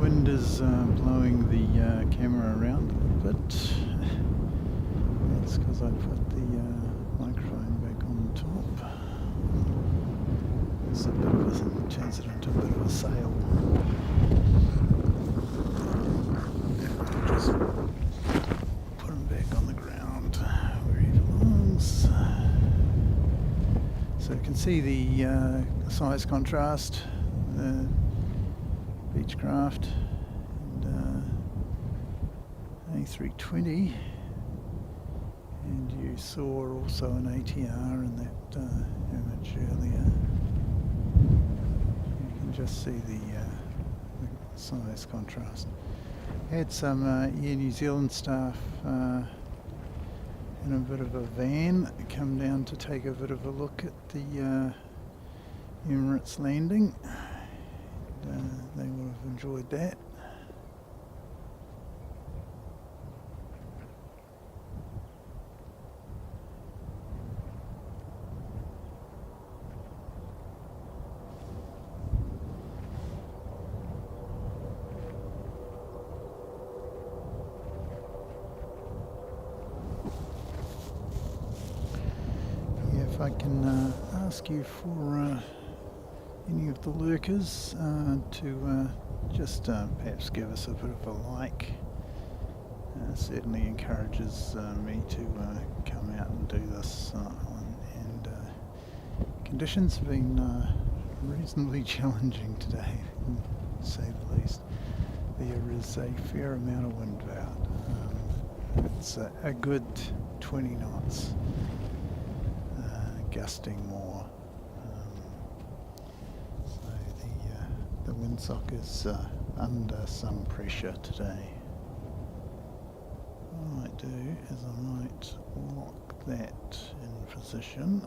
wind is blowing the camera around a little bit. That's because I put the microphone back on top. It's a bit of a, turns it into a bit of a sail. Just put him back on the ground where he belongs. So you can see the size contrast, the Beechcraft and A320, and you saw also an ATR in that image earlier. You can just see the size contrast. Had some Air New Zealand staff in a bit of a van come down to take a bit of a look at the Emirates landing. They would have enjoyed that. If I can ask you for any of the lurkers to just perhaps give us a bit of a like. Certainly encourages me to come out and do this and conditions have been reasonably challenging today, to say the least. There is a fair amount of wind out. It's a good 20 knots. Gusting more. So the windsock is under some pressure today. What I might do is I might lock that in position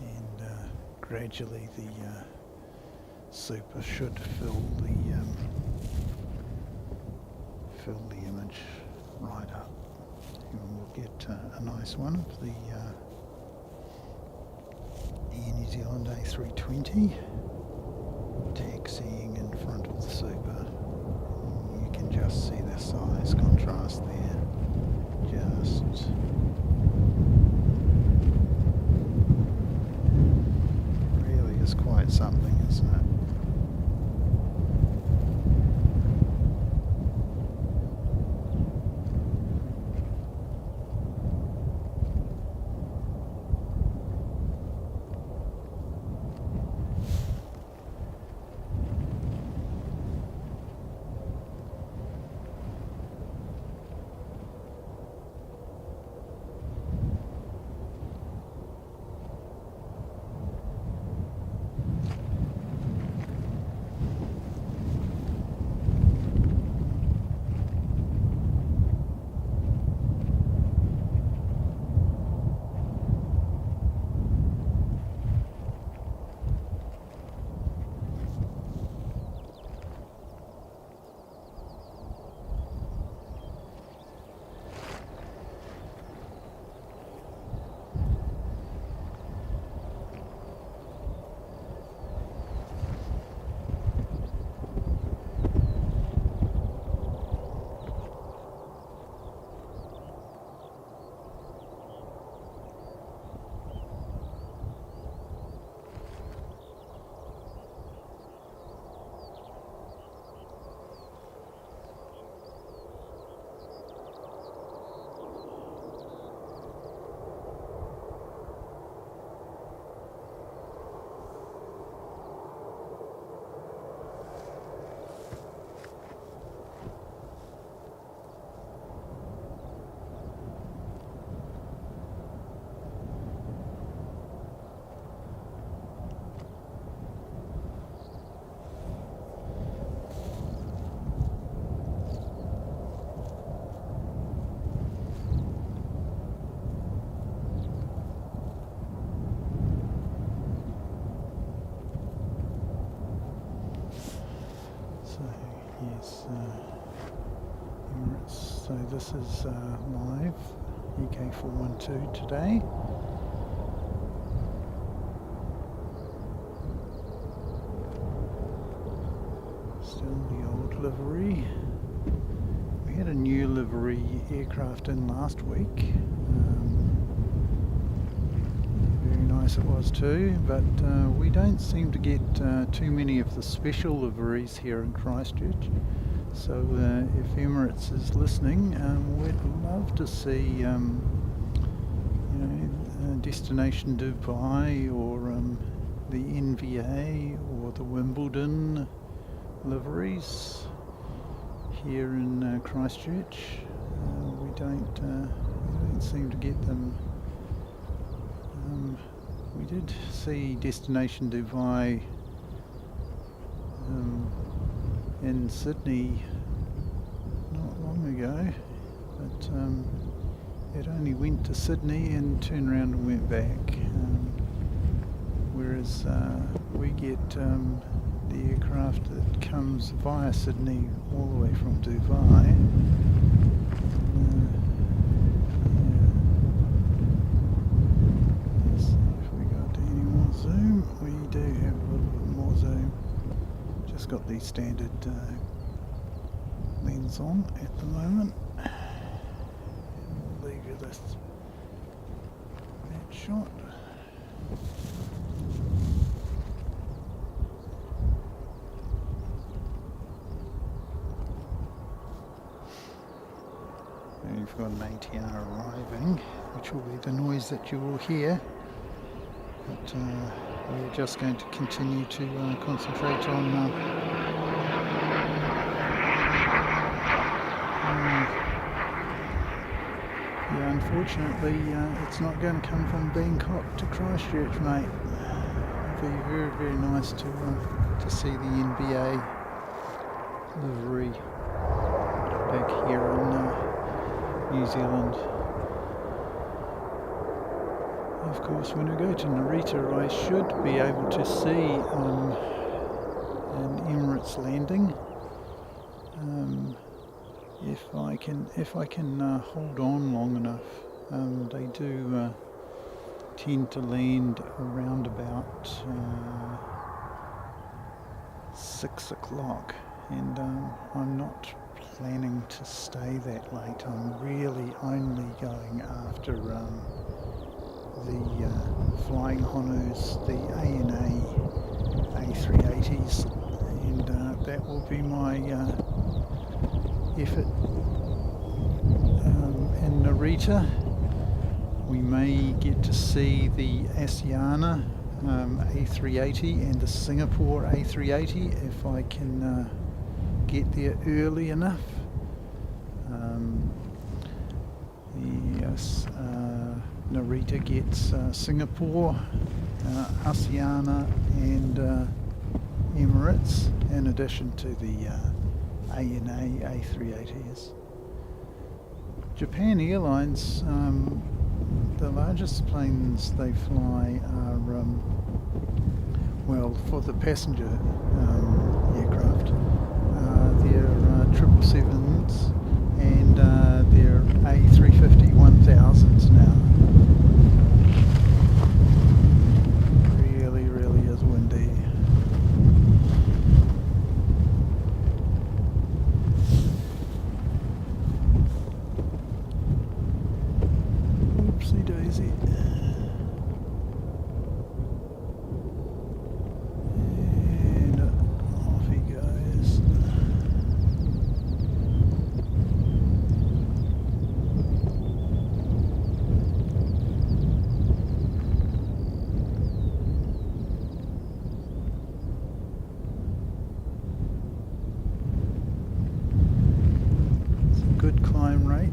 and gradually the super should fill the image right up. And we'll get a nice one of the Air New Zealand A320 taxiing in front of the Super. You can just see the size contrast there. Just really is quite something, isn't it? Yes, Emirates. So this is live, UK412 today. livery aircraft in last week. Very nice it was too, but we don't seem to get too many of the special liveries here in Christchurch. So if Emirates is listening, we'd love to see Destination Dubai or the NVA or the Wimbledon liveries here in Christchurch. We don't seem to get them. We did see Destination Dubai in Sydney not long ago, but it only went to Sydney and turned around and went back, whereas we get the aircraft that comes via Sydney all the way from Dubai. Let's see if we got any more zoom. We do have a little bit more zoom. Just got the standard lens on at the moment. We'll leave you that shot. And you've got an ATR arriving, which will be the noise that you will hear. But we're just going to continue to concentrate on unfortunately it's not going to come from Bangkok to Christchurch, mate. It'll be very, very nice to see the NBA livery back here in New Zealand. Of course, when I go to Narita, I should be able to see an Emirates landing. If I can hold on long enough. They do tend to land around about 6 o'clock, and I'm not planning to stay that late. I'm really only going after the Flying Honus, the ANA A380s, and that will be my effort in Narita. We may get to see the Asiana A380 and the Singapore A380 if I can get there early enough. Yes, Narita gets Singapore, Asiana and Emirates, in addition to the ANA A380s. Japan Airlines, the largest planes they fly are, well, for the passenger aircraft, they're 777s and they're A350-1000s now. Really, really is windy. Oopsie daisy. And off he goes. It's a good climb rate.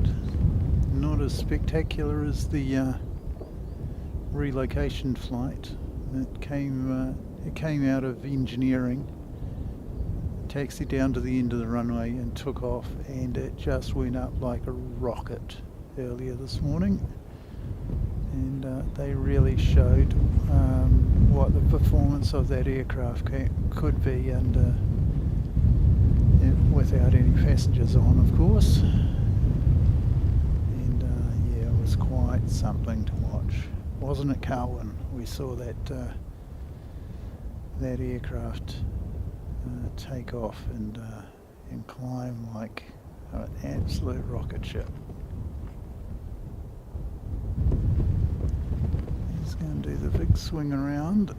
Not as spectacular as the relocation flight. It came out of engineering, taxied down to the end of the runway and took off, and it just went up like a rocket earlier this morning. And they really showed what the performance of that aircraft could be, and without any passengers on, of course. Quite something to watch, wasn't it, Carwin? We saw that that aircraft take off and climb like An absolute rocket ship. He's going to do the big swing around.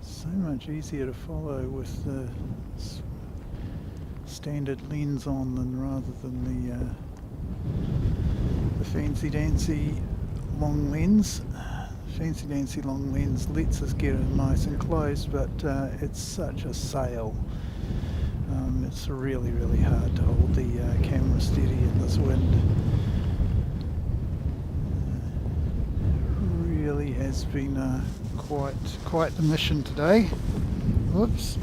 So much easier to follow with the standard lens on than rather than the fancy dancy long lens. Fancy dancy long lens lets us get it nice and close, but it's such a sail. It's really, really hard to hold the camera steady in this wind. Really has been quite the mission today. Whoops.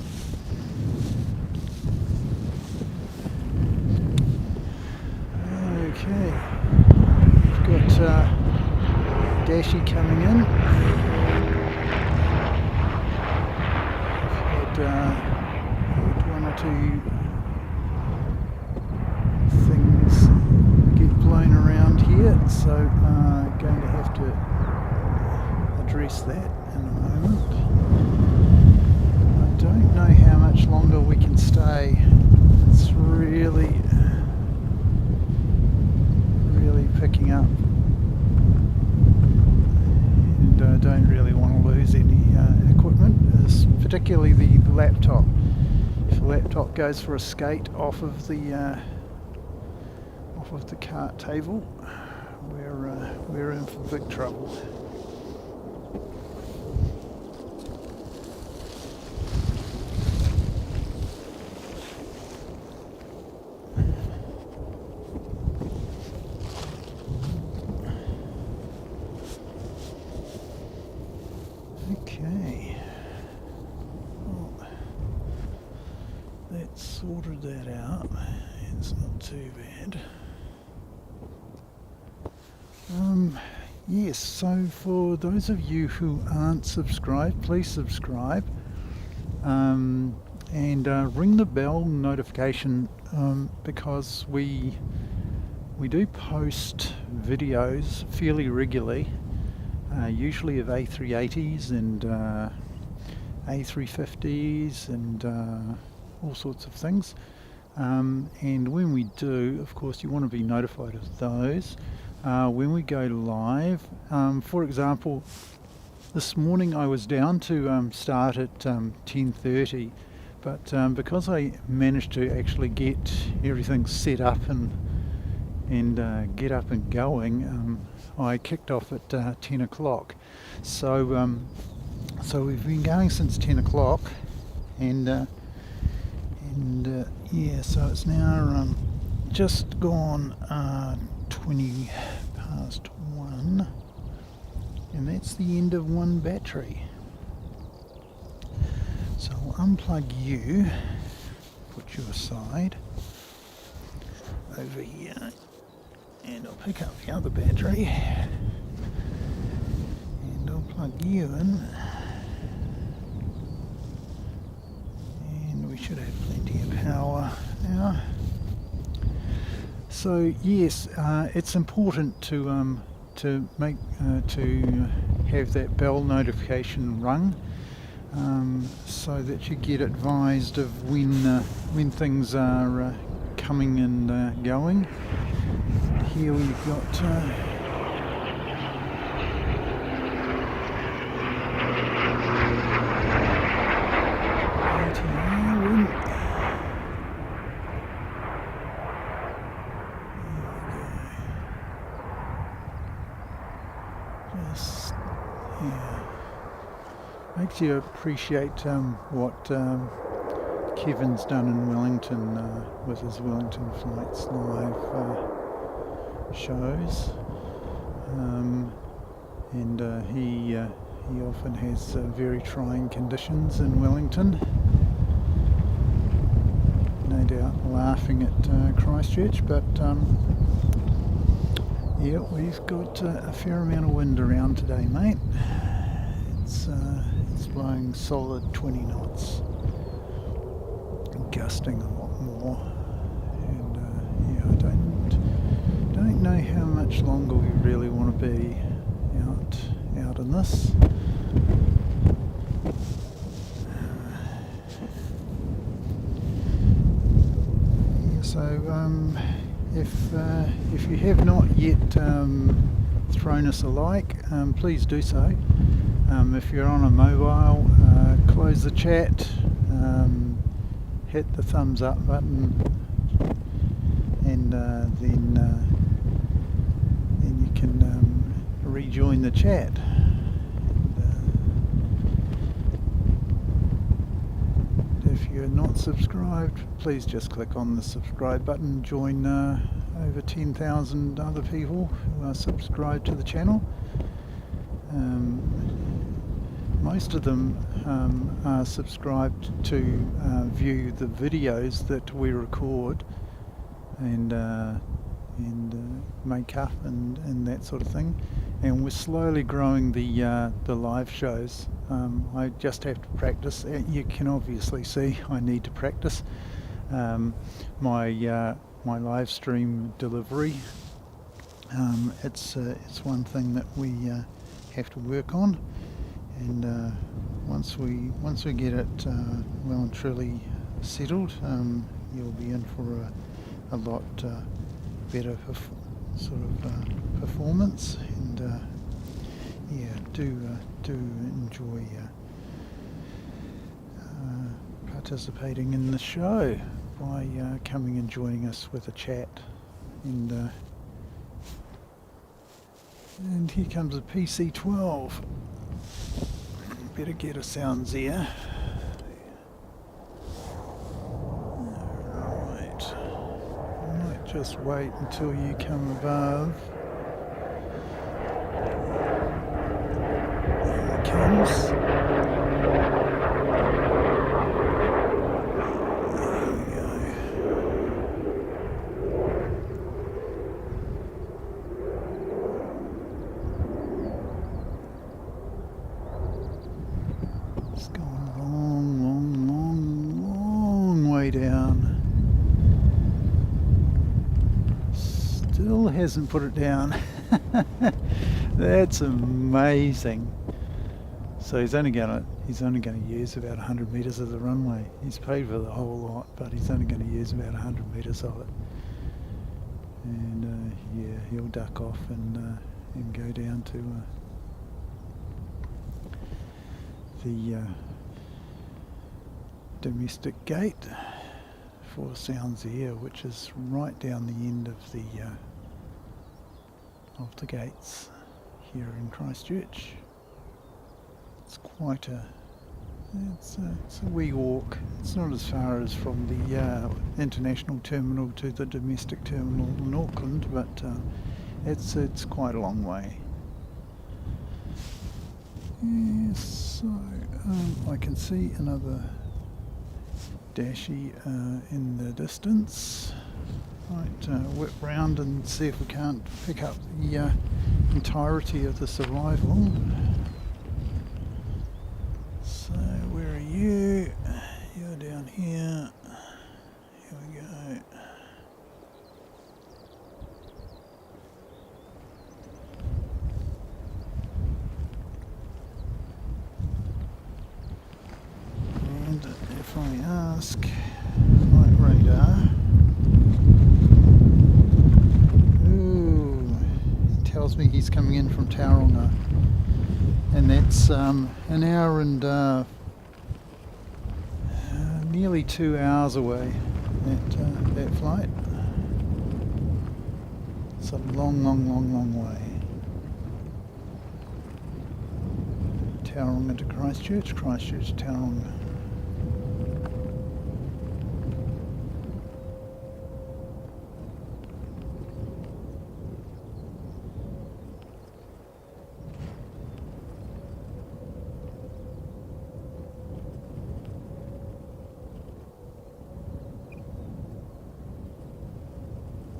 Okay, we've got Dashi coming in. We've had one or two things get blown around here, so going to have to address that in a moment. I don't know how much longer we can stay. It's really picking up, and I don't really want to lose any equipment, particularly the laptop. If the laptop goes for a skate off of the cart table, we're in for big trouble. Okay, well, that's sorted that out. It's not too bad. Yes, so for those of you who aren't subscribed, please subscribe, and ring the bell notification, because we do post videos fairly regularly. Usually of A380s and A350s and all sorts of things. And when we do, of course, you want to be notified of those. When we go live, for example, this morning I was down to start at 10:30, but because I managed to actually get everything set up and get up and going, I kicked off at 10 o'clock. So we've been going since 10 o'clock, and yeah, so it's now just gone 20 past 1, and that's the end of one battery. So I'll unplug you, put you aside over here, and I'll pick up the other battery and I'll plug you in, and we should have plenty of power now. So yes, it's important to have that bell notification rung, so that you get advised of when things are coming and going. Here we've got makes you appreciate what Kevin's done in Wellington with his Wellington Flights Live shows, and he often has very trying conditions in Wellington, no doubt laughing at Christchurch, but yeah, we've got a fair amount of wind around today, mate. It's blowing solid 20 knots, gusting a lot more, and yeah, I don't know how much longer we really want to be out in this. if you have not yet thrown us a like, please do so. If you're on a mobile, close the chat, hit the thumbs up button, and then you can rejoin the chat. If you're not subscribed, please just click on the subscribe button. Join over 10,000 other people who are subscribed to the channel. Most of them are subscribed to view the videos that we record and make up and that sort of thing. And we're slowly growing the live shows. I just have to practice. You can obviously see I need to practice my live stream delivery. It's one thing that we have to work on, and once we get it well and truly settled, you'll be in for a lot better performance. And yeah, do enjoy participating in the show by coming and joining us with a chat. And here comes a PC-12. Better get a sounds here. Alright. I might just wait until you come above. Here it comes. Hasn't put it down. That's amazing. So he's only gonna use about 100 meters of the runway. He's paid for the whole lot, but he's only going to use about 100 meters of it. And yeah, he'll duck off and go down to the domestic gate for Sounds Air, which is right down the end of the gates here in Christchurch. It's quite it's a wee walk. It's not as far as from the international terminal to the domestic terminal in Auckland, but it's quite a long way. Yes, so I can see another Dashi in the distance. Right, whip round and see if we can't pick up the entirety of the survival. So where are you? You're down here. Here we go. And if I ask flight radar, tells me he's coming in from Tauranga, and that's an hour and nearly 2 hours away, that flight. It's a long way. Tauranga to Christchurch, Christchurch to Tauranga.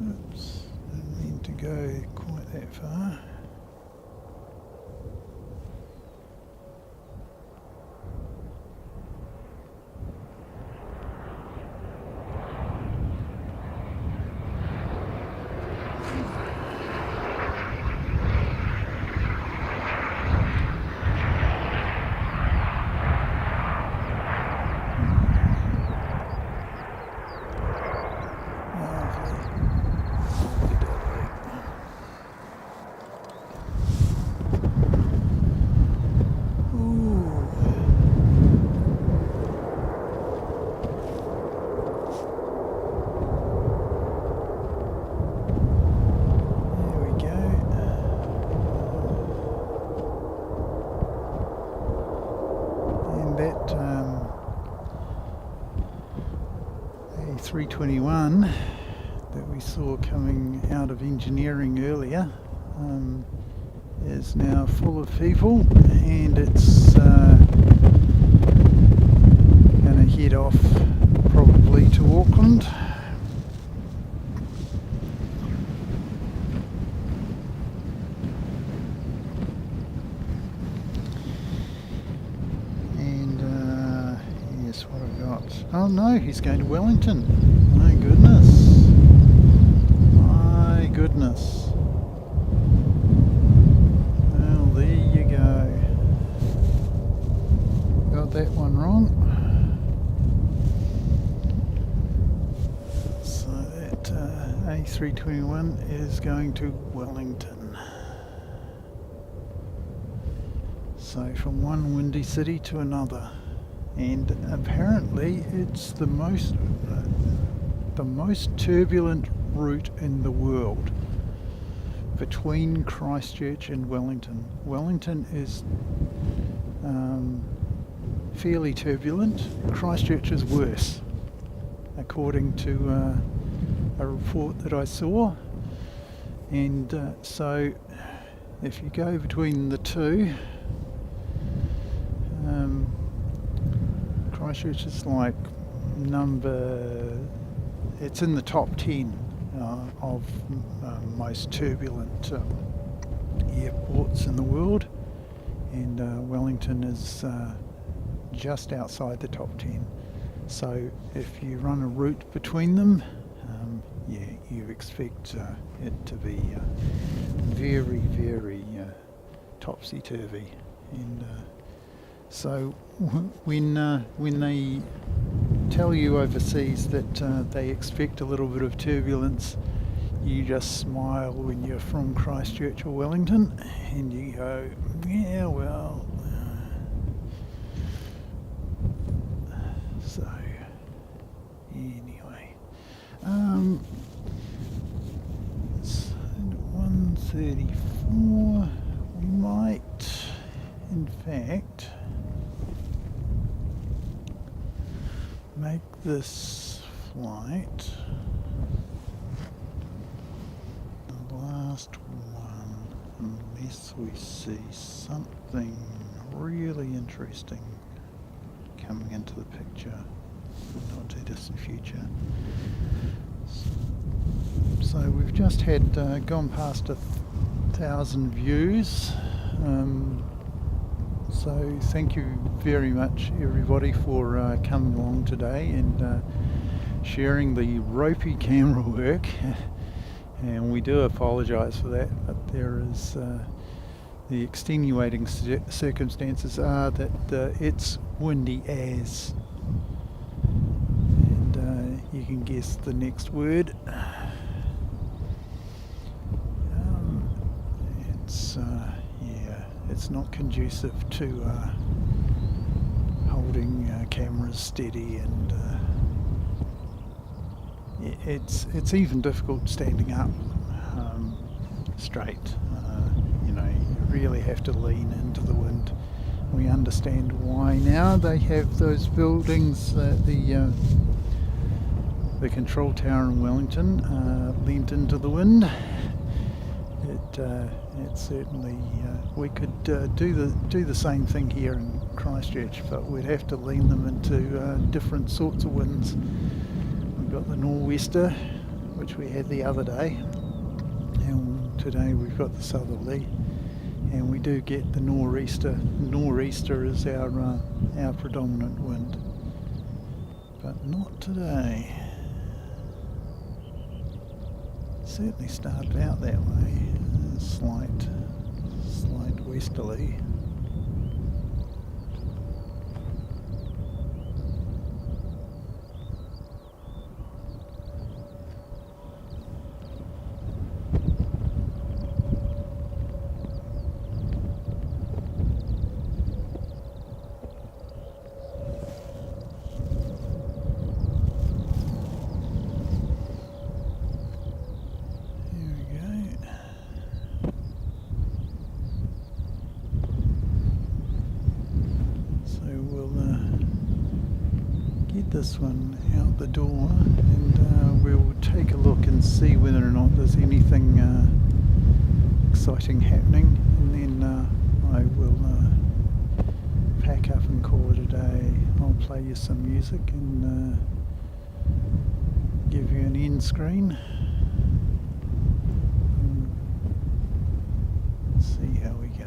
Oops, didn't mean to go quite that far. Lovely. A321 that we saw coming out of engineering earlier is now full of people, and it's going to head off probably to Auckland. Oh no, he's going to Wellington. My goodness. My goodness. Well, there you go. Got that one wrong. So that A321 is going to Wellington. So from one windy city to another. And apparently it's the most turbulent route in the world between Christchurch and Wellington. Wellington is fairly turbulent. Christchurch is worse, according to a report that I saw. And so if you go between the two, Christchurch is like it's in the top 10 of most turbulent airports in the world, and Wellington is just outside the top 10. So if you run a route between them, you expect it to be very, very topsy-turvy. And so when they tell you overseas that they expect a little bit of turbulence, you just smile when you're from Christchurch or Wellington, and you go, yeah, well. So anyway, it's 1:34. We might, in fact, make this flight the last one, unless we see something really interesting coming into the picture in the not too distant future. So we've just had gone past 1,000 views. So thank you very much, everybody, for coming along today and sharing the ropey camera work. And we do apologise for that, but there is the extenuating circumstances are that it's windy as, and you can guess the next word. It's not conducive to holding cameras steady, and it's even difficult standing up straight. You really have to lean into the wind. We understand why now. They have those buildings, the control tower in Wellington leant into the wind. It certainly we could do the same thing here in Christchurch, but we'd have to lean them into different sorts of winds. We've got the nor'wester, which we had the other day, and today we've got the southerly, and we do get the nor'easter. Nor'easter is our predominant wind, but not today. Certainly started out that way, slight westerly. this one out the door, and we'll take a look and see whether or not there's anything exciting happening, and then I will pack up and call it a day. I'll play you some music and give you an end screen. See how we go.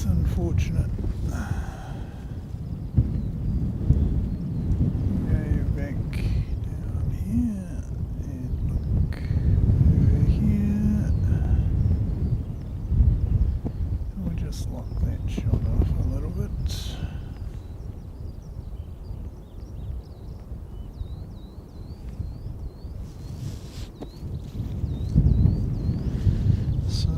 Unfortunate. Go back down here and look over here. We'll just lock that shot off a little bit. So,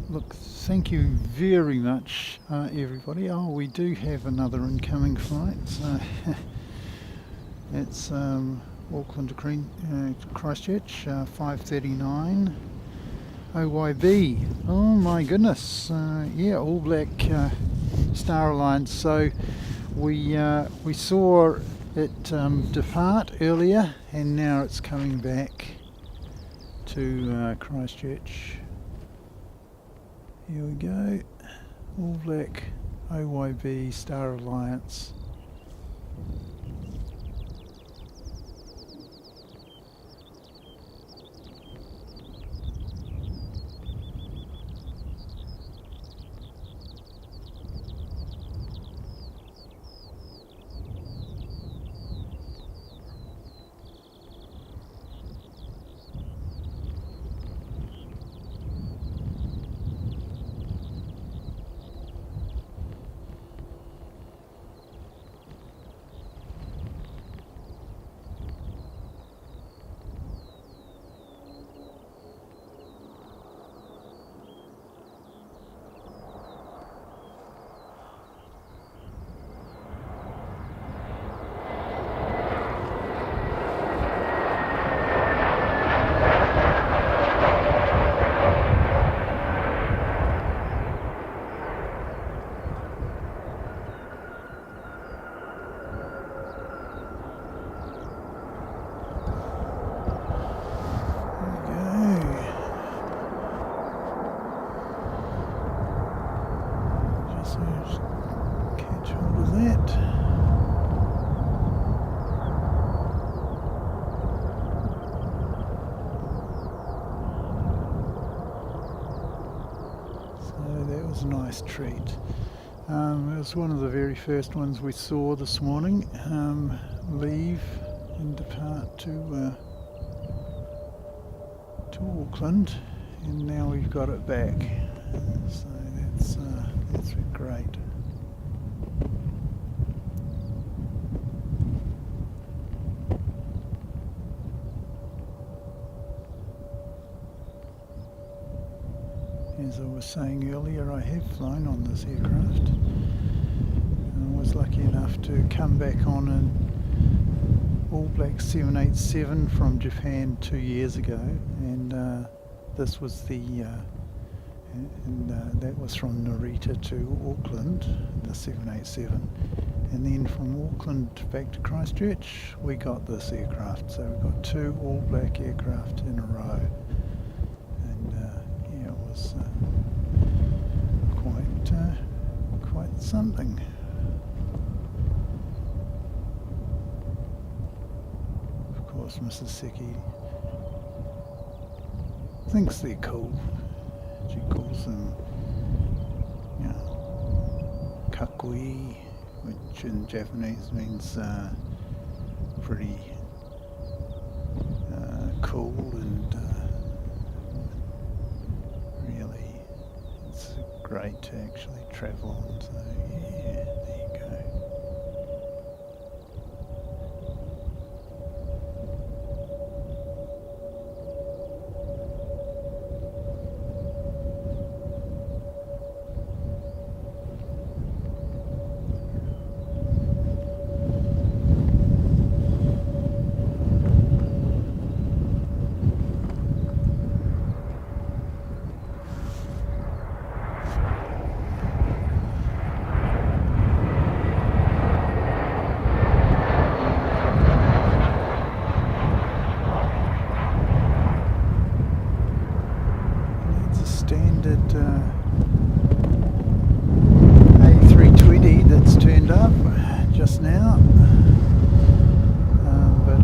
look, thank you very much, everybody. Oh, we do have another incoming flight. So it's Auckland to Christchurch, 5:39 OYB. Oh my goodness! Yeah, All Black Star Alliance. So we saw it depart earlier, and now it's coming back to Christchurch. Here we go, All Black OYB Star Alliance. was a nice treat. It was one of the very first ones we saw this morning leave and depart to Auckland, and now we've got it back. So that's great. As I was saying earlier, I have flown on this aircraft. I was lucky enough to come back on an All Black 787 from Japan 2 years ago, and this was that was from Narita to Auckland, the 787, and then from Auckland back to Christchurch we got this aircraft. So we got 2 All Black aircraft in a row, and it was quite something. Of course, Mrs. Seki thinks they're cool. She calls them, kakui, which in Japanese means pretty cool, and really it's great to actually travel on. So yeah, there you go. Standard A320 that's turned up just now, but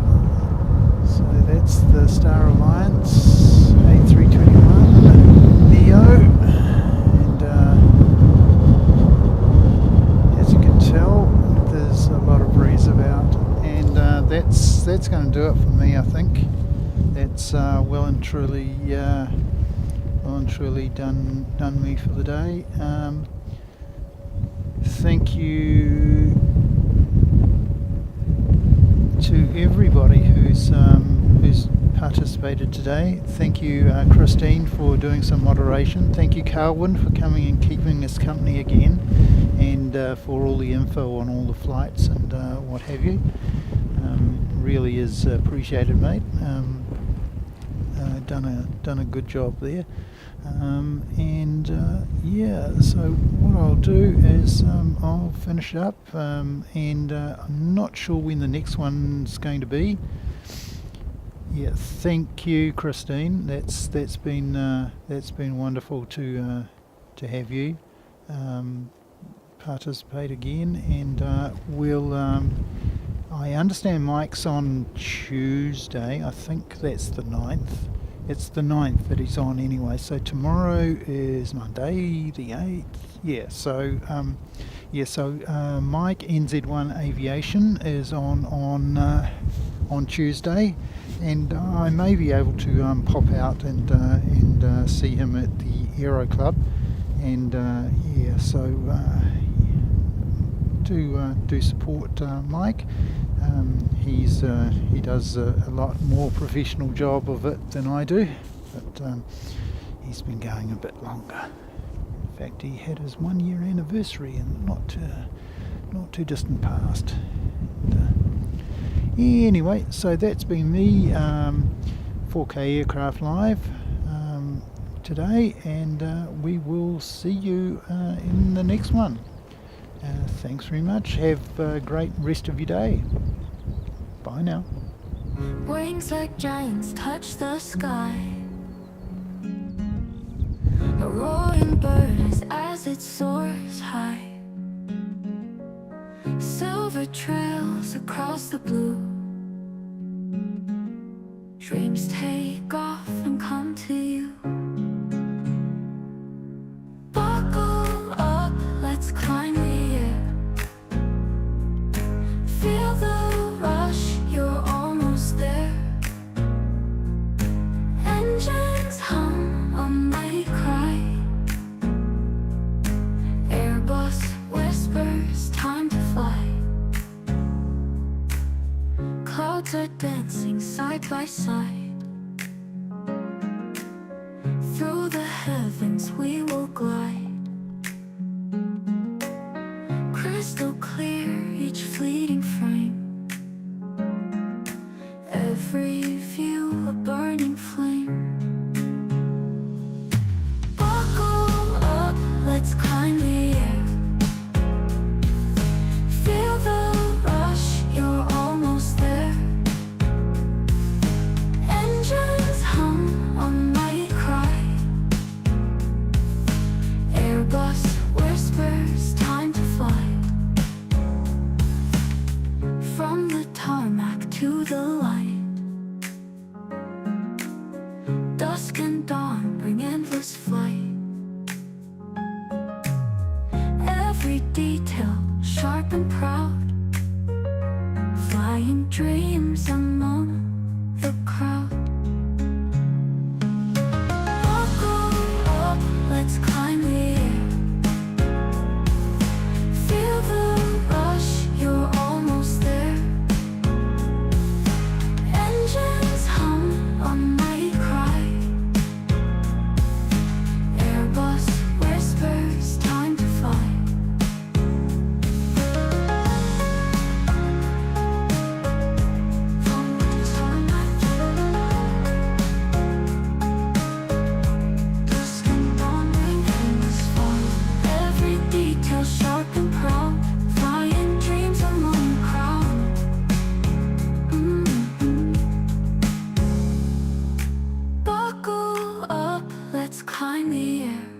so that's the Star Alliance A321 Neo, and as you can tell there's a lot of breeze about, and that's going to do it for me. I think that's well and truly done me for the day. Thank you to everybody who's participated today. Thank you, Christine, for doing some moderation. Thank you, Carwin, for coming and keeping us company again, and for all the info on all the flights and what have you. Really is appreciated, mate. Done a good job there. So what I'll do is I'll finish up, and I'm not sure when the next one's going to be. Yeah, thank you, Christine. That's been wonderful to have you participate again, and we'll. I understand Mike's on Tuesday. I think that's the 9th. It's the 9th that he's on anyway. So tomorrow is Monday, the 8th. Yeah. So Mike NZ1 Aviation is on Tuesday, and I may be able to pop out and see him at the Aero Club, and do support Mike. He does a lot more professional job of it than I do, but he's been going a bit longer. In fact, he had his 1 year anniversary in not too distant past. Anyway, so that's been me, 4K Aircraft Live today, and we will see you in the next one. Thanks very much. Have a great rest of your day. Bye now. Wings like giants touch the sky. A roaring bird as it soars high. Silver trails across the blue. Dreams take off and come to you. Buckle side by side. Through the heavens we will glide, crystal clear each fleeting frame, every view a burning flame. Buckle up, let's climb the air. Feel the rush, you're almost there. Engines hum, a mighty cry. Airbus whispers, time to fly. From the tarmac to the light, dusk and dawn bring endless flight. Every detail sharp and proud, flying dreams among the crowd. Buckle up, let's climb the air. Feel the rush, you're almost there. Engines hum, a mighty cry. Airbus whispers, time to fly. Dusk and dawn bring endless fog. Every detail sharp and proud, flying dreams among the crowd. Buckle up, let's climb the air.